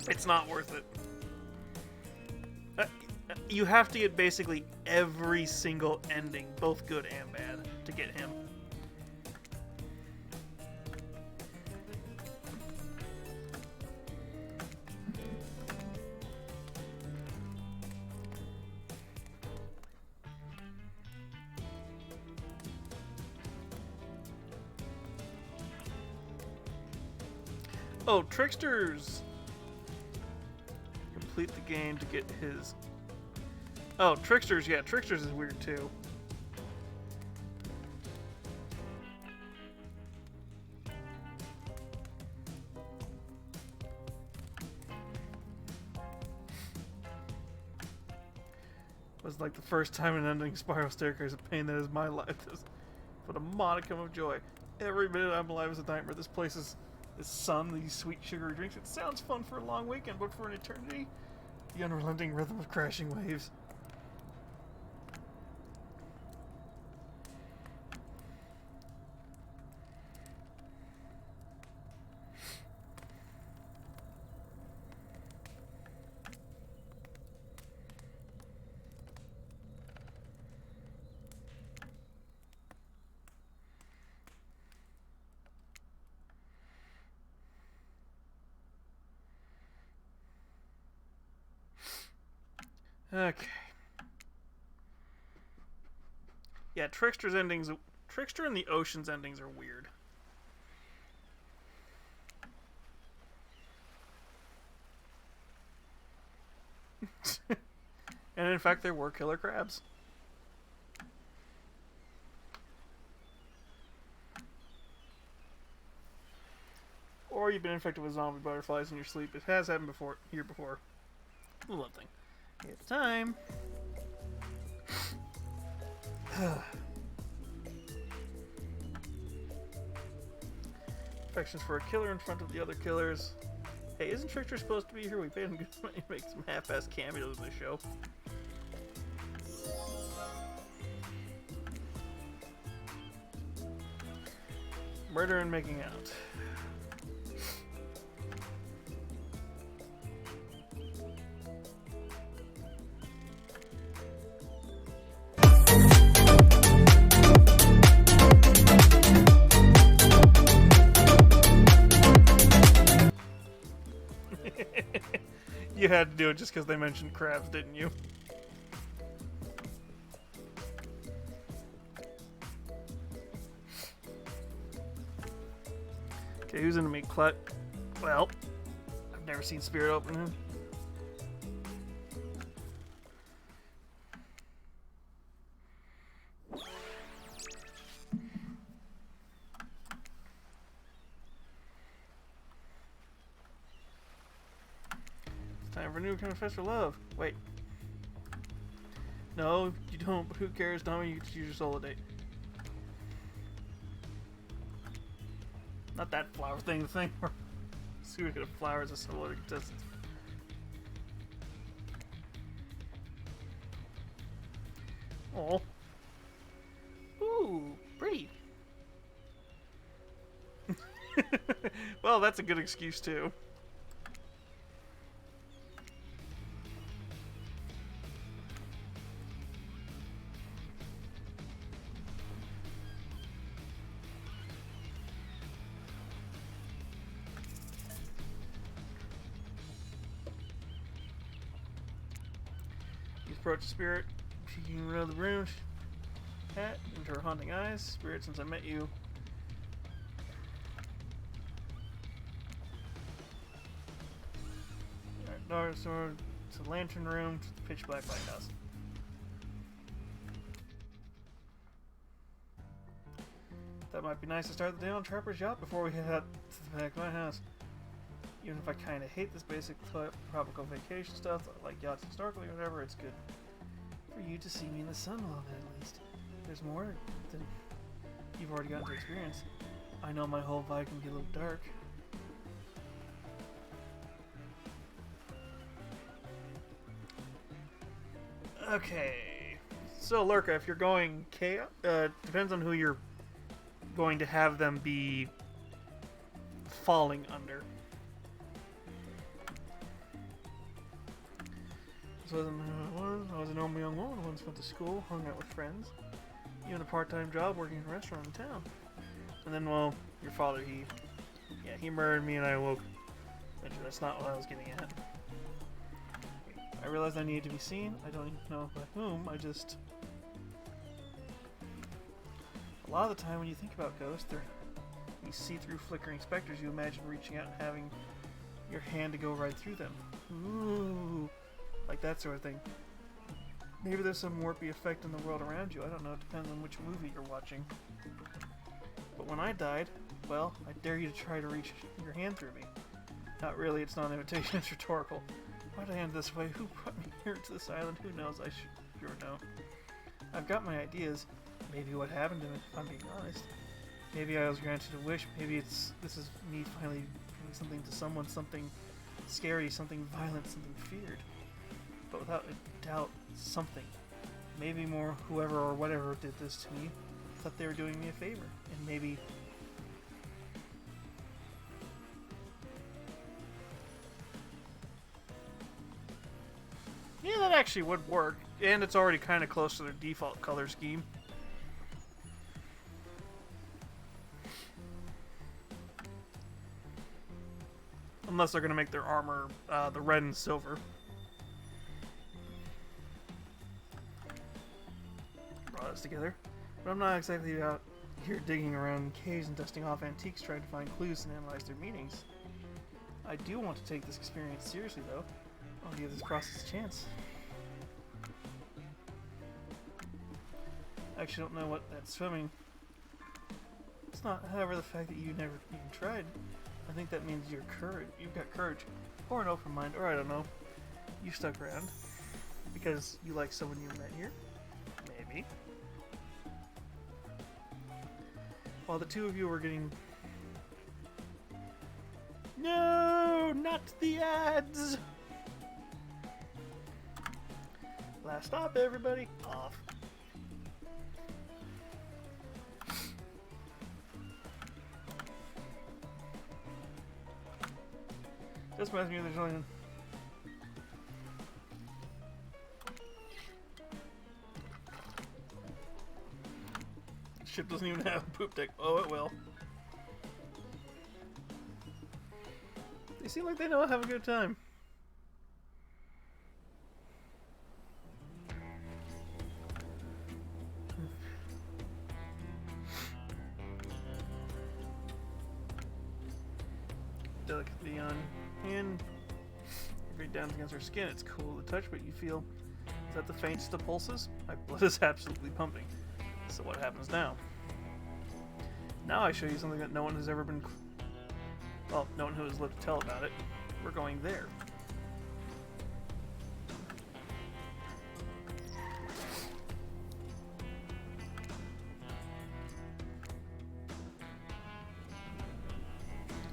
It's not worth it. You have to get basically every single ending, both good and bad, to get him. Oh, Tricksters! Complete the game to get his... Oh, Tricksters, yeah, Tricksters is weird too. Was like the first time an ending spiral staircase of pain that is my life. But a modicum of joy. Every minute I'm alive is a nightmare. This place is this sun, these sweet sugary drinks. It sounds fun for a long weekend, but for an eternity, the unrelenting rhythm of crashing waves. Okay. Yeah, Trickster's endings... Trickster and the Ocean's endings are weird. And in fact, there were killer crabs. Or you've been infected with zombie butterflies in your sleep. It has happened before, here before. One thing. It's time. Affections for a killer in front of the other killers. Hey, isn't Trickster supposed to be here? We paid him good money to make some half-assed cameos in the show. Murder and making out. You had to do it just because they mentioned crabs, didn't you? Okay, who's into me? Clut? Well, I've never seen Spirit open him. Time for a new confess for love. Wait. No, you don't, but who cares? Dummy, you just use your solo date. Not that flower thing, the thing where see we get a flower as a solo contestant. Oh. Ooh, pretty. Well, that's a good excuse too. Approach the spirit. She can run the room. Hat into her haunting eyes. Spirit, since I met you. Alright, daughter sword to the lantern room to the pitch black lighthouse. That might be nice to start the day on Trapper's Yacht before we head out to the back of my house. Even if I kind of hate this basic tropical vacation stuff, like yachts historically or whatever, it's good for you to see me in the sun a little bit at least. There's more than you've already gotten to experience. I know my whole vibe can be a little dark. Okay. So, Lurka, if you're going chaos, depends on who you're going to have them be falling under. I was a normal young woman who once went to school, hung out with friends, even a part-time job working in a restaurant in town. And then, well, your father, he murdered me and I awoke. That's not what I was getting at. I realized I needed to be seen. I don't even know by whom. A lot of the time when you think about ghosts, they're These see-through flickering specters, you imagine reaching out and having your hand to go right through them. Ooh, like that sort of thing. Maybe there's some warpy effect in the world around you. I don't know. It depends on which movie you're watching. But when I died, well, I dare you to try to reach your hand through me. Not really. It's not an invitation. It's rhetorical. Why'd I end this way? Who brought me here to this island? Who knows? I sure know. I've got my ideas. Maybe what happened to me, if I'm being honest. Maybe I was granted a wish. Maybe this is me finally doing something to someone, something scary, something violent, something feared. But without a doubt, something. Maybe more whoever or whatever did this to me thought they were doing me a favor. And maybe... yeah, that actually would work. And it's already kind of close to their default color scheme. Unless they're going to make their armor the red and silver. Brought us together. But I'm not exactly out here digging around in caves and dusting off antiques trying to find clues and analyze their meanings. I do want to take this experience seriously, though. I'll give this process a chance. I actually don't know what that swimming... It's not, however, the fact that you never even tried. I think that means you've got courage, or an open mind, or I don't know. You stuck around because you like someone you met here, maybe. While the two of you were getting... No, not the ads! Last stop, everybody. Off. Just reminds me of there's only... Ship doesn't even have a poop deck. Oh, it will. They seem like they know how to have a good time. Delicately on hand. Right down against her skin. It's cool to touch, but you feel... Is that the faintest of pulses? My blood is absolutely pumping. So what happens now? Now I show you something that no one has ever been... Well, no one who has lived to tell about it. We're going there.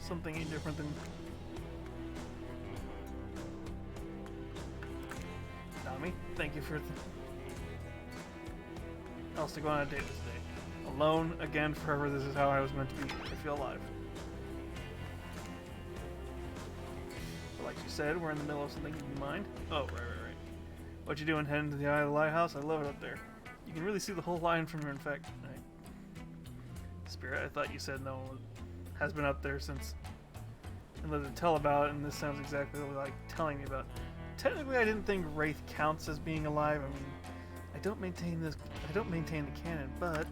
Something ain't different than... Tommy, thank you for... else to go on a date this day. Alone, again, forever, this is how I was meant to be. I feel alive. But like you said, we're in the middle of something in your mind. Oh, right. What you doing, heading to the Eye of the Lighthouse? I love it up there. You can really see the whole line from here, in fact. Spirit, I thought you said no one has been up there since and lived to tell about it, and this sounds exactly like telling me about. Technically, I didn't think Wraith counts as being alive. I mean, I don't maintain the canon, but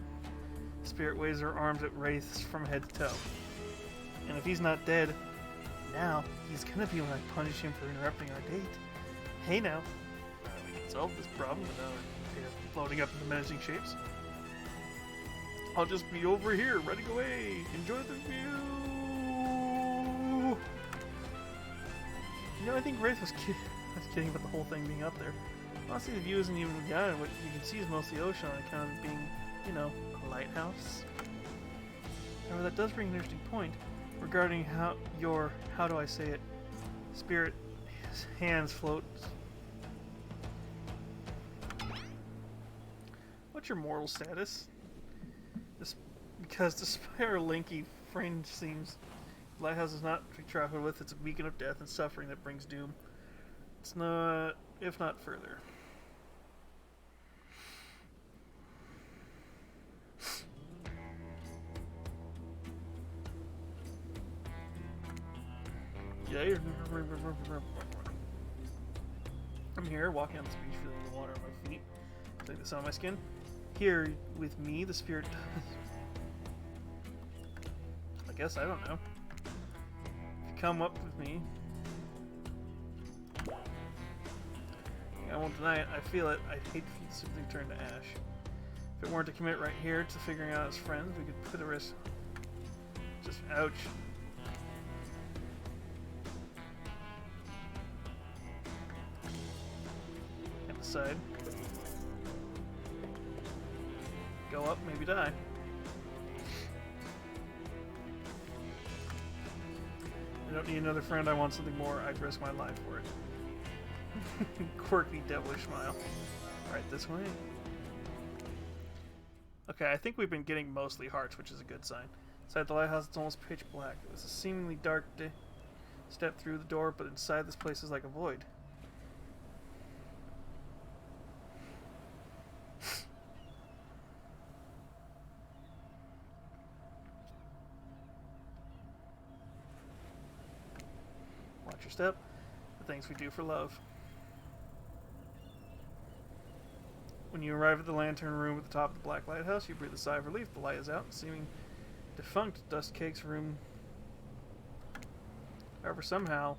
Spirit waves her arms at Wraiths from head to toe. And if he's not dead, now he's gonna be when I punish him for interrupting our date. Hey now, we can solve this problem without it floating up into menacing shapes. I'll just be over here, ready to go away. Enjoy the view. You know, I think Wraith was kidding about the whole thing being up there. Honestly, the view isn't even the island. What you can see is mostly ocean on account of it being, you know, a lighthouse. However, that does bring an interesting point regarding how do I say it, spirit hands float. What's your moral status? Because despite our lanky fringe seems, the lighthouse is not to be trifled with. It's a beacon of death and suffering that brings doom. It's not, if not further. Yeah, I'm here, walking on this beach, feeling the water on my feet, feeling the sun on my skin. Here, with me, the spirit does. Like guess, I don't know. If you come up with me... I won't deny it, I feel it. I'd hate for you to simply turn to ash. If it weren't to commit right here to figuring out as friends, we could put a risk. Just ouch. And the side. Go up, maybe die. I don't need another friend, I want something more. I'd risk my life for it. Quirky, devilish smile. Alright, this way. Okay, I think we've been getting mostly hearts, which is a good sign. Inside the lighthouse, it's almost pitch black. It was a seemingly dark day. Step through the door, but inside this place is like a void. Watch your step. The things we do for love. When you arrive at the lantern room at the top of the black lighthouse, you breathe a sigh of relief. The light is out, and seeming defunct dust cakes room. However, somehow,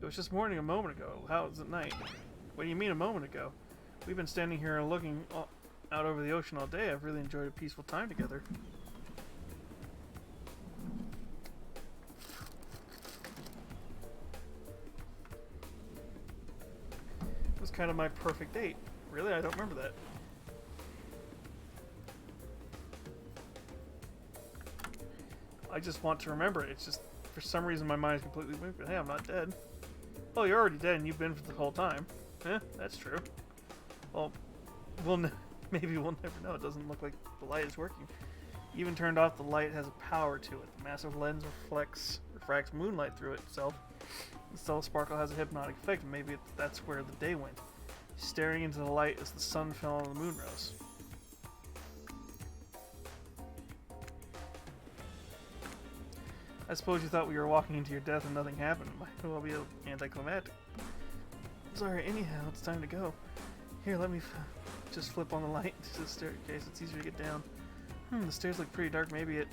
it was just morning a moment ago. How is it night? What do you mean a moment ago? We've been standing here and looking out over the ocean all day. I've really enjoyed a peaceful time together. It was kind of my perfect date. Really? I don't remember that. I just want to remember it. It's just, for some reason, my mind is completely moved. But hey, I'm not dead. Oh, you're already dead and you've been for the whole time. Eh, that's true. Well, maybe we'll never know. It doesn't look like the light is working. Even turned off, the light has a power to it. The massive lens refracts moonlight through itself. The subtle sparkle has a hypnotic effect, and maybe that's where the day went. Staring into the light as the sun fell on the moon rose. I suppose you thought we were walking into your death and nothing happened. It might well be anticlimactic. Sorry, anyhow, it's time to go. Here, let me just flip on the light to the staircase. It's easier to get down. The stairs look pretty dark. Maybe it...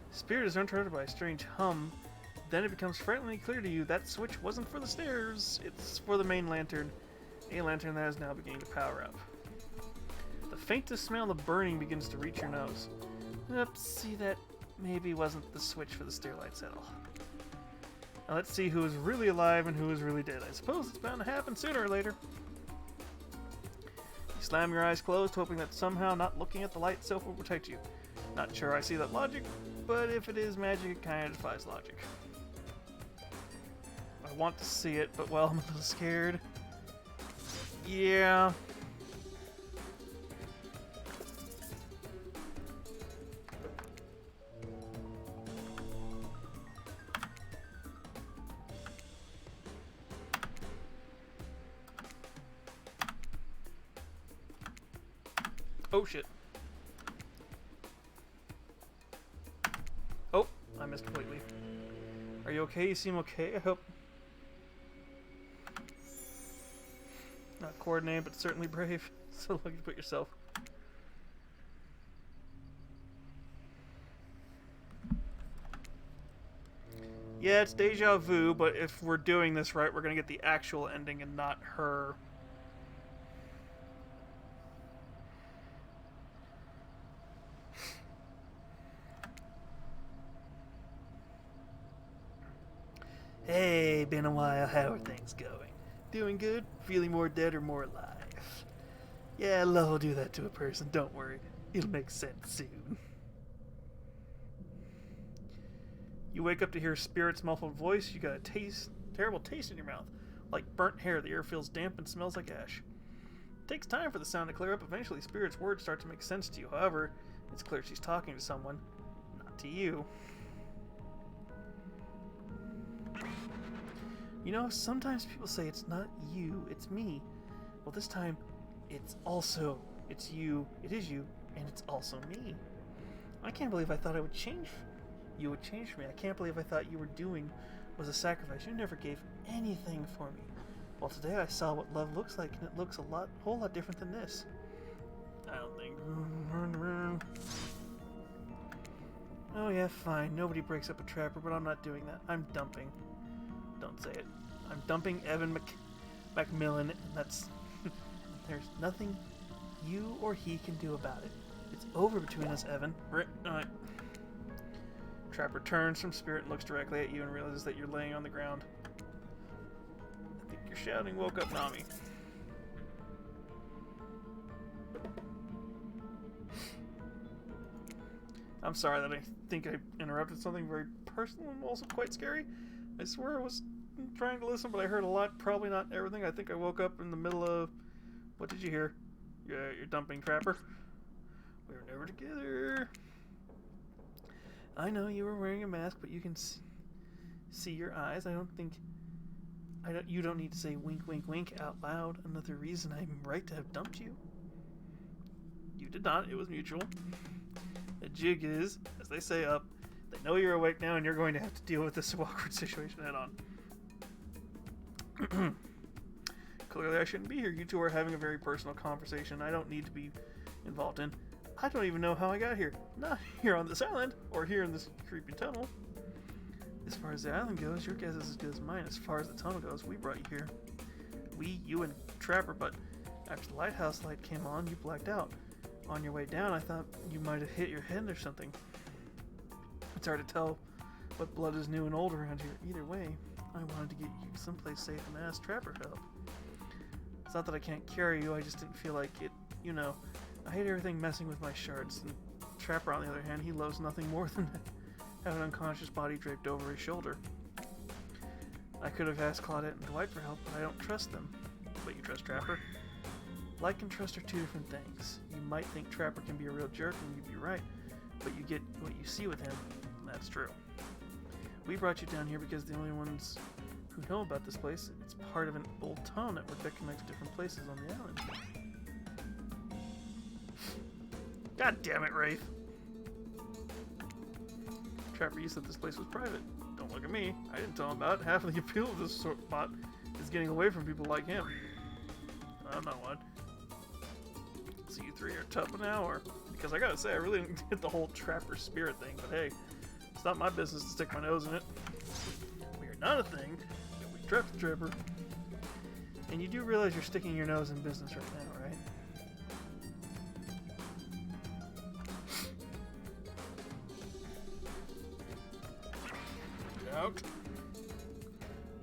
Spirit is interrupted by a strange hum. Then it becomes frighteningly clear to you that switch wasn't for the stairs. It's for the main lantern. A lantern that is now beginning to power up. The faintest smell of burning begins to reach your nose. Oops, see, that maybe wasn't the switch for the stair lights at all. Now let's see who is really alive and who is really dead. I suppose it's bound to happen sooner or later. You slam your eyes closed, hoping that somehow not looking at the light itself will protect you. Not sure I see that logic, but if it is magic, it kind of defies logic. I want to see it, but well, I'm a little scared. Yeah. Oh shit. Oh, I missed completely. Are you okay? You seem okay, I hope. Not coordinated, but certainly brave. So lucky to put yourself. Yeah, it's deja vu, but if we're doing this right, we're gonna get the actual ending and not her. Hey, been a while. How are things going? Doing good? Feeling more dead or more alive? Yeah, love will do that to a person. Don't worry. It'll make sense soon. You wake up to hear Spirit's muffled voice. You got a terrible taste in your mouth. Like burnt hair, the air feels damp and smells like ash. It takes time for the sound to clear up. Eventually, Spirit's words start to make sense to you. However, it's clear she's talking to someone, not to you. You know, sometimes people say it's not you, it's me. Well, this time, it's you, it is you, and it's also me. I can't believe I thought I would change. You would change for me. I can't believe I thought you were doing was a sacrifice. You never gave anything for me. Well, today I saw what love looks like, and it looks whole lot different than this. I don't think. Oh yeah, fine. Nobody breaks up a trapper, but I'm not doing that. I'm dumping. Don't say it. I'm dumping Evan Macmillan, and that's... There's nothing you or he can do about it. It's over between us, Evan. Trapper turns from spirit and looks directly at you and realizes that you're laying on the ground. I think your shouting woke up Nami. I'm sorry that I think I interrupted something very personal and also quite scary. I swear I was trying to listen, but I heard a lot, probably not everything. I think I woke up in the middle of... What did you hear? Yeah, you're dumping Trapper. We were never together. I know you were wearing a mask, but you can see your eyes. You don't need to say wink, wink, wink out loud. Another reason I'm right to have dumped you. You did not. It was mutual. The jig is, as they say up, they know you're awake now and you're going to have to deal with this awkward situation head on. Clearly I shouldn't be here. You two are having a very personal conversation I don't need to be involved in. I don't even know how I got here. Not here on this island, or here in this creepy tunnel. As far as the island goes, your guess is as good as mine. As far as the tunnel goes, we brought you here. You and Trapper, but after the lighthouse light came on, you blacked out. On your way down, I thought you might have hit your head or something. It's hard to tell what blood is new and old around here. Either way, I wanted to get you someplace safe and ask Trapper for help. It's not that I can't carry you, I just didn't feel like it, you know. I hate everything messing with my shards. And Trapper, on the other hand, he loves nothing more than have an unconscious body draped over his shoulder. I could have asked Claudette and Dwight for help, but I don't trust them. But you trust Trapper? Like and trust are two different things. You might think Trapper can be a real jerk, and you'd be right, but you get what you see with him. That's true. We brought you down here because the only ones who know about this place, it's part of an old tunnel network that connects different places on the island. God damn it, Wraith. Trapper, you said this place was private. Don't look at me. I didn't tell him about it. Half of the appeal of this spot is getting away from people like him. I'm not one. So you three are tough now, or... Because I gotta say, I really didn't get the whole Trapper spirit thing, but hey, it's not my business to stick my nose in it. We are not a thing, but we trapped the Trapper. And you do realize you're sticking your nose in business right now, right? Out.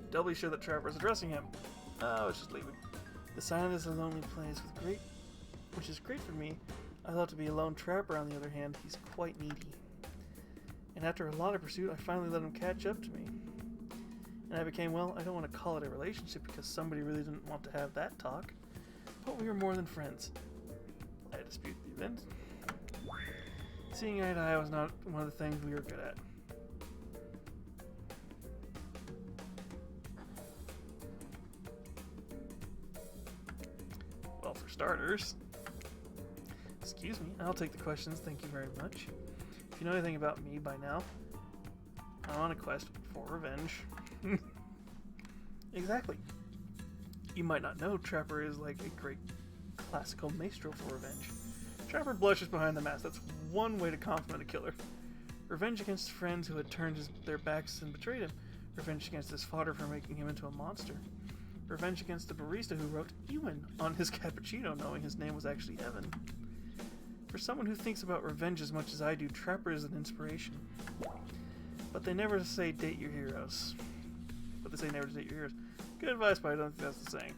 Doubly sure that Trapper is addressing him. I was just leaving. This island is a lonely place which is great for me. I thought to be a lone Trapper, on the other hand, he's quite needy. And after a lot of pursuit, I finally let him catch up to me. And I became, well, I don't want to call it a relationship because somebody really didn't want to have that talk, but we were more than friends. I dispute the event. Seeing eye to eye was not one of the things we were good at. Well, for starters... Excuse me, I'll take the questions, thank you very much. If you know anything about me by now, I'm on a quest for revenge. Exactly. You might not know Trapper is like a great classical maestro for revenge. Trapper blushes behind the mask. That's one way to compliment a killer. Revenge against friends who had turned their backs and betrayed him. Revenge against his fodder for making him into a monster. Revenge against the barista who wrote Ewan on his cappuccino knowing his name was actually Evan. For someone who thinks about revenge as much as I do, Trapper is an inspiration. But they never say date your heroes. But they say never to date your heroes. Good advice, but I don't think that's the saying.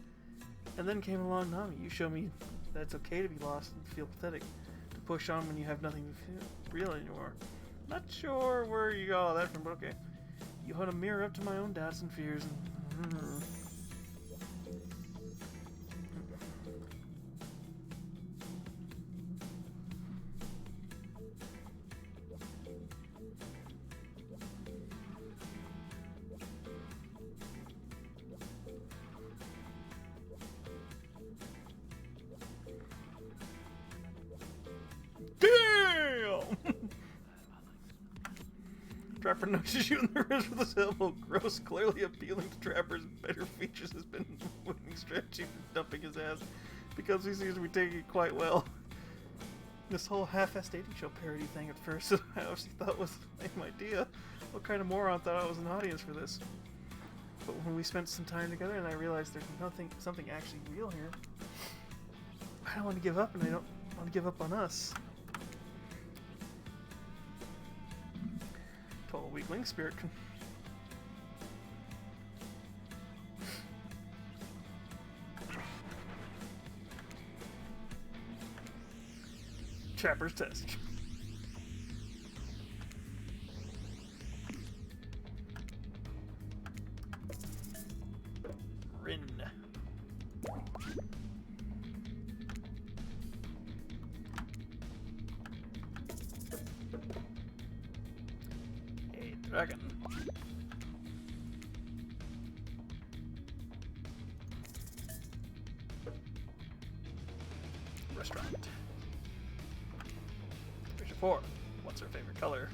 And then came along Nami. You show me that it's okay to be lost and feel pathetic. To push on when you have nothing to feel real anymore. Not sure where you got all that from, but okay. You hold a mirror up to my own doubts and fears and... Trapper nudges you in the wrist with his elbow. Gross, clearly appealing to Trapper's better features has been winning, stretching, and dumping his ass because he seems to be taking it quite well. this whole half-assed dating show parody thing at first. I actually thought was the same idea. What kind of moron thought I was an audience for this? But when we spent some time together and I realized there's something actually real here, I don't want to give up, and I don't want to give up on us. Total weakling spirit. Trapper's test. Rin. A dragon. Restaurant. 4. What's her favorite color?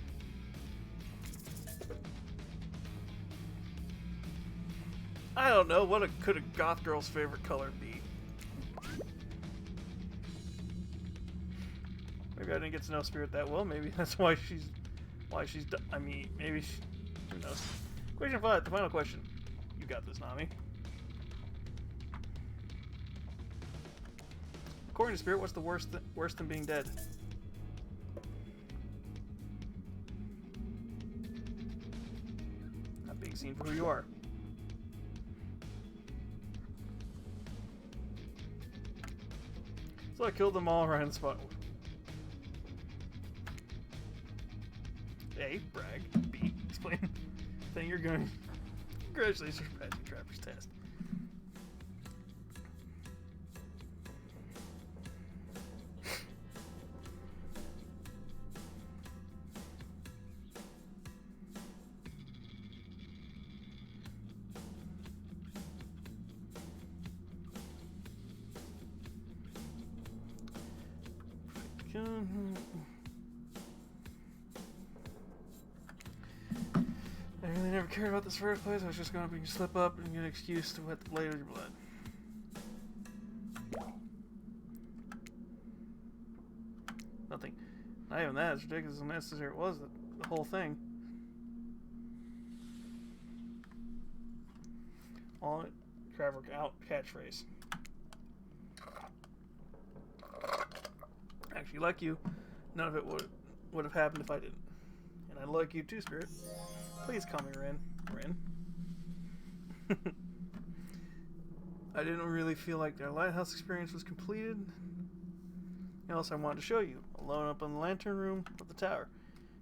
I don't know. What could a goth girl's favorite color be? Maybe I didn't get to know Spirit that well. Maybe that's why she's I mean, maybe she, who knows? Question 5. The final question. You got this, Nami. According to Spirit, what's the worst than being dead? Seen for who you are. So I killed them all around the spot. A. Brag. B. Explain. Thing you're going. Congratulations for passing Trapper's test. I really never cared about this first place. I was just going to slip up and get an excuse to wet the blade of your blood. Nothing. Not even that. As ridiculous and necessary it was, the whole thing. All it. Crab work out catchphrase. Actually, like you, none of it would have happened if I didn't. And I like you too, Spirit. Please call me Rin. Rin. I didn't really feel like their lighthouse experience was completed. And else I wanted to show you. Alone up in the lantern room of the tower.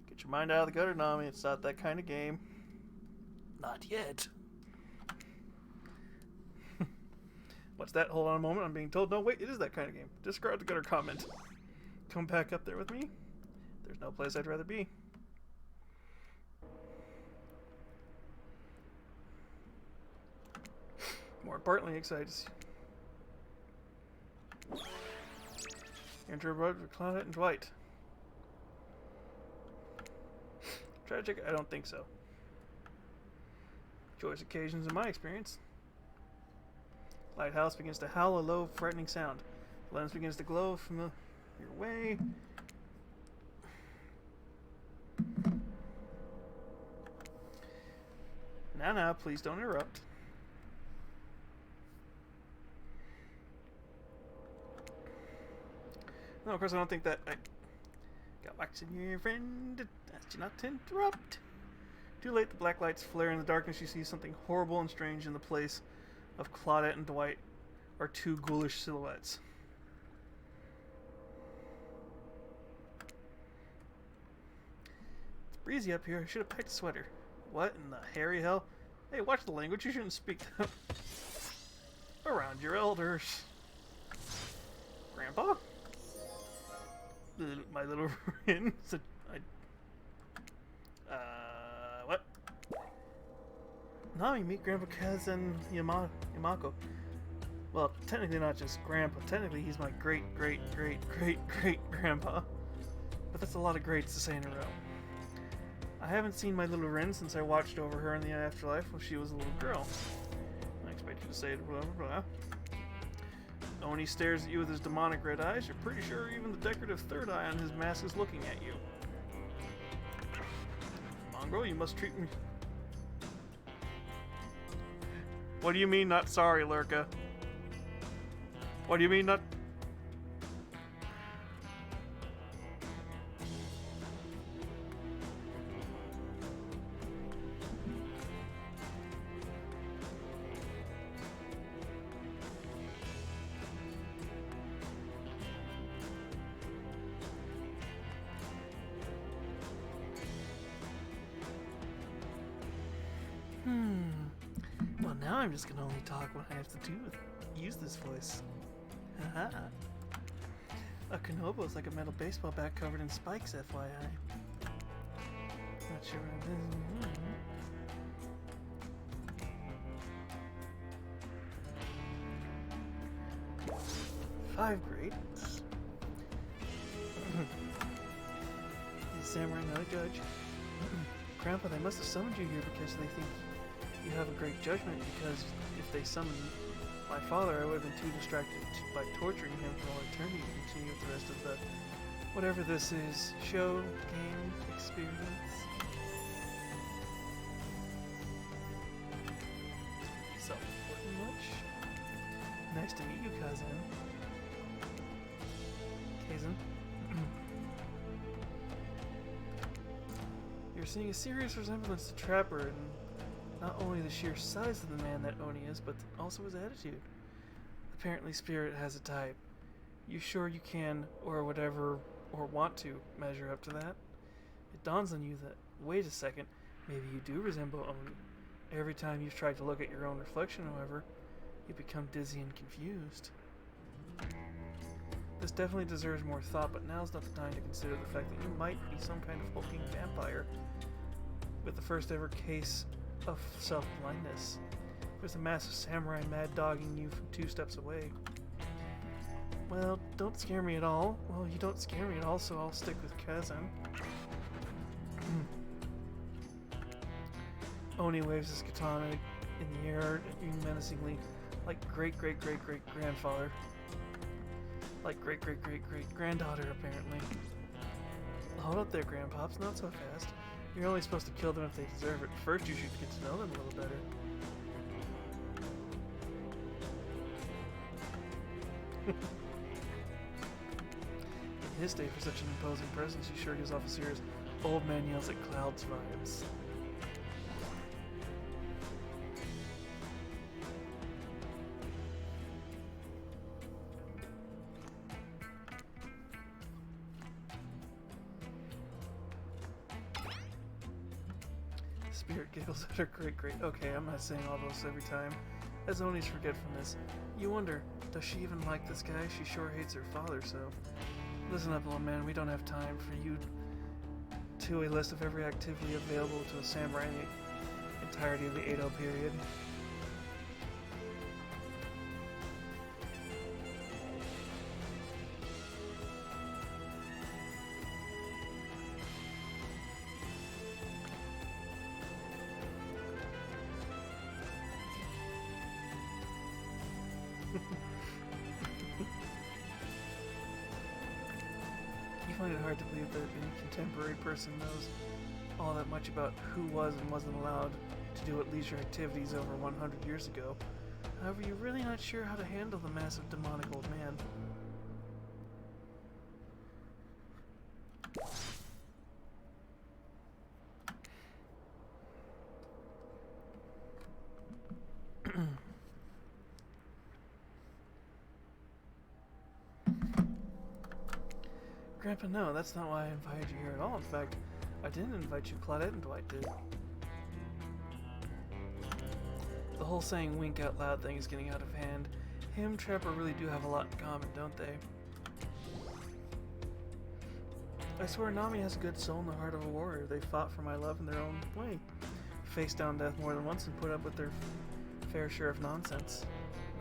Get your mind out of the gutter, Nami. It's not that kind of game. Not yet. What's that? Hold on a moment. I'm being told. No, wait. It is that kind of game. Discard the gutter comment. Come back up there with me. There's no place I'd rather be. More importantly, excited to see. Enter a road with Claudette and Dwight. Tragic? I don't think so. Joyous occasions in my experience. Lighthouse begins to howl a low, frightening sound. The lens begins to glow from your way. Now, please don't interrupt. No, of course I don't think that I got waxing your friend. Asked you not to interrupt. Too late, the black lights flare in the darkness. You see something horrible and strange in the place of Claudette and Dwight are two ghoulish silhouettes. It's breezy up here. I should have packed a sweater. What in the hairy hell? Hey, watch the language. You shouldn't speak around your elders. Grandpa? My little Rin said, what? Nami, meet Grandpa Kaz and Yamako. Well, technically not just Grandpa. Technically he's my great-great-great-great-grandpa. But that's a lot of greats to say in a row. I haven't seen my little Rin since I watched over her in the afterlife when she was a little girl. I expect you to say blah blah blah. When he stares at you with his demonic red eyes, you're pretty sure even the decorative third eye on his mask is looking at you. Mongrel, you must treat me... What do you mean not sorry, Lurka? What do you mean not... Well, now I'm just gonna only talk when I have to use this voice. Haha. A Konobo is like a metal baseball bat covered in spikes, FYI. Not sure what it is. 5 grades. The samurai, not a judge. Grandpa, they must have summoned you here because they think you have a great judgment, because if they summoned my father, I would have been too distracted by torturing him for all eternity to continue with the rest of the whatever this is, show, game, experience. Self-important much? Nice to meet you, cousin. Kazan. You're seeing a serious resemblance to Trapper, and not only the sheer size of the man that Oni is, but also his attitude. Apparently Spirit has a type. You sure you can, or whatever, or want to, measure up to that? It dawns on you that, wait a second, maybe you do resemble Oni. Every time you've tried to look at your own reflection, however, you become dizzy and confused. This definitely deserves more thought, but now's not the time to consider the fact that you might be some kind of hulking vampire with the first ever case of self-blindness. There's a massive samurai mad dogging you from 2 steps away. Well, don't scare me at all. Well, you don't scare me at all, so I'll stick with Kazan. Oni waves his katana in the air at you menacingly, like great-great-great-great-grandfather. Like great-great-great-great-granddaughter, apparently. Hold up there, Grandpops, not so fast. You're only supposed to kill them if they deserve it. First, you should get to know them a little better. In his day, for such an imposing presence, he sure gives off a serious old man yells at clouds vibes. Spirit giggles at her great. Okay, I'm not saying all those every time. As Oni's forgetfulness. You wonder, does she even like this guy? She sure hates her father, so... Listen up, little man, we don't have time for you to a list of every activity available to a samurai in the entirety of the Edo period. You find it hard to believe that any contemporary person knows all that much about who was and wasn't allowed to do at leisure activities over 100 years ago. However, you're really not sure how to handle the massive demonic old man. Grandpa, no, that's not why I invited you here at all. In fact, I didn't invite you, Claudette and Dwight did. The whole saying wink out loud thing is getting out of hand. Him and Trapper really do have a lot in common, don't they? I swear Nami has a good soul in the heart of a warrior. They fought for my love in their own way. Faced down death more than once and put up with their fair share of nonsense.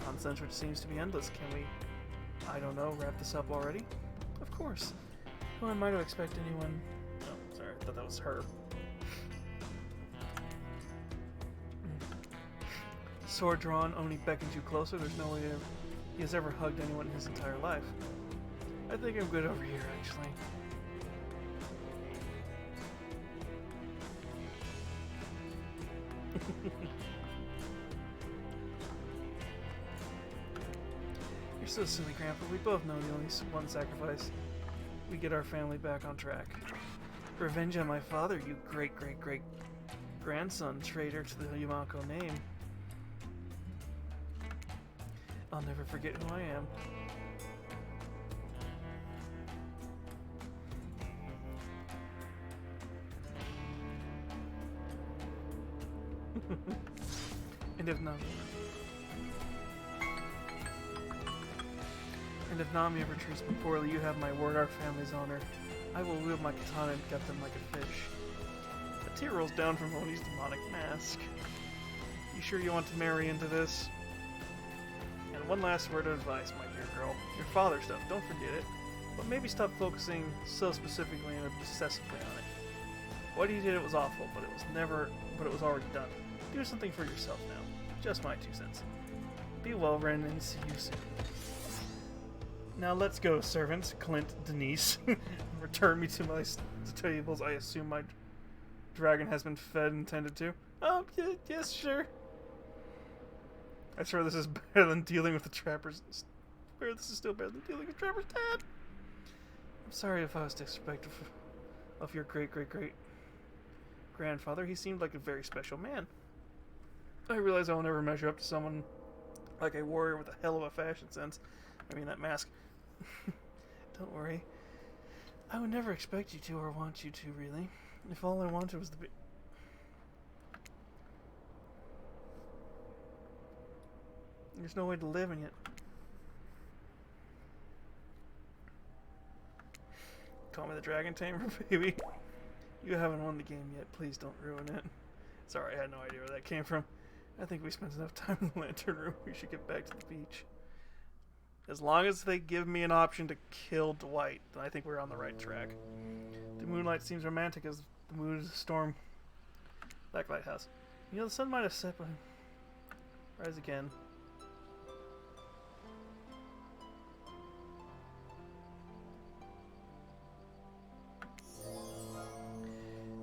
Nonsense which seems to be endless. Can we, I don't know, wrap this up already? Of course. Who am I to expect anyone... Oh, sorry, I thought that was her. Sword drawn, Oni beckons you closer. There's no way to he has ever hugged anyone in his entire life. I think I'm good over here, actually. You're so silly, Grandpa. We both know the only one sacrifice. We get our family back on track. Revenge on my father, you great-great-great-grandson, traitor to the Yumako name. I'll never forget who I am. And if Nami ever treats me poorly, you have my word, our family's honor. I will wield my katana and gut them like a fish. A tear rolls down from Oni's demonic mask. You sure you want to marry into this? And one last word of advice, my dear girl. Your father stuff, don't forget it. But maybe stop focusing so specifically and obsessively on it. What he did, it was awful, but it was already done. Do something for yourself now. Just my 2 cents. Be well, Ren, and see you soon. Now let's go, servants. Clint, Denise. Return me to my stables. I assume my dragon has been fed and tended to. Oh, yes, sure. I swear this is better than dealing with the trappers. I swear this is still better than dealing with trappers' dad. I'm sorry if I was disrespectful of your great-great-great-grandfather. He seemed like a very special man. I realize I will never measure up to someone like a warrior with a hell of a fashion sense. I mean, that mask. Don't worry. I would never expect you to or want you to, really. If all I wanted was There's no way to live in it. Call me the Dragon Tamer, baby. You haven't won the game yet. Please don't ruin it. Sorry, I had no idea where that came from. I think we spent enough time in the Lantern Room. We should get back to the beach. As long as they give me an option to kill Dwight, then I think we're on the right track. The moonlight seems romantic as the moon is a storm. Black Lighthouse. You know, the sun might have set, but rise again.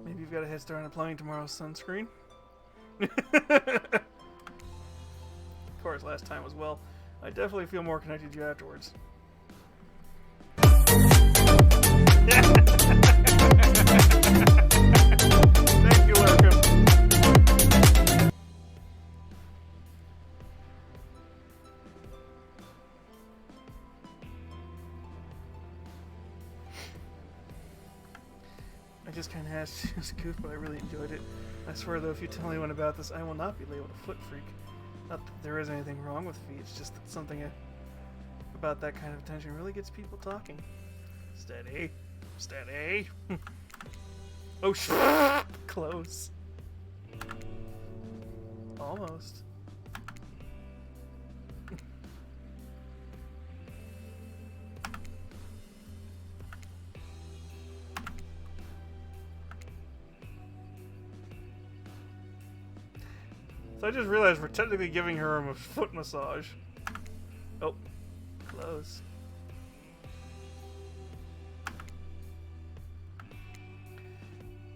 Maybe you've got a head start on applying tomorrow's sunscreen. Of course, last time was well. I definitely feel more connected to you afterwards. Thank you, Lurkum. I just kind of had to use a goof, but I really enjoyed it. I swear, though, if you tell anyone about this, I will not be labeled a foot freak. Not that there is anything wrong with feet, it's just that something about that kind of attention really gets people talking. Steady. Steady. Oh, close. Almost. So I just realized we're technically giving her a foot massage. Oh, close.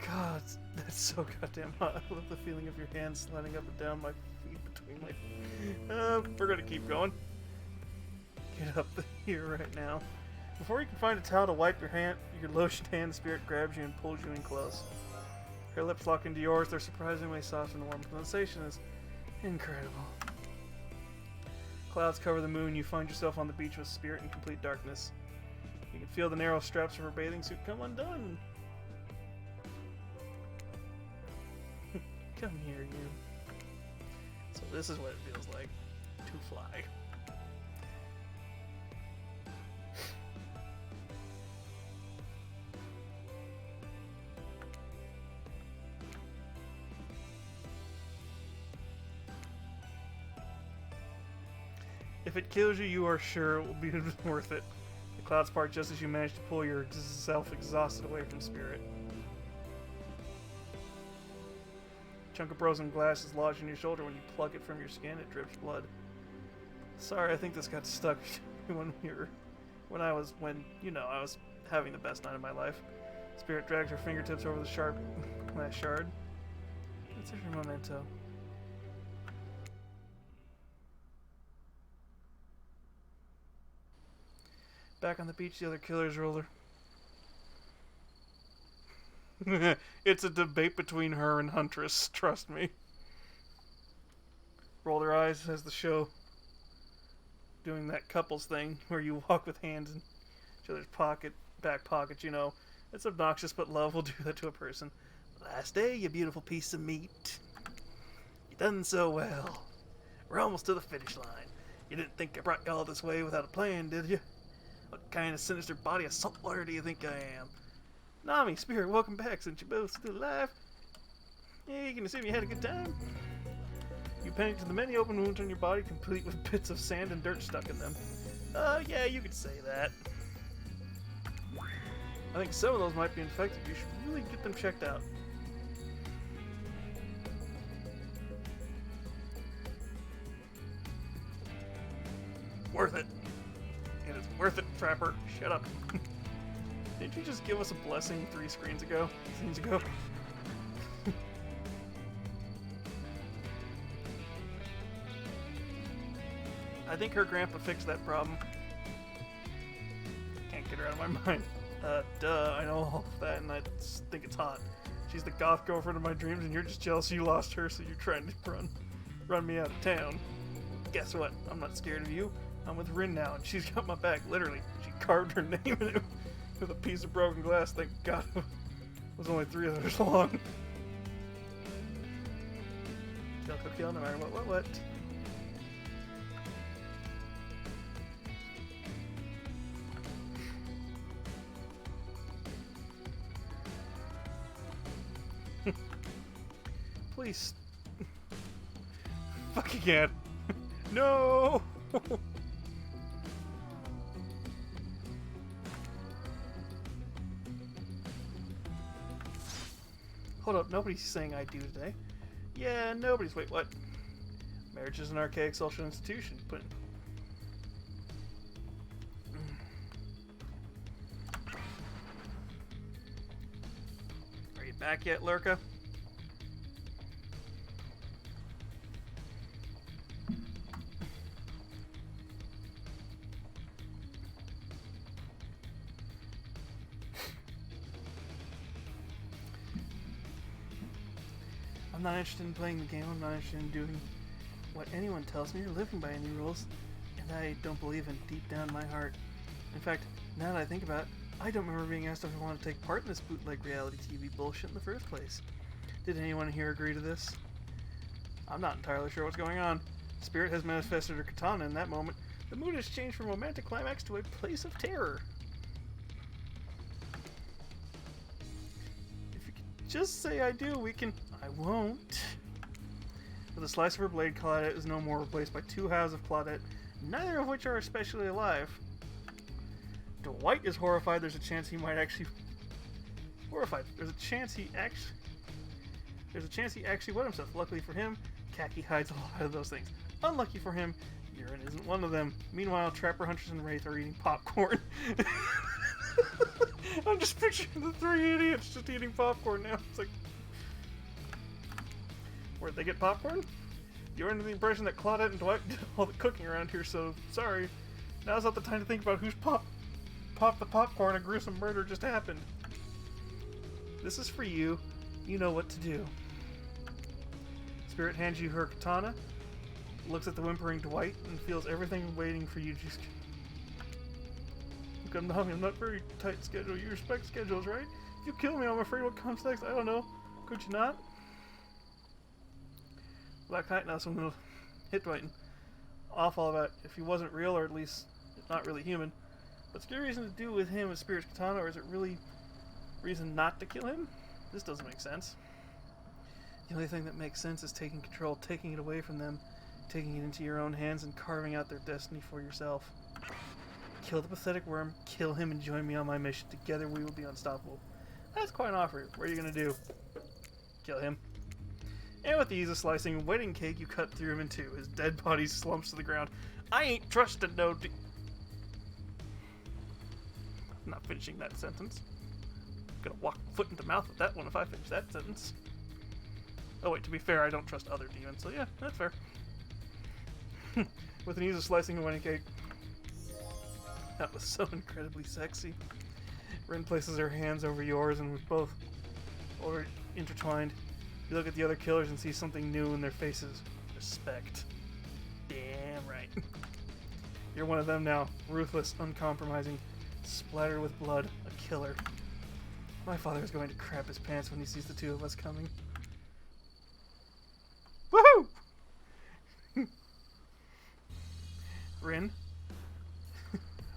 God, that's so goddamn hot. I love the feeling of your hands sliding up and down my feet between my feet. We're gonna keep going. Get up here right now. Before you can find a towel to wipe your hand, your lotioned hand, spirit grabs you and pulls you in close. Her lips lock into yours. They're surprisingly soft and warm. The sensation is incredible. Clouds cover the moon. You find yourself on the beach with Spirit in complete darkness. You can feel the narrow straps of her bathing suit come undone. Come here, you. So this is what it feels like to fly. If it kills you, you are sure it will be worth it. The clouds part just as you manage to pull yourself exhausted away from Spirit. A chunk of frozen glass is lodged in your shoulder. When you pluck it from your skin, it drips blood. Sorry, I think this got stuck when I was having the best night of my life. Spirit drags her fingertips over the sharp glass shard. It's a memento. Back on the beach, the other killers roll her. It's a debate between her and Huntress, trust me. Roll their eyes as the show doing that couples thing where you walk with hands in each other's back pockets, you know. It's obnoxious, but love will do that to a person. Last day, you beautiful piece of meat. You done so well. We're almost to the finish line. You didn't think I brought you all this way without a plan, did you? What kind of sinister body of saltwater do you think I am? Nami, Spirit, welcome back since you're both still alive. Yeah, you can assume you had a good time. You panicked to the many open wounds on your body, complete with bits of sand and dirt stuck in them. Yeah, you could say that. I think some of those might be infected. You should really get them checked out. Worth it. It is worth it, Trapper. Shut up. Didn't you just give us a blessing 3 scenes ago? I think her grandpa fixed that problem. Can't get her out of my mind. Duh, I know all of that, and I think it's hot. She's the goth girlfriend of my dreams, and you're just jealous you lost her, so you're trying to run me out of town. Guess what? I'm not scared of you. I'm with Rin now, and she's got my back, literally. She carved her name in it with a piece of broken glass. Thank God it was only 3 others long. Kill, no matter what. Please. Fuck again. No! Hold up, nobody's saying I do today. Yeah, nobody's. Wait, what? Marriage is an archaic social institution. Are you back yet, Lurka? I'm not interested in playing the game. I'm not interested in doing what anyone tells me or living by any rules. And I don't believe in deep down my heart. In fact, now that I think about it, I don't remember being asked if I wanted to take part in this bootleg reality TV bullshit in the first place. Did anyone here agree to this? I'm not entirely sure what's going on. Spirit has manifested her katana in that moment. The mood has changed from romantic climax to a place of terror. If you could just say I do, we can... I won't. With a slice of her blade, Claudette is no more replaced by 2 halves of Claudette, neither of which are especially alive. Dwight is horrified. There's a chance he might actually... Horrified. There's a chance he actually wet himself. Luckily for him, Khaki hides a lot of those things. Unlucky for him, urine isn't one of them. Meanwhile, Trapper, Huntress, and Wraith are eating popcorn. I'm just picturing the 3 idiots just eating popcorn now. It's like... Where'd they get popcorn? You're under the impression that Claudette and Dwight did all the cooking around here, so sorry. Now's not the time to think about who's popped the popcorn. A gruesome murder just happened. This is for you. You know what to do. Spirit hands you her katana, looks at the whimpering Dwight, and feels everything waiting for you. Just... Look, I'm not very tight schedule. You respect schedules, right? If you kill me, I'm afraid what comes next. I don't know. Could you not? Black Knight now someone will hit Dwight and awful about if he wasn't real, or at least not really human. What's good reason to do with him with Spirit's katana, or is it really reason not to kill him? This doesn't make sense. The only thing that makes sense is taking control, taking it away from them, taking it into your own hands, and carving out their destiny for yourself. Kill the pathetic worm, kill him, and join me on my mission. Together we will be unstoppable. That's quite an offer. What are you going to do? Kill him? And with the ease of slicing wedding cake, you cut through him in 2. His dead body slumps to the ground. I ain't trusting no I'm not finishing that sentence. I'm gonna walk foot into mouth with that one if I finish that sentence. Oh wait, to be fair, I don't trust other demons, so yeah, that's fair. With an ease of slicing a wedding cake. That was so incredibly sexy. Rin places her hands over yours and with both already intertwined. You look at the other killers and see something new in their faces. Respect. Damn right. You're one of them now. Ruthless, uncompromising, splattered with blood, a killer. My father is going to crap his pants when he sees the two of us coming. Woohoo! Rin?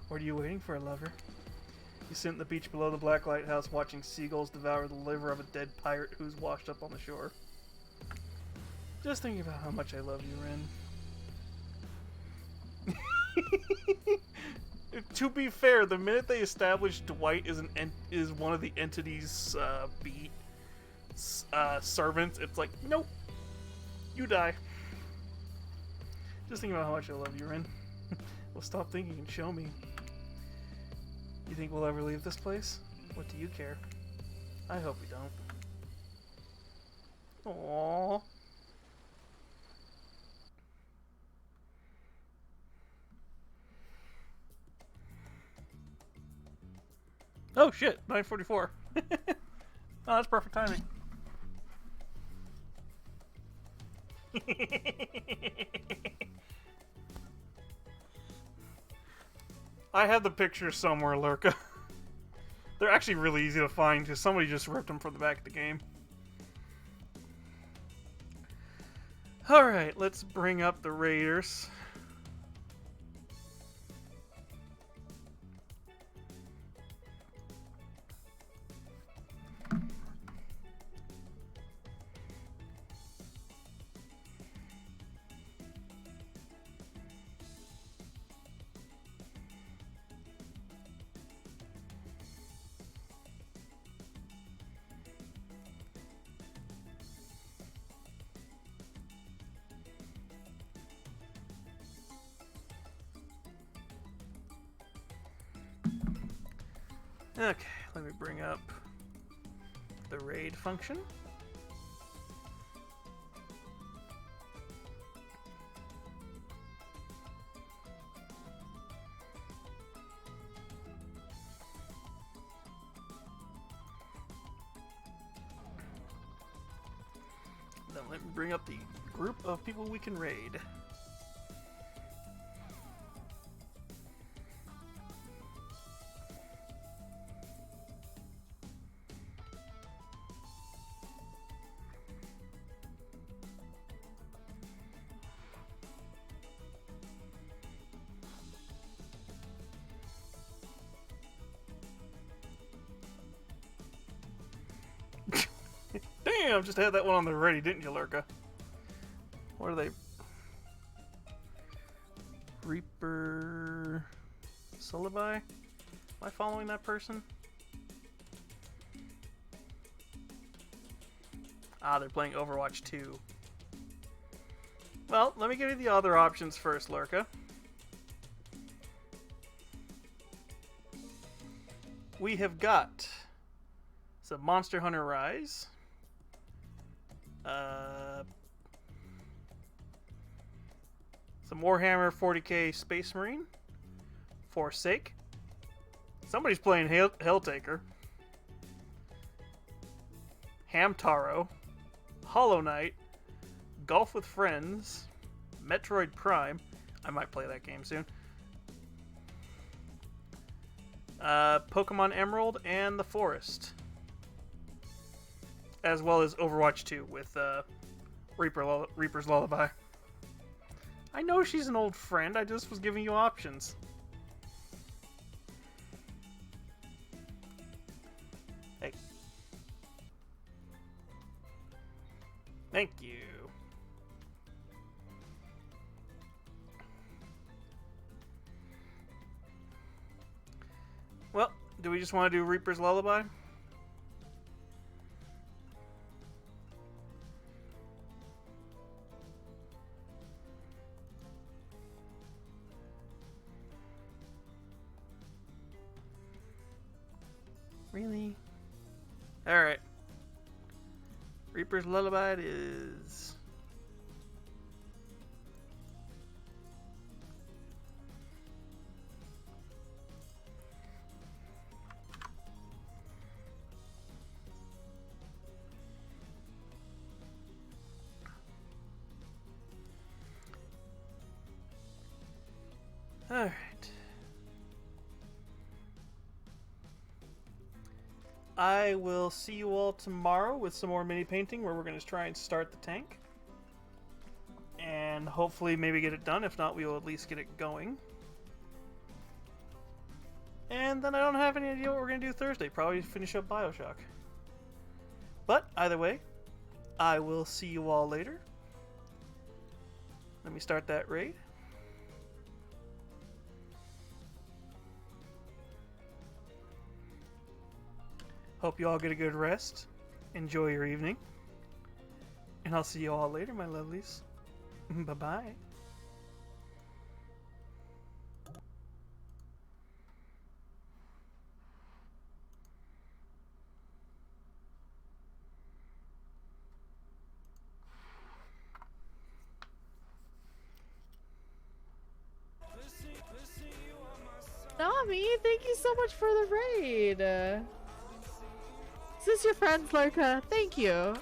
What are you waiting for, lover? You sit on the beach below the Black Lighthouse watching seagulls devour the liver of a dead pirate who's washed up on the shore. Just thinking about how much I love you, Rin. To be fair, the minute they established Dwight is one of the entity's servants, it's like, nope, you die. Just thinking about how much I love you, Rin. Well, stop thinking and show me. You think we'll ever leave this place? What do you care? I hope we don't. Aww. Oh shit, 9:44. Oh, that's perfect timing. I have the pictures somewhere, Lurka. They're actually really easy to find because somebody just ripped them from the back of the game. Alright, let's bring up the Raiders. Okay, let me bring up the raid function. Then let me bring up the group of people we can raid. Damn, just had that one on there ready, didn't you, Lurka? What are they? Reaper Lullaby? Am I following that person? Ah, they're playing Overwatch 2. Well, let me give you the other options first, Lurka. We have got some Monster Hunter Rise. Some Warhammer 40k Space Marine. Forsake. Somebody's playing Helltaker. Hamtaro. Hollow Knight. Golf with Friends. Metroid Prime. I might play that game soon. Pokemon Emerald and The Forest. As well as Overwatch 2 with Reaper's Lullaby. I know she's an old friend, I just was giving you options. Hey. Thank you. Well, do we just want to do Reaper's Lullaby? Alright. Reaper's Lullaby it is. Alright. I will see you all tomorrow with some more mini painting where we're going to try and start the tank. And hopefully maybe get it done. If not, we will at least get it going. And then I don't have any idea what we're going to do Thursday. Probably finish up Bioshock. But either way, I will see you all later. Let me start that raid. Hope you all get a good rest. Enjoy your evening. And I'll see you all later, my lovelies. Bye-bye. Nami, thank you so much for the raid. Is this your friend, Lurka? Thank you.